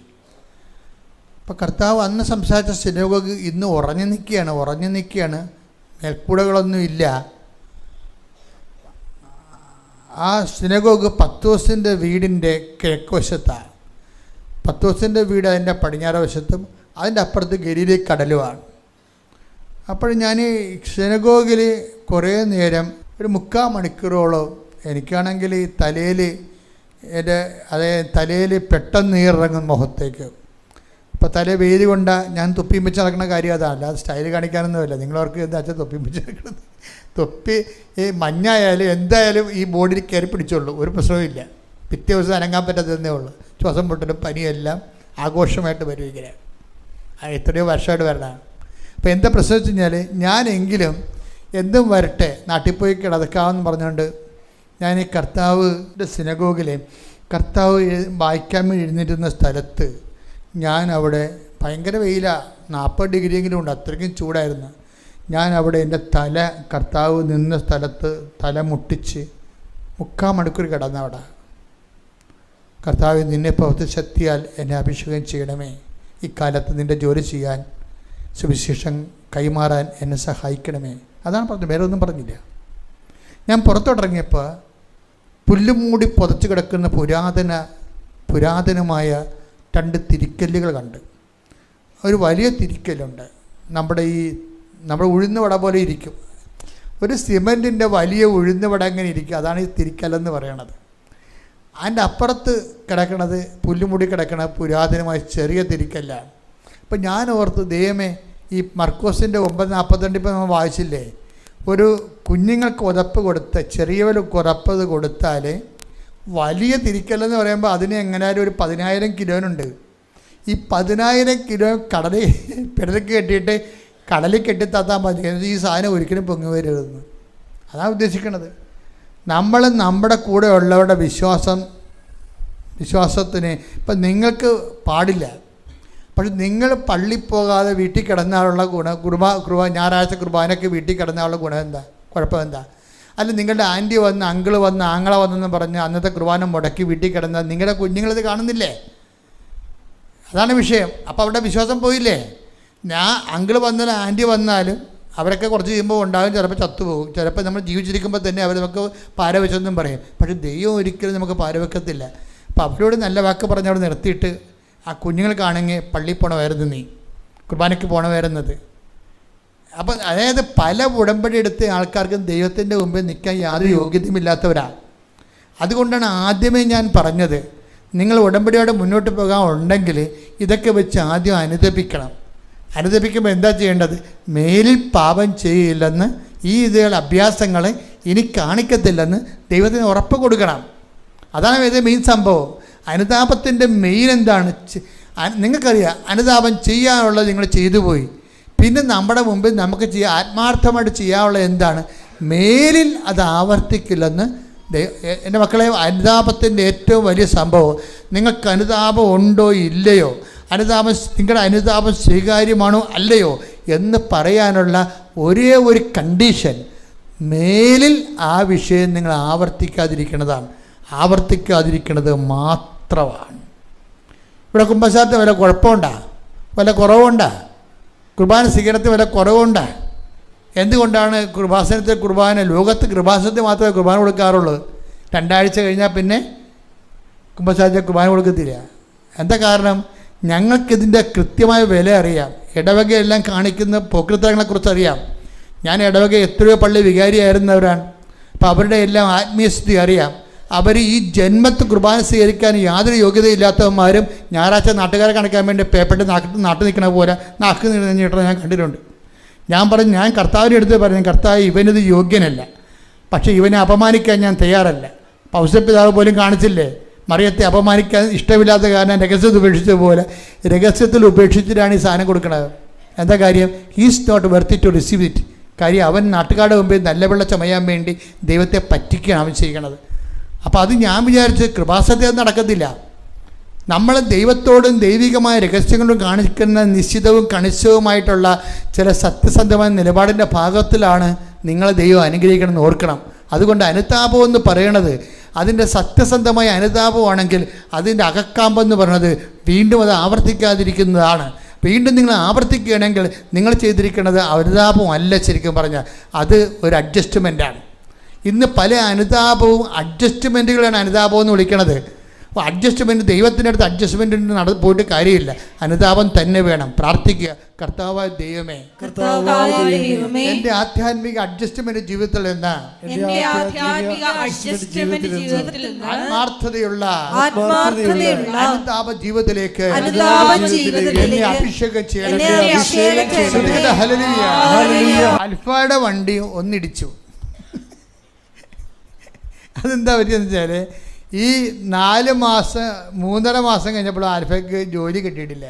അപ്പോൾ കർത്താവ് അന്ന് സംസാരിച്ച സിനഗോഗ് ഇന്ന് ഉറഞ്ഞു നിൽക്കുകയാണ്. മേൽക്കൂടകളൊന്നും ഇല്ല. ആ സിനഗോഗ് പത്രോസിൻ്റെ വീടിൻ്റെ കിഴക്ക് വശത്താണ്. പത്രോസിൻ്റെ വീട് അതിൻ്റെ പടിഞ്ഞാറ് വശത്തും അതിൻ്റെ അപ്പുറത്ത് ഗലീലി കടലുമാണ്. അപ്പോൾ ഞാൻ സിനഗോഗിൽ കുറേ നേരം ഒരു 3/4 മണിക്കൂറോളം എനിക്കാണെങ്കിൽ ഈ തലയിൽ പെട്ടെന്ന് നീറിറങ്ങും മുഖത്തേക്ക്. അപ്പോൾ തല വെയിൽ കൊണ്ടാൽ ഞാൻ തൊപ്പിയും വെച്ച് നടക്കുന്ന കാര്യം അതാണ്, അല്ലാതെ സ്റ്റൈൽ കാണിക്കാനൊന്നുമില്ല. നിങ്ങളവർക്ക് എന്താ വെച്ചാൽ തൊപ്പിയും വെച്ച് നടക്കുന്നത്. തൊപ്പി ഈ മഞ്ഞായാലും എന്തായാലും ഈ ബോഡിയിൽ കയറി പിടിച്ചുള്ളൂ, ഒരു പ്രശ്നവുമില്ല. പിറ്റേ ദിവസം അനങ്ങാൻ പറ്റാത്തതന്നേ ഉള്ളൂ. ശ്വാസം പൊട്ടലും പനിയെല്ലാം ആഘോഷമായിട്ട് വരും. ഇങ്ങനെ എത്രയോ വർഷമായിട്ട് വരണതാണ്. അപ്പോൾ എന്താ പ്രശ്നം വെച്ച് കഴിഞ്ഞാൽ, ഞാനെങ്കിലും എന്തും വരട്ടെ നാട്ടിൽ പോയി കിടക്കാമെന്ന് പറഞ്ഞുകൊണ്ട് ഞാൻ ഈ കർത്താവിൻ്റെ സിനഗോഗിലെ കർത്താവ് വായിക്കാൻ വേണ്ടി എഴുന്നേറ്റുന്ന സ്ഥലത്ത് ഞാൻ അവിടെ ഭയങ്കര വെയിലാണ്, 40 ഡിഗ്രിയെങ്കിലും ഉണ്ട്, അത്രയ്ക്കും ചൂടായിരുന്നു. ഞാൻ അവിടെ എൻ്റെ തല കർത്താവ് നിന്ന സ്ഥലത്ത് തല മുട്ടിച്ച് 3/4 മണിക്കൂർ കിടന്നവിടെ. കർത്താവ് നിന്നെ പ്രവൃത്തി ശക്തിയാൽ എന്നെ അഭിഷേകം ചെയ്യണമേ, ഇക്കാലത്ത് നിൻ്റെ ജോലി ചെയ്യാൻ, സുവിശേഷം കൈമാറാൻ എന്നെ സഹായിക്കണമേ. അതാണ് പറഞ്ഞത്, വേറെ ഒന്നും പറഞ്ഞില്ല. ഞാൻ പുറത്തോട്ടിറങ്ങിയപ്പോൾ പുല്ലും മൂടി പുതച്ച് കിടക്കുന്ന പുരാതനമായ 2 തിരിക്കല്ലുകൾ കണ്ട്. ഒരു വലിയ തിരിക്കലുണ്ട്, നമ്മുടെ ഉഴുന്ന് വട പോലെ ഇരിക്കും, ഒരു സിമൻറ്റിൻ്റെ വലിയ ഉഴുന്ന് വട അങ്ങനെ ഇരിക്കും. അതാണ് ഈ തിരിക്കല്ലെന്ന് പറയണത്. അതിൻ്റെ അപ്പുറത്ത് കിടക്കണത് പുല്ലുമുടി കിടക്കണ പുരാതനമായ ചെറിയ തിരിക്കല്ലാണ്. അപ്പം ഞാൻ ഓർത്ത്, ദൈവമേ, ഈ മർക്കോസിൻ്റെ 9:42 ഇപ്പം നമ്മൾ വായിച്ചില്ലേ, ഒരു കുഞ്ഞുങ്ങൾക്ക് ഉതപ്പ് കൊടുത്ത് ചെറിയവർ ഉറപ്പത് കൊടുത്താൽ വലിയ തിരിക്കല്ലെന്ന് പറയുമ്പോൾ അതിന് എങ്ങനെയായാലും ഒരു 10,000 കിലോനുണ്ട്. ഈ 10,000 കിലോ പിടലേക്ക് കെട്ടിയിട്ട് കടലിൽ കെട്ടിത്താത്താൻ മതി. ഈ സാധനം ഒരിക്കലും പൊങ്ങി വരരുതെന്ന് അതാണ് ഉദ്ദേശിക്കുന്നത്. നമ്മൾ നമ്മുടെ കൂടെ ഉള്ളവരുടെ വിശ്വാസത്തിന് ഇപ്പം നിങ്ങൾക്ക് പാടില്ല, പക്ഷെ നിങ്ങൾ പള്ളിയിൽ പോകാതെ വീട്ടിൽ കിടന്നാലുള്ള ഞായറാഴ്ച കുർബാനയ്ക്ക് വീട്ടിൽ കിടന്നാലുള്ള ഗുണം എന്താ, കുഴപ്പം എന്താ? അല്ല നിങ്ങളുടെ ആൻറ്റി വന്ന് അങ്കിള് വന്ന് ആങ്ങള വന്നെന്ന് പറഞ്ഞ് അന്നത്തെ കുർബാന മുടക്കി വീട്ടിൽ കിടന്നാൽ നിങ്ങളുടെ കുഞ്ഞുങ്ങളിത് കാണുന്നില്ലേ? അതാണ് വിഷയം. അപ്പോൾ അവിടെ വിശ്വാസം പോയില്ലേ? അങ്കിള് വന്നാലും ആൻറ്റി വന്നാലും അവരൊക്കെ കുറച്ച് കഴിയുമ്പോൾ ഉണ്ടാകും, ചിലപ്പോൾ ചത്തുപോകും, ചിലപ്പോൾ നമ്മൾ ജീവിച്ചിരിക്കുമ്പോൾ തന്നെ അവർ നമുക്ക് പാരവെച്ചെന്നും പറയും. പക്ഷേ ദൈവം ഒരിക്കലും നമുക്ക് പാരവെക്കത്തില്ല. അപ്പോൾ അവരോട് നല്ല വാക്ക് പറഞ്ഞ് അവിടെ നിർത്തിയിട്ട് ആ കുഞ്ഞുങ്ങൾക്കാണെങ്കിൽ പള്ളിയിൽ പോകണമായിരുന്നു, നീ കുർബാനയ്ക്ക് പോകണമായിരുന്നത്. അപ്പം അതായത് പല ഉടമ്പടി എടുത്ത ആൾക്കാർക്കും ദൈവത്തിൻ്റെ മുമ്പിൽ നിൽക്കാൻ യാതൊരു യോഗ്യതയുമില്ലാത്തവരാണ്. അതുകൊണ്ടാണ് ആദ്യമേ ഞാൻ പറഞ്ഞത്, നിങ്ങൾ ഉടമ്പടിയോടെ മുന്നോട്ട് പോകാൻ ഉണ്ടെങ്കിൽ ഇതൊക്കെ വെച്ച് ആദ്യം അനുദപിക്കണം. അനുദപിക്കുമ്പോൾ എന്താ ചെയ്യേണ്ടത്? മേലിൽ പാപം ചെയ്യില്ലെന്ന്, ഈ അഭ്യാസങ്ങൾ ഇനി കാണിക്കത്തില്ലെന്ന് ദൈവത്തിന് ഉറപ്പ് കൊടുക്കണം. അതാണ് ഇത് മെയിൻ സംഭവം. അനുതാപത്തിൻ്റെ മെയിൻ എന്താണ്? നിങ്ങൾക്കറിയാം, അനുതാപം ചെയ്യാനുള്ളത് നിങ്ങൾ ചെയ്തു പോയി. പിന്നെ നമ്മുടെ മുമ്പിൽ നമുക്ക് ആത്മാർത്ഥമായിട്ട് ചെയ്യാനുള്ളത് എന്താണ്? മേലിൽ അത് ആവർത്തിക്കില്ലെന്ന്. എൻ്റെ മക്കളെ, അനുതാപത്തിൻ്റെ ഏറ്റവും വലിയ സംഭവം, നിങ്ങൾക്ക് അനുതാപം ഉണ്ടോ ഇല്ലയോ, നിങ്ങളുടെ അനുതാപം സ്വീകാര്യമാണോ അല്ലയോ എന്ന് പറയാനുള്ള ഒരേ ഒരു കണ്ടീഷൻ, മേലിൽ ആ വിഷയം നിങ്ങൾ ആവർത്തിക്കാതിരിക്കുന്നത് മാത്രമാണ്. ഇവിടെ കുമ്പസാരത്തിന് വല്ല കുഴപ്പമുണ്ടോ? വല്ല കുറവുണ്ടോ? കുർബാന സ്വീകരണത്തിൽ വല്ല കുറവുണ്ടോ? എന്തുകൊണ്ടാണ് ലോകത്ത് കൃപാസനത്തിൽ മാത്രമേ കുർബാന കൊടുക്കാറുള്ളൂ? 2 ആഴ്ച കഴിഞ്ഞാൽ പിന്നെ കുമ്പസാരത്തിൽ കുർബാന കൊടുക്കത്തില്ല. എന്താ കാരണം? ഞങ്ങൾക്കിതിൻ്റെ കൃത്യമായ വില അറിയാം. ഇടവകയെല്ലാം കാണിക്കുന്ന പോക്രിത്തരങ്ങളെക്കുറിച്ച് അറിയാം. ഞാൻ ഇടവക എത്രയോ പള്ളി വികാരിയായിരുന്നവരാണ്. അപ്പോൾ അവരുടെ എല്ലാം ആത്മീയസ്ഥിതി അറിയാം. അവർ ഈ ജന്മത്ത് കുർബാന സ്വീകരിക്കാൻ യാതൊരു യോഗ്യതയില്ലാത്തവന്മാരും ഞായറാഴ്ച നാട്ടുകാരെ കാണിക്കാൻ വേണ്ടി പേപ്പറിട്ട് നാട്ടിൽ നിൽക്കണ പോലെ നാക്ക് നീട്ടണം ഞാൻ കണ്ടിട്ടുണ്ട്. ഞാൻ കർത്താവിൻ്റെ അടുത്ത് പറഞ്ഞു, കർത്താവ്, ഇവനിത് യോഗ്യനല്ല, പക്ഷേ ഇവനെ അപമാനിക്കാൻ ഞാൻ തയ്യാറല്ല. പൗസപിതാവ് പോലും കാണിച്ചില്ലേ, മറിയത്തെ അപമാനിക്കാൻ ഇഷ്ടമില്ലാത്ത കാരണം രഹസ്യത്തിൽ ഉപേക്ഷിച്ചതുപോലെ രഹസ്യത്തിൽ ഉപേക്ഷിച്ചിട്ടാണ് ഈ സാധനം കൊടുക്കുന്നത്. എന്താ കാര്യം? He's not worthy to receive it. കാര്യം അവൻ നാട്ടുകാരുടെ മുമ്പിൽ നല്ല വെള്ള ചമയാൻ വേണ്ടി ദൈവത്തെ പറ്റിക്കുകയാണ് അവൻ ചെയ്യണത്. അപ്പോൾ അത് ഞാൻ വിചാരിച്ച് കൃപാസനത്തിൽ നടക്കത്തില്ല. നമ്മൾ ദൈവത്തോടും ദൈവികമായ രഹസ്യങ്ങളും കാണിക്കുന്ന നിശ്ചിതവും കണിശവുമായിട്ടുള്ള ചില സത്യസന്ധമായ നിലപാടിൻ്റെ ഭാഗത്തിലാണ് നിങ്ങളെ ദൈവം അനുഗ്രഹിക്കണമെന്ന് ഓർക്കണം. അതുകൊണ്ട് അനുതാപം എന്ന് പറയണത്, അതിൻ്റെ സത്യസന്ധമായ അനുതാപമാണെങ്കിൽ അതിൻ്റെ അകക്കാമ്പെന്ന് പറയുന്നത് വീണ്ടും അത് ആവർത്തിക്കാതിരിക്കുന്നതാണ്. വീണ്ടും നിങ്ങൾ ആവർത്തിക്കുകയാണെങ്കിൽ നിങ്ങൾ ചെയ്തിരിക്കുന്നത് അനുതാപമല്ല, ശരിക്കും പറഞ്ഞാൽ അത് ഒരു അഡ്ജസ്റ്റ്മെൻറ്റാണ്. ഇന്ന് പല അനുതാപവും അഡ്ജസ്റ്റ്മെൻറ്റുകളാണ് അനുതാപം എന്ന് വിളിക്കണത്. അപ്പോൾ അഡ്ജസ്റ്റ്മെൻറ്റ്, ദൈവത്തിൻ്റെ അടുത്ത് അഡ്ജസ്റ്റ്മെൻറ്റിന് പോയിട്ട് കാര്യമില്ല. അനുതാപം തന്നെ വേണം. പ്രാർത്ഥിക്കുക, കർത്താവായ ദൈവമേ, എൻ്റെ ആധ്യാത്മിക അഡ്ജസ്റ്റ്മെൻറ്റ് ജീവിതത്തിൽ എന്താ? ആത്മാർത്ഥതയുള്ള അനുതാപ ജീവിതത്തിലേക്ക് എന്നെ അഭിഷേകം ചെയ്യണമേ. അൽഫയുടെ വണ്ടി ഒന്നിടിച്ചു. അതെന്താ പറ്റിയെന്ന് വെച്ചാൽ, ഈ 3.5 മാസം കഴിഞ്ഞപ്പോൾ ആൽഫയ്ക്ക് ജോലി കിട്ടിയിട്ടില്ല.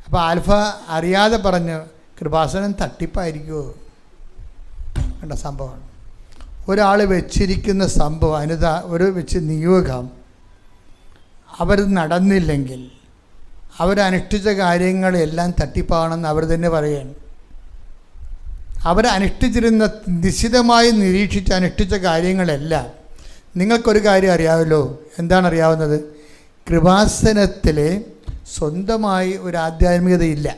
അപ്പോൾ ആൽഫ അറിയാതെ പറഞ്ഞു, കൃപാസനം തട്ടിപ്പായിരിക്കുമോ? കണ്ട സംഭവമാണ്. ഒരാൾ വെച്ചിരിക്കുന്ന സംഭവം വെച്ച് നിയോഗം അവർ നടന്നില്ലെങ്കിൽ അവരനുഷ്ഠിച്ച കാര്യങ്ങളെല്ലാം തട്ടിപ്പാണെന്ന് അവർ തന്നെ പറയുകയാണ്. അവരനുഷ്ഠിച്ചിരുന്ന നിശ്ചിതമായി നിരീക്ഷിച്ച് അനുഷ്ഠിച്ച കാര്യങ്ങളെല്ലാം, നിങ്ങൾക്കൊരു കാര്യം അറിയാമല്ലോ. എന്താണ് അറിയാവുന്നത്? കൃപാസനത്തിൽ സ്വന്തമായി ഒരു ആധ്യാത്മികതയില്ല.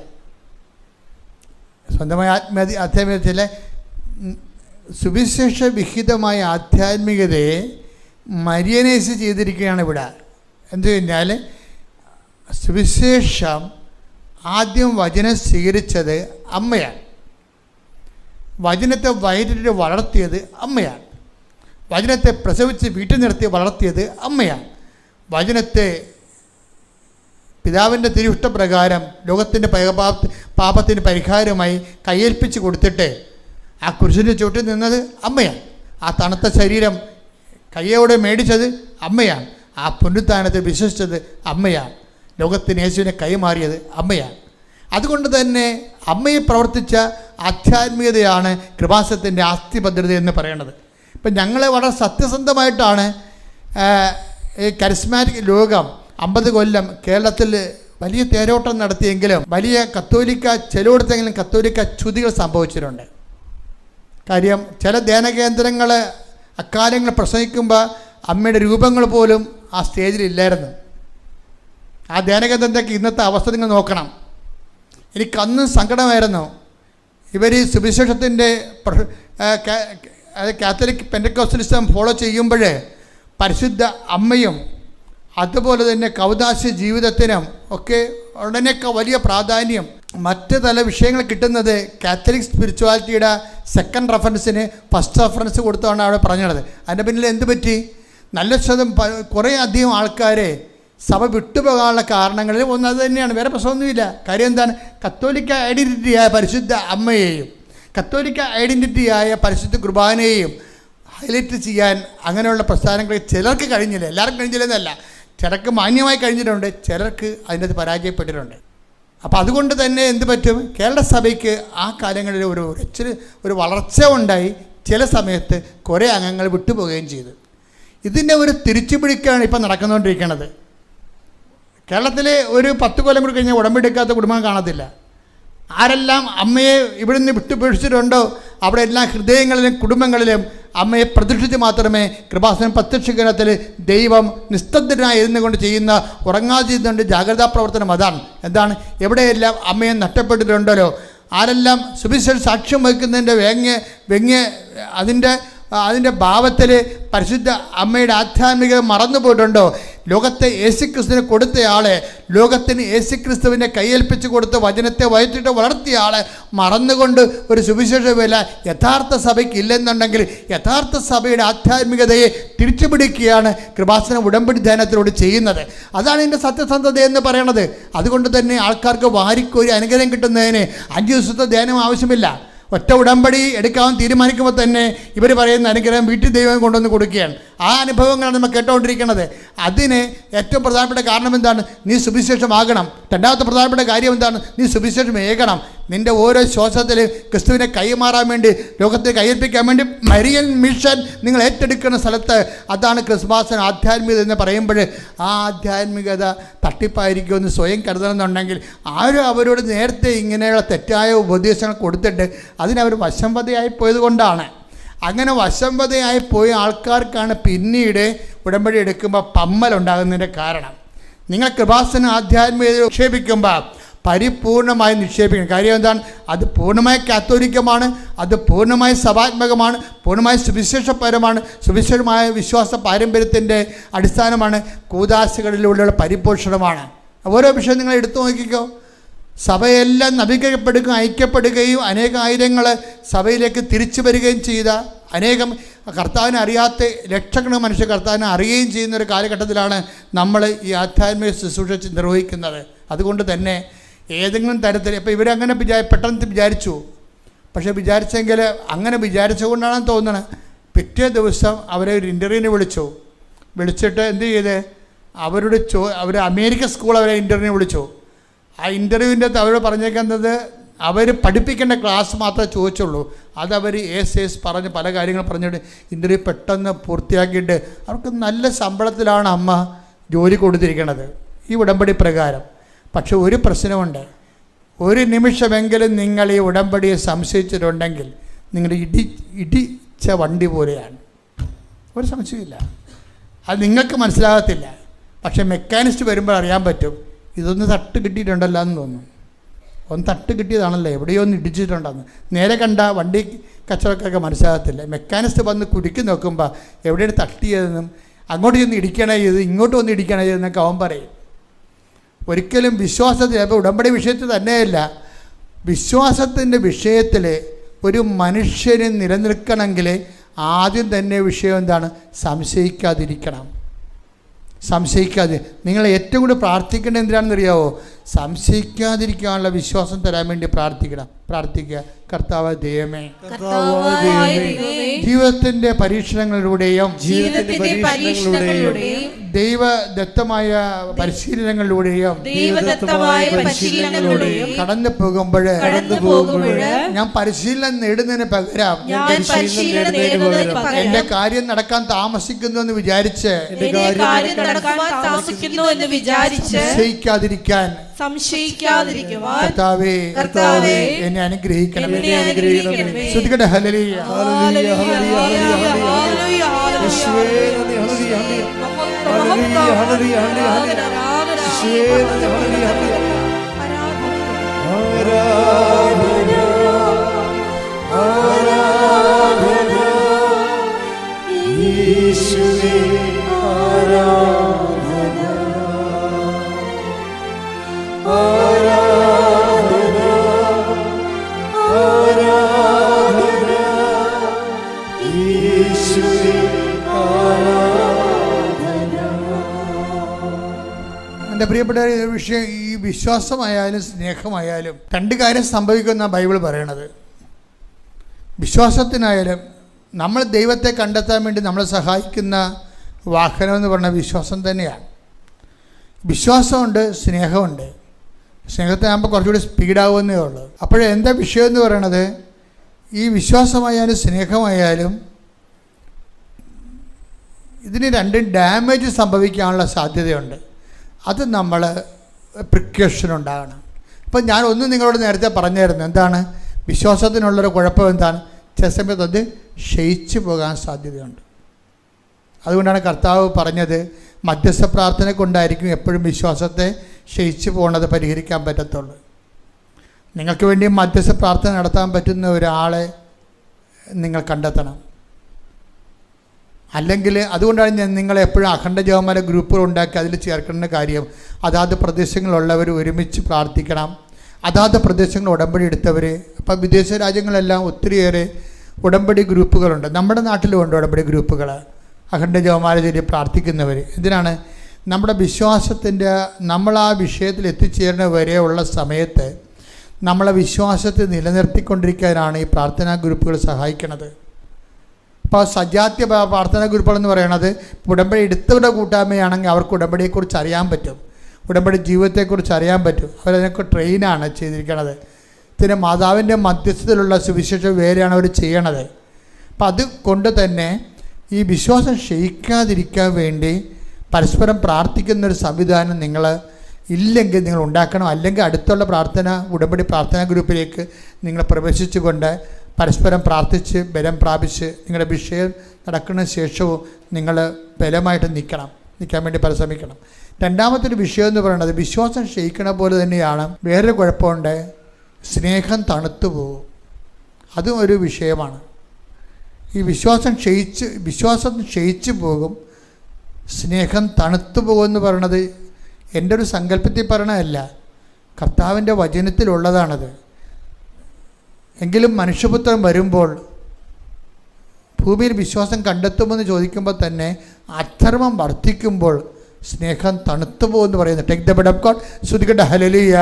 സ്വന്തമായ ആധ്യാത്മികതയിലെ സുവിശേഷ വിഹിതമായ ആധ്യാത്മികതയെ മരിയനൈസ് ചെയ്തിരിക്കുകയാണ് ഇവിടെ. എന്തു കഴിഞ്ഞാൽ സുവിശേഷം ആദ്യം വചനം സ്വീകരിച്ചത് അമ്മയാണ്, വചനത്തെ വയറ്റിട്ട് വളർത്തിയത് അമ്മയാണ്, വചനത്തെ പ്രസവിച്ച് വീട്ടിൽ നിർത്തി വളർത്തിയത് അമ്മയാണ്, വചനത്തെ പിതാവിൻ്റെ തിരുവിഷ്ടപ്രകാരം ലോകത്തിൻ്റെ പാപത്തിന് പരിഹാരമായി കയ്യേൽപ്പിച്ച് കൊടുത്തിട്ട് ആ കുരിശിൻ്റെ ചുവട്ടിൽ നിന്നത് അമ്മയാണ്, ആ തണുത്ത ശരീരം കയ്യോടെ മേടിച്ചത് അമ്മയാണ്, ആ പുനരുത്ഥാനത്തിൽ വിശ്വസിച്ചത് അമ്മയാണ്, ലോകത്തിന് യേശുവിനെ കൈമാറിയത് അമ്മയാണ്. അതുകൊണ്ട് തന്നെ അമ്മയെ പ്രവർത്തിച്ച ആധ്യാത്മികതയാണ് കൃപാസനത്തിൻ്റെ ആസ്തിഭദ്രത എന്ന് പറയുന്നത്. ഇപ്പം ഞങ്ങളെ വളരെ സത്യസന്ധമായിട്ടാണ് ഈ കരിസ്മാറ്റിക് ലോകം 50 കൊല്ലം കേരളത്തിൽ വലിയ തേരോട്ടം നടത്തിയെങ്കിലും വലിയ കത്തോലിക്ക ചിലയിടത്തെങ്കിലും കത്തോലിക്ക ച്യുതികൾ സംഭവിച്ചിട്ടുണ്ട്. കാര്യം ചില ധ്യാനകേന്ദ്രങ്ങൾ അക്കാര്യങ്ങൾ പ്രസംഗിക്കുമ്പോൾ അമ്മയുടെ രൂപങ്ങൾ പോലും ആ സ്റ്റേജിലില്ലായിരുന്നു. ആ ധ്യാനകേന്ദ്രത്തിലേക്ക് ഇന്നത്തെ അവസ്ഥ നിങ്ങൾ നോക്കണം. എനിക്കന്നും സങ്കടമായിരുന്നു. ഇവർ ഈ സുവിശേഷത്തിൻ്റെ കാത്തലിക് പെന്റക്കോസ്റ്റലിസം ഫോളോ ചെയ്യുമ്പോൾ പരിശുദ്ധ അമ്മയും അതുപോലെ തന്നെ കൗദാസ്യ ജീവിതത്തിനും ഒക്കെ ഉടനെയൊക്കെ വലിയ പ്രാധാന്യം മറ്റ് പല വിഷയങ്ങൾ കിട്ടുന്നത് കാത്തലിക് സ്പിരിച്വാലിറ്റിയുടെ സെക്കൻഡ് റെഫറൻസിന് ഫസ്റ്റ് റെഫറൻസ് കൊടുത്തുകൊണ്ട് അവിടെ പറഞ്ഞത്. അതിൻ്റെ പിന്നിൽ എന്ത് പറ്റി? നല്ല കുറേ അധികം ആൾക്കാരെ സഭ വിട്ടുപോകാനുള്ള കാരണങ്ങളിൽ ഒന്ന് അത് തന്നെയാണ്, വേറെ പ്രശ്നമൊന്നുമില്ല. കാര്യം എന്താണ്? കത്തോലിക്ക ഐഡൻറ്റിറ്റിയായ പരിശുദ്ധ അമ്മയെയും കത്തോലിക്ക ഐഡൻറ്റിറ്റിയായ പരിശുദ്ധ കുർബാനയെയും ഹൈലൈറ്റ് ചെയ്യാൻ അങ്ങനെയുള്ള പ്രസ്ഥാനങ്ങൾ ചിലർക്ക് കഴിഞ്ഞില്ല, എല്ലാവർക്കും കഴിഞ്ഞില്ലെന്നല്ല, ചിലർക്ക് മാന്യമായി കഴിഞ്ഞിട്ടുണ്ട്, ചിലർക്ക് അതിൻ്റെ അത് പരാജയപ്പെട്ടിട്ടുണ്ട്. അപ്പോൾ അതുകൊണ്ട് തന്നെ എന്ത് പറ്റും? കേരള സഭയ്ക്ക് ആ കാലങ്ങളിൽ ഒരു വളർച്ച ഉണ്ടായി, ചില സമയത്ത് കുറേ അംഗങ്ങൾ വിട്ടുപോവുകയും ചെയ്തു. ഇതിൻ്റെ ഒരു തിരിച്ചുപിടിക്കാണ് ഇപ്പം നടക്കുന്നുകൊണ്ടിരിക്കുന്നത്. കേരളത്തിലെ ഒരു 10 കൊല്ലം കൂടി കഴിഞ്ഞാൽ ഉടമ്പെടുക്കാത്ത കുടുംബം കാണത്തില്ല. ആരെല്ലാം അമ്മയെ ഇവിടുന്ന് വിട്ടുപേക്ഷിച്ചിട്ടുണ്ടോ അവിടെ എല്ലാ ഹൃദയങ്ങളിലും കുടുംബങ്ങളിലും അമ്മയെ പ്രതിഷ്ഠിച്ച് മാത്രമേ കൃപാസനം പ്രത്യക്ഷീകരണത്തിൽ ദൈവം നിസ്തബ്ധനായി ഇരുന്നു കൊണ്ട് ചെയ്യുന്ന ഉറങ്ങാതെ ചെയ്യുന്നുണ്ട് ജാഗ്രതാ പ്രവർത്തനം. അതാണ് എന്താണ് എവിടെയെല്ലാം അമ്മയെ നഷ്ടപ്പെട്ടിട്ടുണ്ടല്ലോ, ആരെല്ലാം സുവിശേഷ സാക്ഷ്യം വഹിക്കുന്നതിൻ്റെ വ്യംഗ്യ അതിൻ്റെ ഭാവത്തിൽ പരിശുദ്ധ അമ്മയുടെ ആധ്യാത്മികത മറന്നു പോയിട്ടുണ്ടോ? ലോകത്തെ യേശുക്രിസ്തുവിനെ കൊടുത്തയാളെ, ലോകത്തിന് യേശുക്രിസ്തുവിനെ കയ്യേൽപ്പിച്ച് കൊടുത്ത് വചനത്തെ വയറ്റിട്ട് വളർത്തിയ ആളെ മറന്നുകൊണ്ട് ഒരു സുവിശേഷ വില യഥാർത്ഥ സഭയ്ക്ക് ഇല്ലെന്നുണ്ടെങ്കിൽ യഥാർത്ഥ സഭയുടെ ആധ്യാത്മികതയെ തിരിച്ചുപിടിക്കുകയാണ് കൃപാസന ഉടമ്പടി ധ്യാനത്തിലൂടെ ചെയ്യുന്നത്. അതാണ് ഇതിൻ്റെ സത്യസന്ധത എന്ന് പറയണത്. അതുകൊണ്ട് തന്നെ ആൾക്കാർക്ക് വാരിക്കോരി അനുഗ്രഹം കിട്ടുന്നതിന് 5 ദിവസത്തെ ധ്യാനം ആവശ്യമില്ല. ഒറ്റ ഉടമ്പടി എടുക്കാൻ തീരുമാനിക്കുമ്പോൾ തന്നെ ഇവർ പറയുന്ന അനുഗ്രഹം വീട്ടിൽ ദൈവം കൊണ്ടുവന്ന് കൊടുക്കുകയാണ്. ആ അനുഭവങ്ങളാണ് നമ്മൾ കേട്ടുകൊണ്ടിരിക്കുന്നത്. അതിന് ഏറ്റവും പ്രധാനപ്പെട്ട കാരണം എന്താണ്? നീ സുവിശേഷമാകണം. രണ്ടാമത്തെ പ്രധാനപ്പെട്ട കാര്യം എന്താണ്? നീ സുവിശേഷം ഏകണം. നിൻ്റെ ഓരോ ശ്വാസത്തിലും ക്രിസ്തുവിനെ കൈമാറാൻ വേണ്ടി, ലോകത്തെ കയ്യേൽപ്പിക്കാൻ വേണ്ടി മരിയൻ മിഷൻ നിങ്ങൾ ഏറ്റെടുക്കുന്ന സ്ഥലത്ത് അതാണ് ക്രിസ്മസിന് ആധ്യാത്മികത എന്ന് പറയുമ്പോൾ ആ ആധ്യാത്മികത തട്ടിപ്പായിരിക്കുമെന്ന് സ്വയം കരുതണമെന്നുണ്ടെങ്കിൽ ആരും അവരോട് നേരത്തെ ഇങ്ങനെയുള്ള തെറ്റായ ഉപദേശങ്ങൾ കൊടുത്തിട്ട് അതിനവർ വശംവദയായി പോയത് കൊണ്ടാണ്. അങ്ങനെ വശംവദയായി പോയ ആൾക്കാർക്കാണ് പിന്നീട് ഉടമ്പടി എടുക്കുമ്പോൾ പമ്മലുണ്ടാകുന്നതിൻ്റെ കാരണം. നിങ്ങൾ കൃപാസന ആധ്യാത്മികത നിക്ഷേപിക്കുമ്പോൾ പരിപൂർണമായി നിക്ഷേപിക്കണം. കാര്യം എന്താണ്? അത് പൂർണ്ണമായി കാത്തോലിക്കമാണ്, അത് പൂർണ്ണമായി സഭാത്മകമാണ്, പൂർണ്ണമായി സുവിശേഷപരമാണ്, സുവിശേഷമായ വിശ്വാസ പാരമ്പര്യത്തിൻ്റെ അടിസ്ഥാനമാണ്, കൂദാശകളിലൂടെയുള്ള പരിപോഷണമാണ്. ഓരോ വിഷയം നിങ്ങൾ എടുത്തു നോക്കിക്കോ. സഭയെല്ലാം നവീകരിക്കപ്പെടുകയും ഐക്യപ്പെടുകയും അനേകായിരങ്ങൾ സഭയിലേക്ക് തിരിച്ചു വരികയും ചെയ്ത അനേകം കർത്താവിനെ അറിയാത്ത ലക്ഷക്കണക്കിന് മനുഷ്യർ കർത്താവിനെ അറിയുകയും ചെയ്യുന്നൊരു കാലഘട്ടത്തിലാണ് നമ്മൾ ഈ ആധ്യാത്മിക ശുശ്രൂഷ നിർവഹിക്കുന്നത്. അതുകൊണ്ട് തന്നെ ഏതെങ്കിലും തരത്തിൽ ഇപ്പോൾ ഇവരങ്ങനെ പെട്ടെന്ന് വിചാരിച്ചു, പക്ഷേ വിചാരിച്ചെങ്കിൽ അങ്ങനെ വിചാരിച്ചുകൊണ്ടാണെന്ന് തോന്നുന്നത്. പിറ്റേ ദിവസം അവരെ ഒരു ഇൻ്റർവ്യൂവിന് വിളിച്ചിട്ട് എന്ത് ചെയ്ത് അവർ അമേരിക്കൻ സ്കൂൾ അവരെ ഇൻ്റർവ്യൂവിന് വിളിച്ചു. ആ ഇൻ്റർവ്യൂവിൻ്റെ അവർ പറഞ്ഞേക്കുന്നത് അവർ പഠിപ്പിക്കേണ്ട ക്ലാസ് മാത്രമേ ചോദിച്ചുള്ളൂ. അതവർ പറഞ്ഞ് പല കാര്യങ്ങൾ പറഞ്ഞിട്ട് ഇൻ്റർവ്യൂ പെട്ടെന്ന് പൂർത്തിയാക്കിയിട്ട് അവർക്ക് നല്ല ശമ്പളത്തിലാണ് അമ്മ ജോലി കൊടുത്തിരിക്കുന്നത് ഈ ഉടമ്പടി പ്രകാരം. പക്ഷെ ഒരു പ്രശ്നമുണ്ട്. ഒരു നിമിഷമെങ്കിലും നിങ്ങൾ ഈ ഉടമ്പടിയെ സംശയിച്ചിട്ടുണ്ടെങ്കിൽ നിങ്ങൾ ഇടിച്ച വണ്ടി പോലെയാണ്. ഒരു സംശയമില്ല. അത് നിങ്ങൾക്ക് മനസ്സിലാകത്തില്ല. പക്ഷെ മെക്കാനിസ്റ്റ് വരുമ്പോൾ അറിയാൻ പറ്റും ഇതൊന്ന് തട്ട് കിട്ടിയിട്ടുണ്ടല്ലോ എന്ന് തോന്നും. ഒന്ന് തട്ട് കിട്ടിയതാണല്ലോ, എവിടെയോ ഒന്ന് ഇടിച്ചിട്ടുണ്ടെന്ന്. നേരെ കണ്ട വണ്ടി കച്ചവടക്കാർക്ക് മനസ്സിലാകത്തില്ല. മെക്കാനിസ്റ്റ് വന്ന് കുരുക്കി നോക്കുമ്പോൾ എവിടെയാണ് തട്ടിയതെന്നും അങ്ങോട്ട് ചെന്ന് ഇടിക്കണേ ചെയ്ത് ഇങ്ങോട്ട് വന്ന് ഇടിക്കണേ ചെയ്തെന്നൊക്കെ അവൻ പറയും. ഒരിക്കലും വിശ്വാസത്തിൽ, അപ്പോൾ ഉടമ്പടി വിഷയത്തിൽ തന്നെയല്ല, വിശ്വാസത്തിൻ്റെ വിഷയത്തിൽ ഒരു മനുഷ്യന് നിലനിൽക്കണമെങ്കിൽ ആദ്യം തന്നെ വിഷയം എന്താണ്? സംശയിക്കാതിരിക്കണം. സംശയിക്കാതെ നിങ്ങൾ ഏറ്റവും കൂടുതൽ പ്രാർത്ഥിക്കേണ്ടത് എന്തിനാണെന്ന് അറിയാവോ? സംശയിക്കാതിരിക്കാനുള്ള വിശ്വാസം തരാൻ വേണ്ടി പ്രാർത്ഥിക്കുക. കർത്താവ് ദൈവമേ, ജീവിതത്തിന്റെ പരീക്ഷണങ്ങളിലൂടെയും ദൈവദത്തമായ പരിശീലനങ്ങളിലൂടെയും കടന്നു പോകുമ്പോൾ ഞാൻ പരിശീലനം നേടുന്നതിന് പകരം എന്റെ കാര്യം നടക്കാൻ താമസിക്കുന്നു എന്ന് വിചാരിച്ച് സംശയിക്കാതിരിക്കാൻ കർത്താവേ എന്നെ അനുഗ്രഹിക്കണം. ശ്രദ്ധിക്കട്ടെ. ഹല്ലേലൂയ, ഹല്ലേലൂയ, ഹല്ലേലൂയ, ഹല്ലേലൂയ, ഹല്ലേലൂയ, എൻ്റെ പ്രിയപ്പെട്ട വിഷയം, ഈ വിശ്വാസമായാലും സ്നേഹമായാലും രണ്ട് കാര്യം സംഭവിക്കുന്ന ബൈബിൾ പറയണത്. വിശ്വാസത്തിനായാലും നമ്മൾ ദൈവത്തെ കണ്ടെത്താൻ വേണ്ടി നമ്മളെ സഹായിക്കുന്ന വാഹനം എന്ന് പറഞ്ഞാൽ വിശ്വാസം തന്നെയാണ്. വിശ്വാസമുണ്ട്, സ്നേഹമുണ്ട്. സ്നേഹത്തിനാകുമ്പോൾ കുറച്ചുകൂടി സ്പീഡാവുന്നേ ഉള്ളൂ. അപ്പോഴെന്താ വിഷയം എന്ന് പറയണത്? ഈ വിശ്വാസമായാലും സ്നേഹമായാലും ഇതിന് രണ്ടും ഡാമേജ് സംഭവിക്കാനുള്ള സാധ്യതയുണ്ട്. അത് നമ്മൾ പ്രിക്കോഷൻ ഉണ്ടാകണം. അപ്പം ഞാൻ ഒന്ന് നിങ്ങളോട് നേരത്തെ പറഞ്ഞായിരുന്നു, എന്താണ് വിശ്വാസത്തിനുള്ളൊരു കുഴപ്പം എന്താണ്? ചില സമയത്ത് അത് ക്ഷയിച്ചു പോകാൻ സാധ്യതയുണ്ട്. അതുകൊണ്ടാണ് കർത്താവ് പറഞ്ഞത്, മധ്യസ്ഥ പ്രാർത്ഥന കൊണ്ടായിരിക്കും എപ്പോഴും വിശ്വാസത്തെ ക്ഷയിച്ചു പോകുന്നത് പരിഹരിക്കാൻ പറ്റത്തുള്ളൂ. നിങ്ങൾക്ക് വേണ്ടി മധ്യസ്ഥ പ്രാർത്ഥന നടത്താൻ പറ്റുന്ന ഒരാളെ നിങ്ങൾ കണ്ടെത്തണം. അല്ലെങ്കിൽ അതുകൊണ്ടാണ് ഞാൻ നിങ്ങളെ എപ്പോഴും അഖണ്ഡ ജപമാല ഗ്രൂപ്പുകൾ ഉണ്ടാക്കി അതിൽ ചേർക്കേണ്ട കാര്യം. അതാത് പ്രദേശങ്ങളുള്ളവർ ഒരുമിച്ച് പ്രാർത്ഥിക്കണം. അതാത് പ്രദേശങ്ങൾ ഉടമ്പടി എടുത്തവർ. അപ്പം വിദേശ രാജ്യങ്ങളെല്ലാം ഒത്തിരിയേറെ ഉടമ്പടി ഗ്രൂപ്പുകളുണ്ട്. നമ്മുടെ നാട്ടിലുമുണ്ട് ഉടമ്പടി ഗ്രൂപ്പുകൾ. അഖണ്ഡ ജപമാല ചൊല്ലി പ്രാർത്ഥിക്കുന്നവർ. എന്തിനാണ്? നമ്മുടെ വിശ്വാസത്തിൻ്റെ നമ്മൾ ആ വിഷയത്തിൽ എത്തിച്ചേരുന്ന വരെയുള്ള സമയത്ത് നമ്മളെ വിശ്വാസത്തെ നിലനിർത്തിക്കൊണ്ടിരിക്കാനാണ് ഈ പ്രാർത്ഥനാ ഗ്രൂപ്പുകൾ സഹായിക്കുന്നത്. ഇപ്പോൾ സജാത്യ പ്രാർത്ഥനാ ഗ്രൂപ്പുകളെന്ന് പറയണത് ഉടമ്പടി എടുത്തവരുടെ കൂട്ടായ്മയാണെങ്കിൽ അവർക്ക് ഉടമ്പടിയെക്കുറിച്ച് അറിയാൻ പറ്റും, ഉടമ്പടി ജീവിതത്തെക്കുറിച്ച് അറിയാൻ പറ്റും. അവരതിനൊക്കെ ട്രെയിനാണ് ചെയ്തിരിക്കണത്. പിന്നെ മാതാവിൻ്റെ മധ്യസ്ഥതയിലുള്ള സുവിശേഷ വേരെയാണ് അവർ ചെയ്യണത്. അപ്പം അതുകൊണ്ട് തന്നെ ഈ വിശ്വാസം ക്ഷയിക്കാതിരിക്കാൻ വേണ്ടി പരസ്പരം പ്രാർത്ഥിക്കുന്നൊരു സംവിധാനം നിങ്ങൾ ഇല്ലെങ്കിൽ നിങ്ങൾ ഉണ്ടാക്കണം. അല്ലെങ്കിൽ അടുത്തുള്ള ഉടമ്പടി പ്രാർത്ഥനാ ഗ്രൂപ്പിലേക്ക് നിങ്ങൾ പ്രവേശിച്ചുകൊണ്ട് പരസ്പരം പ്രാർത്ഥിച്ച് ബലം പ്രാപിച്ച് നിങ്ങളുടെ വിഷയം നടക്കുന്ന ശേഷവും നിങ്ങൾ ബലമായിട്ട് നിൽക്കാൻ വേണ്ടി പരിശ്രമിക്കണം. രണ്ടാമത്തൊരു വിഷയം എന്ന് പറയുന്നത്, വിശ്വാസം ക്ഷയിക്കണ പോലെ തന്നെയാണ് വേറൊരു കുഴപ്പമുണ്ട്, സ്നേഹം തണുത്തു പോകും. അതും ഒരു വിഷയമാണ്. ഈ വിശ്വാസം ക്ഷയിച്ചു പോകും, സ്നേഹം തണുത്തു പോകുമെന്ന് പറയണത് എൻ്റെ ഒരു സങ്കല്പത്തിൽ പറയണതല്ല, കർത്താവിൻ്റെ വചനത്തിലുള്ളതാണത്. എങ്കിലും മനുഷ്യപുത്രൻ വരുമ്പോൾ ഭൂമിയിൽ വിശ്വാസം കണ്ടെത്തുമെന്ന് ചോദിക്കുമ്പോൾ തന്നെ അധർമ്മം വർദ്ധിക്കുമ്പോൾ സ്നേഹം തണുത്തു പോകുമെന്ന് പറയുന്നത്. Take the word of God. ശ്രുതികട്ടെ. ഹല്ലേലൂയ,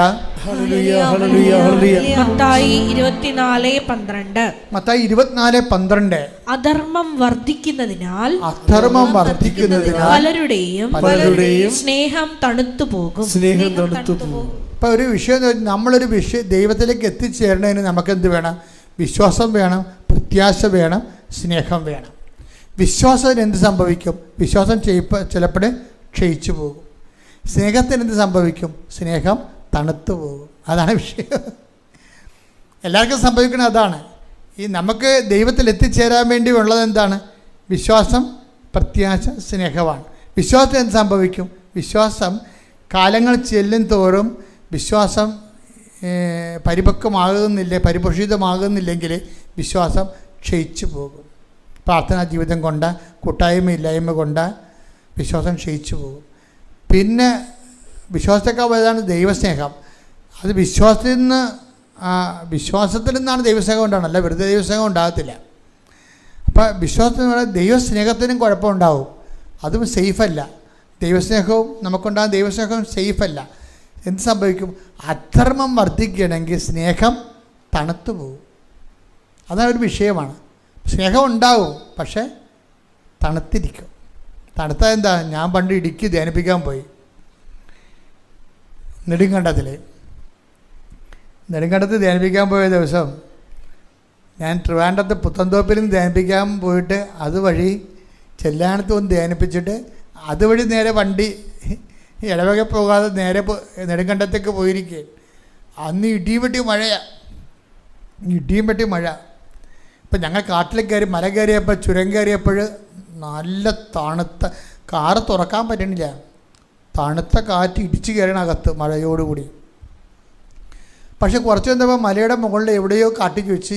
ഹല്ലേലൂയ, ഹല്ലേലൂയ, ഹല്ലേലൂയ. മത്തായി 24:12. മത്തായി 24:12. അധർമ്മം വർദ്ധിക്കുന്നതിനാൽ പലരുടെയും സ്നേഹം തണുത്തു പോകും. ഇപ്പോൾ ഒരു വിഷയം, നമ്മളൊരു ദൈവത്തിലേക്ക് എത്തിച്ചേരണതിന് നമുക്കെന്ത് വേണം? വിശ്വാസം വേണം, പ്രത്യാശ വേണം, സ്നേഹം വേണം. വിശ്വാസത്തിന് എന്ത് സംഭവിക്കും? വിശ്വാസം ചിലപ്പോൾ ക്ഷയിച്ചു പോകും. സ്നേഹത്തിന് എന്ത് സംഭവിക്കും? സ്നേഹം തണുത്തു പോകും. അതാണ് വിഷയം. എല്ലാവർക്കും സംഭവിക്കുന്നത് അതാണ്. ഈ നമുക്ക് ദൈവത്തിൽ എത്തിച്ചേരാൻ വേണ്ടി ഉള്ളത് എന്താണ്? വിശ്വാസം, പ്രത്യാശ, സ്നേഹമാണ്. വിശ്വാസത്തിന് എന്ത് സംഭവിക്കും? വിശ്വാസം കാലങ്ങൾ ചെല്ലും തോറും വിശ്വാസം പരിപോഷിതമാകുന്നില്ലെങ്കിൽ വിശ്വാസം ക്ഷയിച്ചു പോകും. പ്രാർത്ഥനാ ജീവിതം കൊണ്ട്, കൂട്ടായ്മയില്ലായ്മ കൊണ്ട് വിശ്വാസം ക്ഷയിച്ചു പോകും. പിന്നെ വിശ്വാസത്തേക്കാൾ വലുതാണ് ദൈവസ്നേഹം. അത് വിശ്വാസത്തിൽ നിന്നാണ് ദൈവസ്നേഹം ഉണ്ടാകണം, വെറുതെ ദൈവസ്നേഹം ഉണ്ടാകത്തില്ല. അപ്പോൾ വിശ്വാസത്തിന് പറയുന്നത് ദൈവസ്നേഹത്തിനും കുഴപ്പമുണ്ടാവും, അതും സേഫല്ല. ദൈവസ്നേഹവും നമുക്കുണ്ടാകുന്ന ദൈവസ്നേഹവും സേഫല്ല. എന്ത് സംഭവിക്കും? അധർമ്മം വർദ്ധിക്കുകയാണെങ്കിൽ സ്നേഹം തണുത്തു പോകും. അതാണ് ഒരു വിഷയമാണ്. സ്നേഹം ഉണ്ടാവും, പക്ഷേ തണുത്തിരിക്കും. തണുത്താൽ എന്താ? ഞാൻ പണ്ട് ഇടുക്കി ധ്യാനിപ്പിക്കാൻ പോയി, നെടുങ്കണ്ടത്ത് ധ്യാനിപ്പിക്കാൻ പോയ ദിവസം ഞാൻ ട്രിവാൻഡ്രത്ത് പുത്തൻതോപ്പിൽ നിന്ന് ധ്യാനിപ്പിക്കാൻ പോയിട്ട് അതുവഴി ചെല്ലാനത്ത് ഒന്ന് ധ്യാനിപ്പിച്ചിട്ട് അതുവഴി നേരെ വണ്ടി ഇടവക പോകാതെ നേരെ നെടുങ്കണ്ടത്തേക്ക് പോയിരിക്കുകയാണ്. അന്ന് ഇടിയും വെട്ടി മഴ. ഇപ്പം ഞങ്ങൾ കാട്ടിൽ കയറി മല കയറിയപ്പോൾ ചുരം കയറിയപ്പോൾ നല്ല തണുത്ത, കാറ് തുറക്കാൻ പറ്റണില്ല, തണുത്ത കാറ്റ് ഇടിച്ച് കയറണ അകത്ത് മഴയോടുകൂടി. പക്ഷെ കുറച്ച് കഴിഞ്ഞപ്പോൾ മലയുടെ മുകളിൽ എവിടെയോ കാട്ടിക്ക് വെച്ച്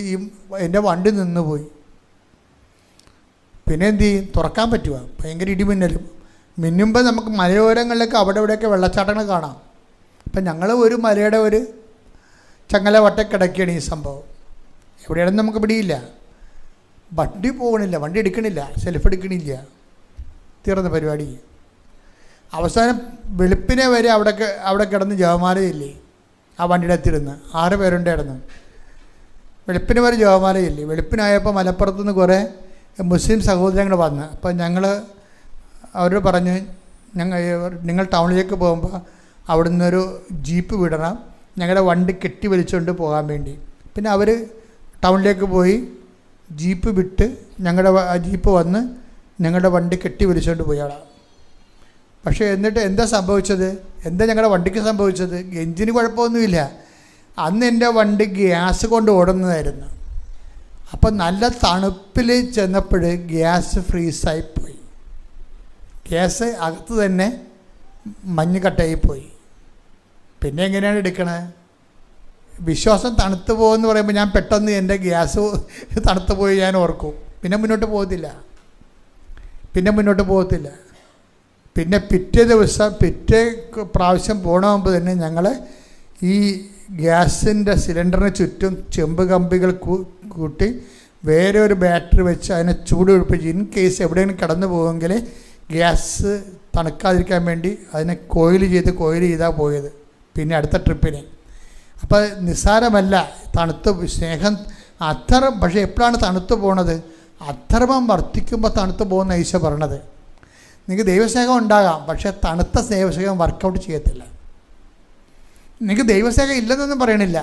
എൻ്റെ വണ്ടി നിന്ന് പോയി. പിന്നെ എന്ത് ചെയ്യും? തുറക്കാൻ പറ്റുക? ഭയങ്കര ഇടിമിന്നലും. മിന്നുമ്പോൾ നമുക്ക് മലയോരങ്ങളിലൊക്കെ അവിടെ ഇവിടെയൊക്കെ വെള്ളച്ചാട്ടങ്ങൾ കാണാം. അപ്പം ഞങ്ങൾ ഒരു മലയുടെ ഒരു ചങ്ങല വട്ടക്കിടക്കുകയാണ് ഈ സംഭവം. എവിടെയാണെന്ന് നമുക്ക് പിടിയില്ല. വണ്ടി പോകണില്ല, വണ്ടി എടുക്കണില്ല, സെൽഫ് എടുക്കണില്ല, തീർന്ന പരിപാടി. അവസാനം വെളുപ്പിനെ വരെ അവിടെ കിടന്ന് ജപമാലയില്ലേ ആ വണ്ടിയുടെ അത്തിരുന്ന് 6 പേരുണ്ടായിരുന്നു. വെളുപ്പിന് വരെ ജപമാലയില്ലേ. വെളുപ്പിനായപ്പോൾ മലപ്പുറത്തുനിന്ന് കുറേ മുസ്ലിം സഹോദരങ്ങൾ വന്ന്, അപ്പം ഞങ്ങൾ അവരോട് പറഞ്ഞ് നിങ്ങൾ ടൗണിലേക്ക് പോകുമ്പോൾ അവിടെ നിന്നൊരു ജീപ്പ് വിടണം, ഞങ്ങളുടെ വണ്ടി കെട്ടി വലിച്ചുകൊണ്ട് പോകാൻ വേണ്ടി. പിന്നെ അവർ ടൗണിലേക്ക് പോയി ജീപ്പ് വിട്ട് ജീപ്പ് വന്ന് ഞങ്ങളുടെ വണ്ടി കെട്ടി വലിച്ചുകൊണ്ട് പോയി അവിടെ. പക്ഷേ എന്നിട്ട് എന്താ സംഭവിച്ചത്? ഞങ്ങളുടെ വണ്ടിക്ക് സംഭവിച്ചത്? എഞ്ചിന് കുഴപ്പമൊന്നുമില്ല. അന്ന് എൻ്റെ വണ്ടി ഗ്യാസ് കൊണ്ട് ഓടുന്നതായിരുന്നു. അപ്പം നല്ല തണുപ്പിൽ ചെന്നപ്പോൾ ഗ്യാസ് ഫ്രീസായിപ്പോയി. ഗ്യാസ് അകത്ത് തന്നെ മഞ്ഞ് കട്ടയായിപ്പോയി. പിന്നെ എങ്ങനെയാണ് എടുക്കണത്? വിശ്വാസം തണുത്തു പോകുമെന്ന് പറയുമ്പോൾ ഞാൻ പെട്ടെന്ന് എൻ്റെ ഗ്യാസ് തണുത്തു പോയി ഞാൻ ഓർക്കും. പിന്നെ മുന്നോട്ട് പോകത്തില്ല. പിന്നെ പിറ്റേ പ്രാവശ്യം പോകണമെങ്കിൽ തന്നെ ഞങ്ങൾ ഈ ഗ്യാസിൻ്റെ സിലിണ്ടറിന് ചുറ്റും ചെമ്പ് കമ്പികൾ കൂട്ടി വേറെ ഒരു ബാറ്ററി വെച്ച് അതിനെ ചൂട് പിടിപ്പിച്ച് ഇൻ കേസ് എവിടെയെങ്കിലും കടന്നു പോകുമെങ്കിൽ ഗ്യാസ് തണുക്കാതിരിക്കാൻ വേണ്ടി അതിനെ കോയിൽ ചെയ്താൽ പോയത് പിന്നെ അടുത്ത ട്രിപ്പിന്. അപ്പോൾ നിസ്സാരമല്ല തണുത്ത് സ്നേഹം പക്ഷേ എപ്പോഴാണ് തണുത്ത് പോണത്? അധർമ്മം വർദ്ധിക്കുമ്പോൾ തണുത്ത് പോകുന്ന ഈശോ പറയണത്. നിങ്ങൾക്ക് ദൈവസ്നേഹം ഉണ്ടാകാം, പക്ഷേ തണുത്ത ദൈവസ്നേഹം വർക്കൗട്ട് ചെയ്യത്തില്ല. നിങ്ങൾക്ക് ദൈവസ്നേഹം ഇല്ലെന്നൊന്നും പറയണില്ല,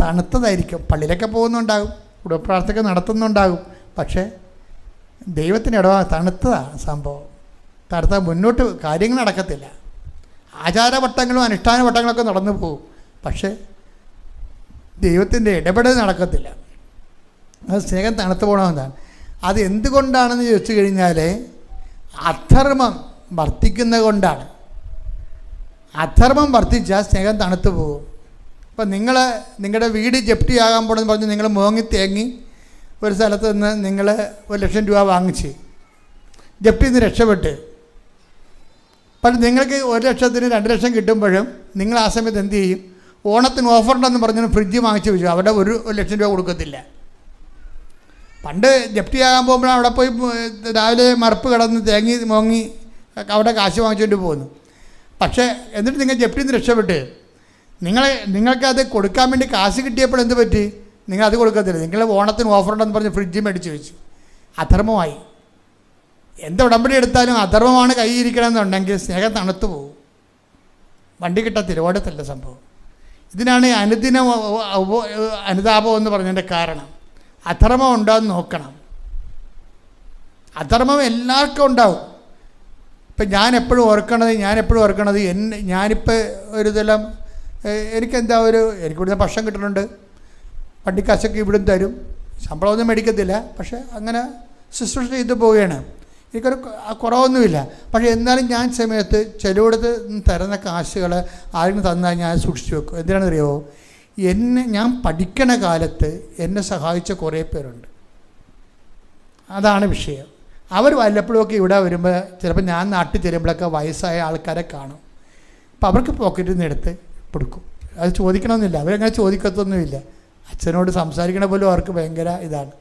തണുത്തതായിരിക്കും. പള്ളിയിലൊക്കെ പോകുന്നുണ്ടാകും, കുടുംബപ്രാർത്ഥന നടത്തുന്നുണ്ടാകും, പക്ഷേ ദൈവത്തിന് തണുത്തതാണ് സംഭവം. തണുത്താൽ മുന്നോട്ട് കാര്യങ്ങൾ നടക്കത്തില്ല. ആചാരവട്ടങ്ങളും അനുഷ്ഠാന വട്ടങ്ങളൊക്കെ നടന്നു പോകും, പക്ഷേ ദൈവത്തിൻ്റെ ഇടപെടൽ നടക്കത്തില്ല. അത് സ്നേഹം തണുത്തു പോകണമെന്നാണ്. അത് എന്തുകൊണ്ടാണെന്ന് ചോദിച്ചു കഴിഞ്ഞാൽ അധർമ്മം വർദ്ധിക്കുന്നത് കൊണ്ടാണ്. അധർമ്മം വർദ്ധിച്ചാൽ സ്നേഹം തണുത്തു പോകും. ഇപ്പം നിങ്ങളുടെ വീട് ജപ്തിയാകാൻ പോകണമെന്ന് പറഞ്ഞ് നിങ്ങൾ മോങ്ങി തേങ്ങി ഒരു സ്ഥലത്ത് നിന്ന് നിങ്ങൾ 1,00,000 രൂപ വാങ്ങിച്ച് ജപ്തിയിൽ നിന്ന് രക്ഷപ്പെട്ട്, പക്ഷേ നിങ്ങൾക്ക് 1,00,000-ന് 2,00,000 കിട്ടുമ്പോഴും നിങ്ങൾ ആ സമയത്ത് എന്ത് ചെയ്യും? ഓണത്തിന് ഓഫറുണ്ടെന്ന് പറഞ്ഞ് ഫ്രിഡ്ജ് വാങ്ങിച്ച് വെച്ചു. അവിടെ 1,00,000 രൂപ കൊടുക്കത്തില്ല. പണ്ട് ജപ്തിയാകാൻ പോകുമ്പോഴാണ് അവിടെ പോയി രാവിലെ മറുപ്പ് കിടന്ന് തേങ്ങി മോങ്ങി അവിടെ കാശ് വാങ്ങിച്ചുകൊണ്ട് പോകുന്നു. പക്ഷേ എന്നിട്ട് നിങ്ങൾ ജപ്തിയിൽ നിന്ന് രക്ഷപ്പെട്ട് നിങ്ങൾക്കത് കൊടുക്കാൻ വേണ്ടി കാശ് കിട്ടിയപ്പോൾ എന്ത് പറ്റി? നിങ്ങളത് കൊടുക്കത്തില്ല. നിങ്ങൾ ഓണത്തിന് ഓഫറുണ്ടെന്ന് പറഞ്ഞ് ഫ്രിഡ്ജ് മേടിച്ച് വെച്ചു. അധർമ്മമായി. എന്ത് ഉടമ്പടി എടുത്താലും അധർമ്മമാണ് കൈയിരിക്കണമെന്നുണ്ടെങ്കിൽ സ്നേഹം തണുത്തു പോകും, വണ്ടി കിട്ടത്തില്ല, ഓടത്തില്ല സംഭവം. ഇതിനാണ് അനുതാപം എന്ന് പറഞ്ഞതിൻ്റെ കാരണം. അധർമ്മം ഉണ്ടാകുമെന്ന് നോക്കണം. അധർമ്മം എല്ലാവർക്കും ഉണ്ടാവും. ഇപ്പം ഞാനെപ്പോഴും ഓർക്കണത് ഞാനിപ്പോൾ ഒരു ഇതെല്ലാം എനിക്കിവിടുന്ന് ഭക്ഷണം കിട്ടുന്നുണ്ട്, വണ്ടിക്കാശൊക്കെ ഇവിടുന്ന് തരും, ശമ്പളമൊന്നും മേടിക്കത്തില്ല, പക്ഷേ അങ്ങനെ ശുശ്രൂഷ ചെയ്ത് പോവുകയാണ്. എനിക്കൊരു കുറവൊന്നുമില്ല. പക്ഷേ എന്നാലും ഞാൻ സമയത്ത് ചിലയിടത്ത് തരുന്ന കാശുകൾ ആരെങ്കിലും തന്നാൽ ഞാൻ സൂക്ഷിച്ചു വെക്കും. എന്തിനാണെന്നറിയാമോ? ഞാൻ പഠിക്കണ കാലത്ത് എന്നെ സഹായിച്ച കുറേ പേരുണ്ട്. അതാണ് വിഷയം. അവർ വല്ലപ്പോഴുമൊക്കെ ഇവിടെ വരുമ്പോൾ ചിലപ്പോൾ ഞാൻ നാട്ടിൽ ചെല്ലുമ്പോഴൊക്കെ വയസ്സായ ആൾക്കാരെ കാണും. അപ്പോൾ അവർക്ക് പോക്കറ്റിൽ നിന്ന് എടുത്ത് കൊടുക്കും. അത് ചോദിക്കണമെന്നില്ല, അവരങ്ങനെ ചോദിക്കത്തൊന്നുമില്ല. അച്ഛനോട് സംസാരിക്കണ പോലും അവർക്ക് ഭയങ്കര ഇതാണ്.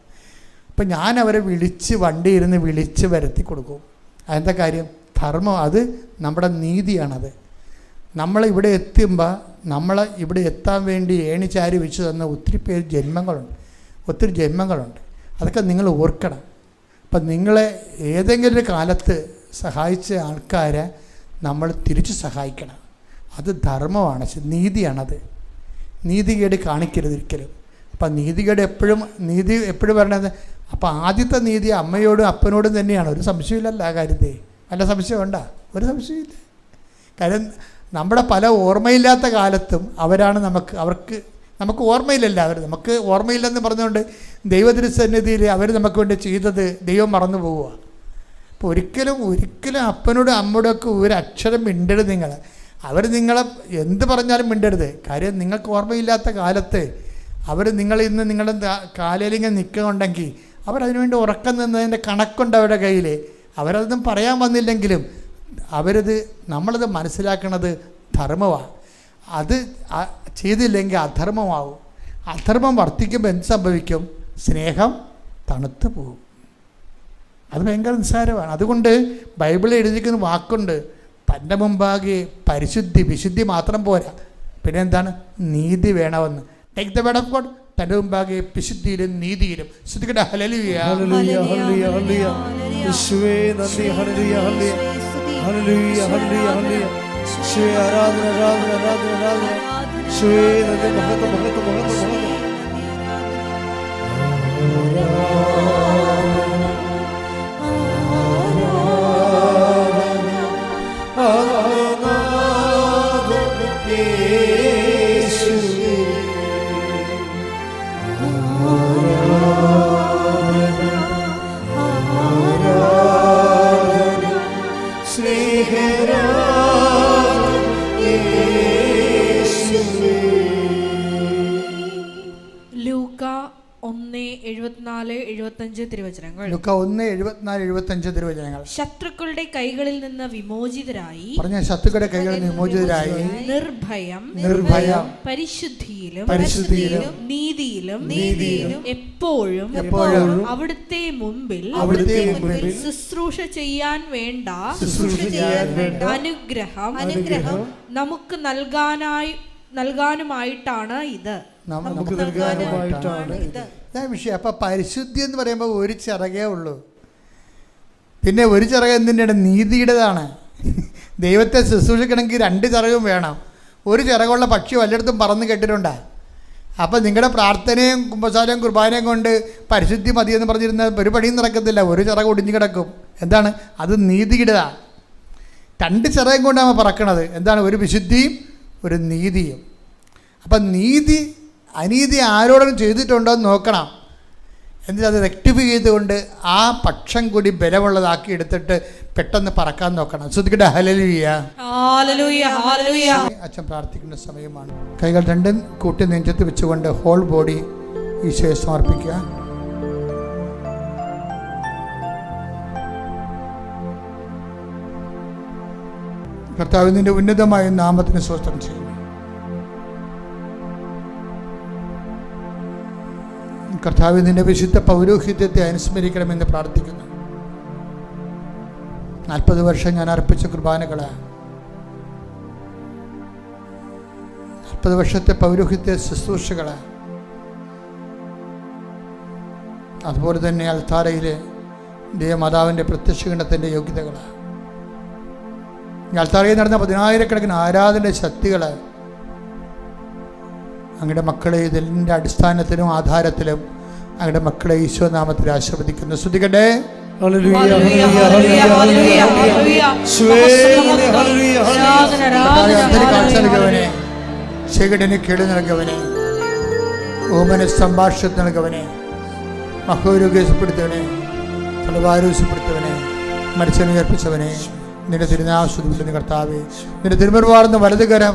അപ്പം ഞാൻ അവരെ വണ്ടി ഇരുന്ന് വിളിച്ച് വരുത്തി കൊടുക്കും. അതെന്താ കാര്യം? ധർമ്മം. അത് നമ്മുടെ നീതിയാണത്. നമ്മളിവിടെ എത്തുമ്പോൾ ഇവിടെ എത്താൻ വേണ്ടി ഏണിച്ചാരി വെച്ച് തന്ന ഒത്തിരി ജന്മങ്ങളുണ്ട്. അതൊക്കെ നിങ്ങൾ ഓർക്കണം. അപ്പം നിങ്ങളെ ഏതെങ്കിലും ഒരു കാലത്ത് സഹായിച്ച ആൾക്കാരെ നമ്മൾ തിരിച്ച് സഹായിക്കണം. അത് ധർമ്മമാണ്, നീതിയാണത്. നീതികേട് കാണിക്കരുത് ഒരിക്കലും. അപ്പം നീതികേട് എപ്പോഴും പറയണത്. അപ്പോൾ ആദ്യത്തെ നീതി അമ്മയോടും അപ്പനോടും തന്നെയാണ്. ഒരു സംശയമില്ലല്ലോ ആ കാര്യത്തെ. വല്ല സംശയമുണ്ടോ? ഒരു സംശയമില്ല. കാര്യം നമ്മുടെ പല ഓർമ്മയില്ലാത്ത കാലത്തും അവരാണ് നമുക്ക് ഓർമ്മയില്ലല്ലോ. നമുക്ക് ഓർമ്മയില്ലെന്ന് പറഞ്ഞുകൊണ്ട് ദൈവതിരുസന്നിധിയിൽ അവർ നമുക്ക് വേണ്ടി ചെയ്തത് ദൈവം മറന്നു പോവുക. അപ്പോൾ ഒരിക്കലും അപ്പനോടും അമ്മയോടും ഒക്കെ ഒരു അക്ഷരം മിണ്ടരുത്. അവർ നിങ്ങളെ എന്ത് പറഞ്ഞാലും മിണ്ടരുത്. കാര്യം നിങ്ങൾക്ക് ഓർമ്മയില്ലാത്ത കാലത്ത് നിങ്ങളിന്ന് നിങ്ങളുടെ കാലിലിങ്ങനെ നിൽക്കുന്നുണ്ടെങ്കിൽ അവരതിനുവേണ്ടി ഉറക്കം നിന്നതിൻ്റെ കണക്കുണ്ട് അവരുടെ കയ്യിൽ. അവരതൊന്നും പറയാൻ വന്നില്ലെങ്കിലും നമ്മളത് മനസ്സിലാക്കണത് ധർമ്മമാണ്. അത് ചെയ്തില്ലെങ്കിൽ അധർമ്മമാവും. അധർമ്മം വർദ്ധിക്കുമ്പോൾ എന്ത് സംഭവിക്കും? സ്നേഹം തണുത്തു പോകും. അത് ഭയങ്കര നിസ്സാരമാണ്. അതുകൊണ്ട് ബൈബിളിൽ എഴുതിയിരിക്കുന്ന വാക്കുണ്ട്, തൻ്റെ മുമ്പാകെ വിശുദ്ധി മാത്രം പോരാ, പിന്നെ എന്താണ്? നീതി വേണമെന്ന്. Take the word of God. തൻ്റെ മുമ്പാകെ വിശുദ്ധിയിലും നീതിയിലും. ശ്രദ്ധിക്കട്ടെ. ഹല്ലേലൂയ, ഹല്ലേലൂയ, ഹല്ലേലൂയ, ഹല്ലേലൂയ. യേശുവേ നന്ദി. ഹല്ലേലൂയ, ഹല്ലേലൂയ, ഹല്ലേലൂയ, ഹല്ലേലൂയ, ഹല്ലേലൂയ. യേശുവേ ആരാധന, ആരാധന, ആരാധന, ആരാധന. യേശുവേ നന്ദി. മഹത്വം, മഹത്വം, മഹത്വം, മഹത്വം. ശത്രുക്കളുടെ കൈകളിൽ നിന്ന് വിമോചിതരായി, ശത്രുക്കളുടെ കൈകളിൽ നിന്ന് വിമോചിതരായി, നിർഭയം പരിശുദ്ധിയിലും നീതിയിലും എപ്പോഴും അവിടുത്തെ മുമ്പിൽ ശുശ്രൂഷ ചെയ്യാൻ വേണ്ട അനുഗ്രഹം നമുക്ക് നൽകാനുമായിട്ടാണ് ഇത്. വിഷയം. അപ്പം പരിശുദ്ധി എന്ന് പറയുമ്പോൾ ഒരു ചിറകേ ഉള്ളൂ. പിന്നെ ഒരു ചിറക് എന്തിൻ്റെയാണ്? നീതിയുടേതാണ്. ദൈവത്തെ ശുശ്രൂഷിക്കണമെങ്കിൽ 2 ചിറകും വേണം. ഒരു ചിറകുള്ള പക്ഷി വല്ലയിടത്തും പറന്ന് കേട്ടിട്ടുണ്ടോ? അപ്പം നിങ്ങളുടെ പ്രാർത്ഥനയും കുമ്പസാരവും കുർബാനയും കൊണ്ട് പരിശുദ്ധി മതിയെന്ന് പറഞ്ഞിരുന്ന ഒരു പണിയും നടക്കത്തില്ല. ഒരു ചിറക് ഒടിഞ്ഞു കിടക്കും. എന്താണ്? അത് നീതിയുടേതാണ്. 2 ചിറകും കൊണ്ടാണ് പറക്കണത്. എന്താണ്? ഒരു വിശുദ്ധിയും ഒരു നീതിയും. അപ്പം അനീതി ആരോടും ചെയ്തിട്ടുണ്ടോ എന്ന് നോക്കണം. എന്നിട്ട് അത് റെക്ടിഫൈ ചെയ്തുകൊണ്ട് ആ പക്ഷം കൂടി ബലമുള്ളതാക്കി എടുത്തിട്ട് പെട്ടെന്ന് പറക്കാൻ നോക്കണം. ശ്രദ്ധിക്കട്ടെ. ഹല്ലേലൂയ, ഹല്ലേലൂയ, ഹല്ലേലൂയ. അച്ഛൻ പ്രാർത്ഥിക്കുന്ന സമയമാണ്. കൈകൾ രണ്ടും കൂട്ടി നെഞ്ചത്ത് വെച്ചുകൊണ്ട് ഹോൾ ബോഡി ഈശോയെ സമർപ്പിക്കുക. കർത്താവിന്റെ ഉന്നതമായ നാമത്തിന് സ്തോത്രം ചെയ്യുന്നു. കർത്താവ് നിന്റെ വിശുദ്ധ പൗരോഹിത്യത്തെ അനുസ്മരിക്കണമെന്ന് പ്രാർത്ഥിക്കുന്നു. 40 വർഷം ഞാൻ അർപ്പിച്ച കുർബാനകള്, 40 വർഷത്തെ പൗരോഹിത്യ ശുശ്രൂഷകള്, അതുപോലെ തന്നെ അൾത്താരയിലെ ദേവമാതാവിൻ്റെ പ്രത്യക്ഷഗണത്തിൻ്റെ യോഗ്യതകള്, അൾത്താരയിൽ നടന്ന 10,000 ആരാധന ശക്തികള്, അങ്ങയുടെ മക്കളെ ഇതിൻ്റെ അടിസ്ഥാനത്തിലും ആധാരത്തിലും അങ്ങയുടെ മക്കളെ ഈശോനാമത്തിൽ ആശീർവദിക്കുന്നു. ശ്രദ്ധിക്കട്ടെ. കാഴ്ച നൽകവനെ, ചെകിടിന് കേട് നൽകവനെ, ഓമന സംഭാഷണം നൽകവനെ, മഹോരോഗ്യപ്പെടുത്തവനെ, തലവാരോഗ്യപ്പെടുത്തവനെ, മരിച്ചവനെ ഉയർപ്പിച്ചവനെ, നിന്റെ തിരുനാമത്തിൽ കർത്താവേ, നിന്റെ തിരുമുറുവാർന്ന വലതുകരം,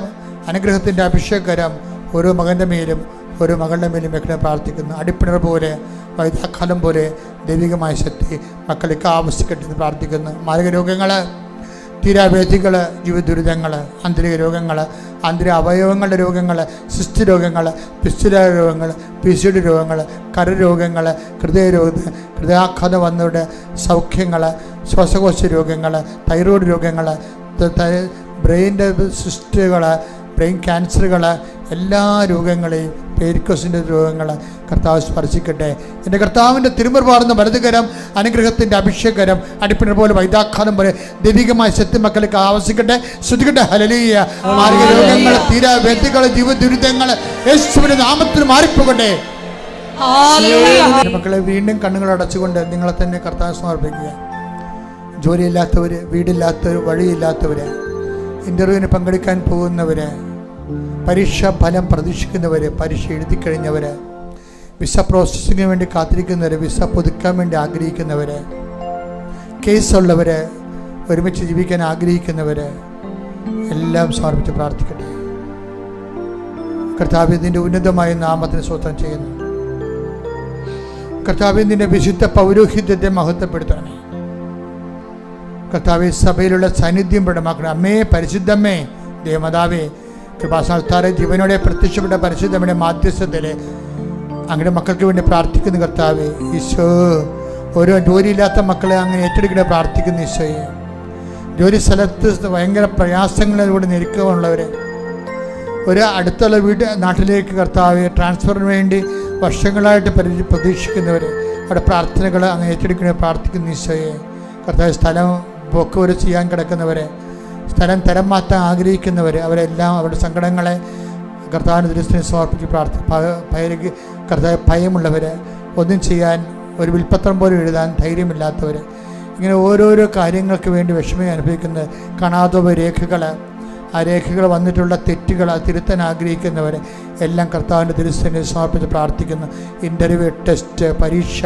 അനുഗ്രഹത്തിൻ്റെ അഭിഷേകരം ഓരോ മകൻ്റെ മേലും ഓരോ മകളുടെ മേലും വെക്കണം പ്രാർത്ഥിക്കുന്നു. അടിപ്പിണർ പോലെ വൈദ്യാഘാതം പോലെ ദൈവികമായ ശക്തി മക്കളിലേക്ക് ആവശ്യക്കെട്ടെന്ന് പ്രാർത്ഥിക്കുന്നു. മാരക രോഗങ്ങൾ, തീരാവേദികൾ, ജീവിതദുരിതങ്ങൾ, ആന്തരിക രോഗങ്ങൾ, ആന്തരിക അവയവങ്ങളുടെ രോഗങ്ങൾ, സിസ്റ്റ് രോഗങ്ങൾ, പിസ്റ്റുല രോഗങ്ങൾ, പിസിഡി രോഗങ്ങൾ, കരരോഗങ്ങൾ, ഹൃദയാഘാതം വന്നവരുടെ സൗഖ്യങ്ങൾ, ശ്വാസകോശ രോഗങ്ങൾ, തൈറോയ്ഡ് രോഗങ്ങൾ, ബ്രെയിൻ്റെ സിസ്റ്റുകൾ, ബ്രെയിൻ ക്യാൻസറുകൾ, എല്ലാ രോഗങ്ങളെയും, പേരിക്കോസിൻ്റെ രോഗങ്ങൾ കർത്താവ് സ്പർശിക്കട്ടെ. എൻ്റെ കർത്താവിൻ്റെ തിരുമുറുപാടുന്ന വലതുകരം, അനുഗ്രഹത്തിൻ്റെ അഭിഷേകരം, അടിപ്പിണർ പോലെ വൈദ്യാഘാതം പോലെ ദൈവികമായ ശക്തി മക്കൾക്ക് ആവശ്യിക്കട്ടെ. ശ്രുതിക്കട്ടെ. ഹല്ലേലൂയ. മാരക രോഗങ്ങൾ, തീരാവ്യാധികൾ, ജീവദുരിതങ്ങൾ യേശുവിന്റെ നാമത്തിൽ മാറിപ്പോകട്ടെ. മക്കളെ, വീണ്ടും കണ്ണുകൾ അടച്ചുകൊണ്ട് നിങ്ങളെ തന്നെ കർത്താവ് സമർപ്പിക്കുക. ജോലിയില്ലാത്തവർ, വീടില്ലാത്തവർ, വഴിയില്ലാത്തവർ, ഇൻ്റർവ്യൂവിന് പങ്കെടുക്കാൻ പോകുന്നവർ, പരീക്ഷാ ഫലം പ്രതീക്ഷിക്കുന്നവർ, പരീക്ഷ എഴുതി കഴിഞ്ഞവർ, വിസ പ്രോസസ്സിങ്ങിന് വേണ്ടി കാത്തിരിക്കുന്നവർ, വിസ പുതുക്കാൻ വേണ്ടി ആഗ്രഹിക്കുന്നവർ, കേസുള്ളവർ, ഒരുമിച്ച് ജീവിക്കാൻ ആഗ്രഹിക്കുന്നവർ എല്ലാം സമർപ്പിച്ച് പ്രാർത്ഥിക്കട്ടെ. കർത്താവേ, നിന്റെ ഉന്നതമായ നാമത്തിന് സ്തോത്രം ചെയ്യുന്നു. കർത്താവേ, നിന്റെ വിശുദ്ധ പൗരോഹിത്യത്തെ മഹത്വപ്പെടുത്തണേ. കർത്താവേ, സഭയിലുള്ള സാന്നിധ്യം പ്രകടമാക്കണം. അമ്മേ, പരിശുദ്ധമ്മേ, ദേവമാതാവേ, കൃപാസ്ഥാനത്താറെ ജീവനോടെ പ്രത്യക്ഷപ്പെട്ട പരിശുദ്ധമ്മയുടെ മാധ്യസ്ഥതയിൽ അങ്ങനെ മക്കൾക്ക് വേണ്ടി പ്രാർത്ഥിക്കുന്നു. കർത്താവേ, ഈശോ, ഓരോ ജോലിയില്ലാത്ത മക്കളെ അങ്ങനെ ഏറ്റെടുക്കണേ പ്രാർത്ഥിക്കുന്നു. ഈശോയെ, ജോലി സ്ഥലത്ത് ഭയങ്കര പ്രയാസങ്ങളിലൂടെ ഞെരുക്കമുള്ളവർ, ഒരു അടുത്തുള്ള നാട്ടിലേക്ക് കർത്താവെ ട്രാൻസ്ഫറിന് വേണ്ടി വർഷങ്ങളായിട്ട് പ്രതീക്ഷിക്കുന്നവർ, അവിടെ പ്രാർത്ഥനകൾ അങ്ങനെ ഏറ്റെടുക്കണേ പ്രാർത്ഥിക്കുന്നു. ഈശോയെ, കർത്താവ് സ്ഥലം പോക്കുവരെ ചെയ്യാൻ കിടക്കുന്നവരെ, സ്ഥലം തരം മാറ്റാൻ ആഗ്രഹിക്കുന്നവർ, അവരെല്ലാം അവരുടെ സങ്കടങ്ങളെ കർത്താവിന് ദൃശ്യത്തിന് സമർപ്പിച്ച് കർത്താവ് ഭയമുള്ളവർ, ഒന്നും ചെയ്യാൻ ഒരു വിൽപ്പത്രം പോലും എഴുതാൻ ധൈര്യമില്ലാത്തവർ, ഇങ്ങനെ ഓരോരോ കാര്യങ്ങൾക്ക് വേണ്ടി വിഷമം അനുഭവിക്കുന്നത്, കാണാതെ രേഖകൾ, ആ രേഖകൾ വന്നിട്ടുള്ള തെറ്റുകൾ തിരുത്താൻ ആഗ്രഹിക്കുന്നവർ എല്ലാം കർത്താവിൻ്റെ ദൃശ്യത്തിന് സമർപ്പിച്ച് പ്രാർത്ഥിക്കുന്നു. ഇൻ്റർവ്യൂ, ടെസ്റ്റ്, പരീക്ഷ,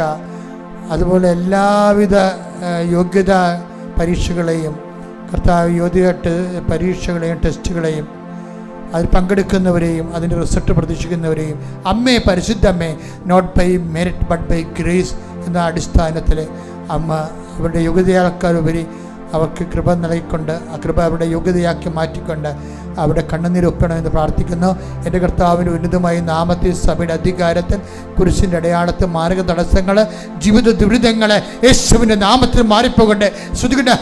അതുപോലെ എല്ലാവിധ യോഗ്യത പരീക്ഷകളെയും കർത്താവ് യോഗ്യത പരീക്ഷകളെയും ടെസ്റ്റുകളെയും അതിൽ പങ്കെടുക്കുന്നവരെയും അതിൻ്റെ റിസൾട്ട് പ്രതീക്ഷിക്കുന്നവരെയും അമ്മേ, പരിശുദ്ധമ്മേ, not by merit but by grace എന്ന അടിസ്ഥാനത്തിൽ അമ്മ അവരുടെ യോഗ്യതയാൾക്കാരുപരി അവർക്ക് കൃപ നൽകിക്കൊണ്ട് ആ കൃപ അവരുടെ യോഗ്യതയാക്കി മാറ്റിക്കൊണ്ട് അവിടെ കണ്ണുനീരൊപ്പണമെന്ന് പ്രാർത്ഥിക്കുന്നു. എൻ്റെ കർത്താവിൻ്റെ ഉന്നതമായ നാമത്തിൽ സഭയുടെ അധികാരത്തിൽ കുരിശിൻ്റെ അടയാളത്തിൽ മാർഗ തടസ്സങ്ങൾ, ജീവിത ദുരിതങ്ങൾ യേശുവിൻ്റെ നാമത്തിൽ മാറിപ്പോകട്ടെ. ശ്രുതികട്ടെ.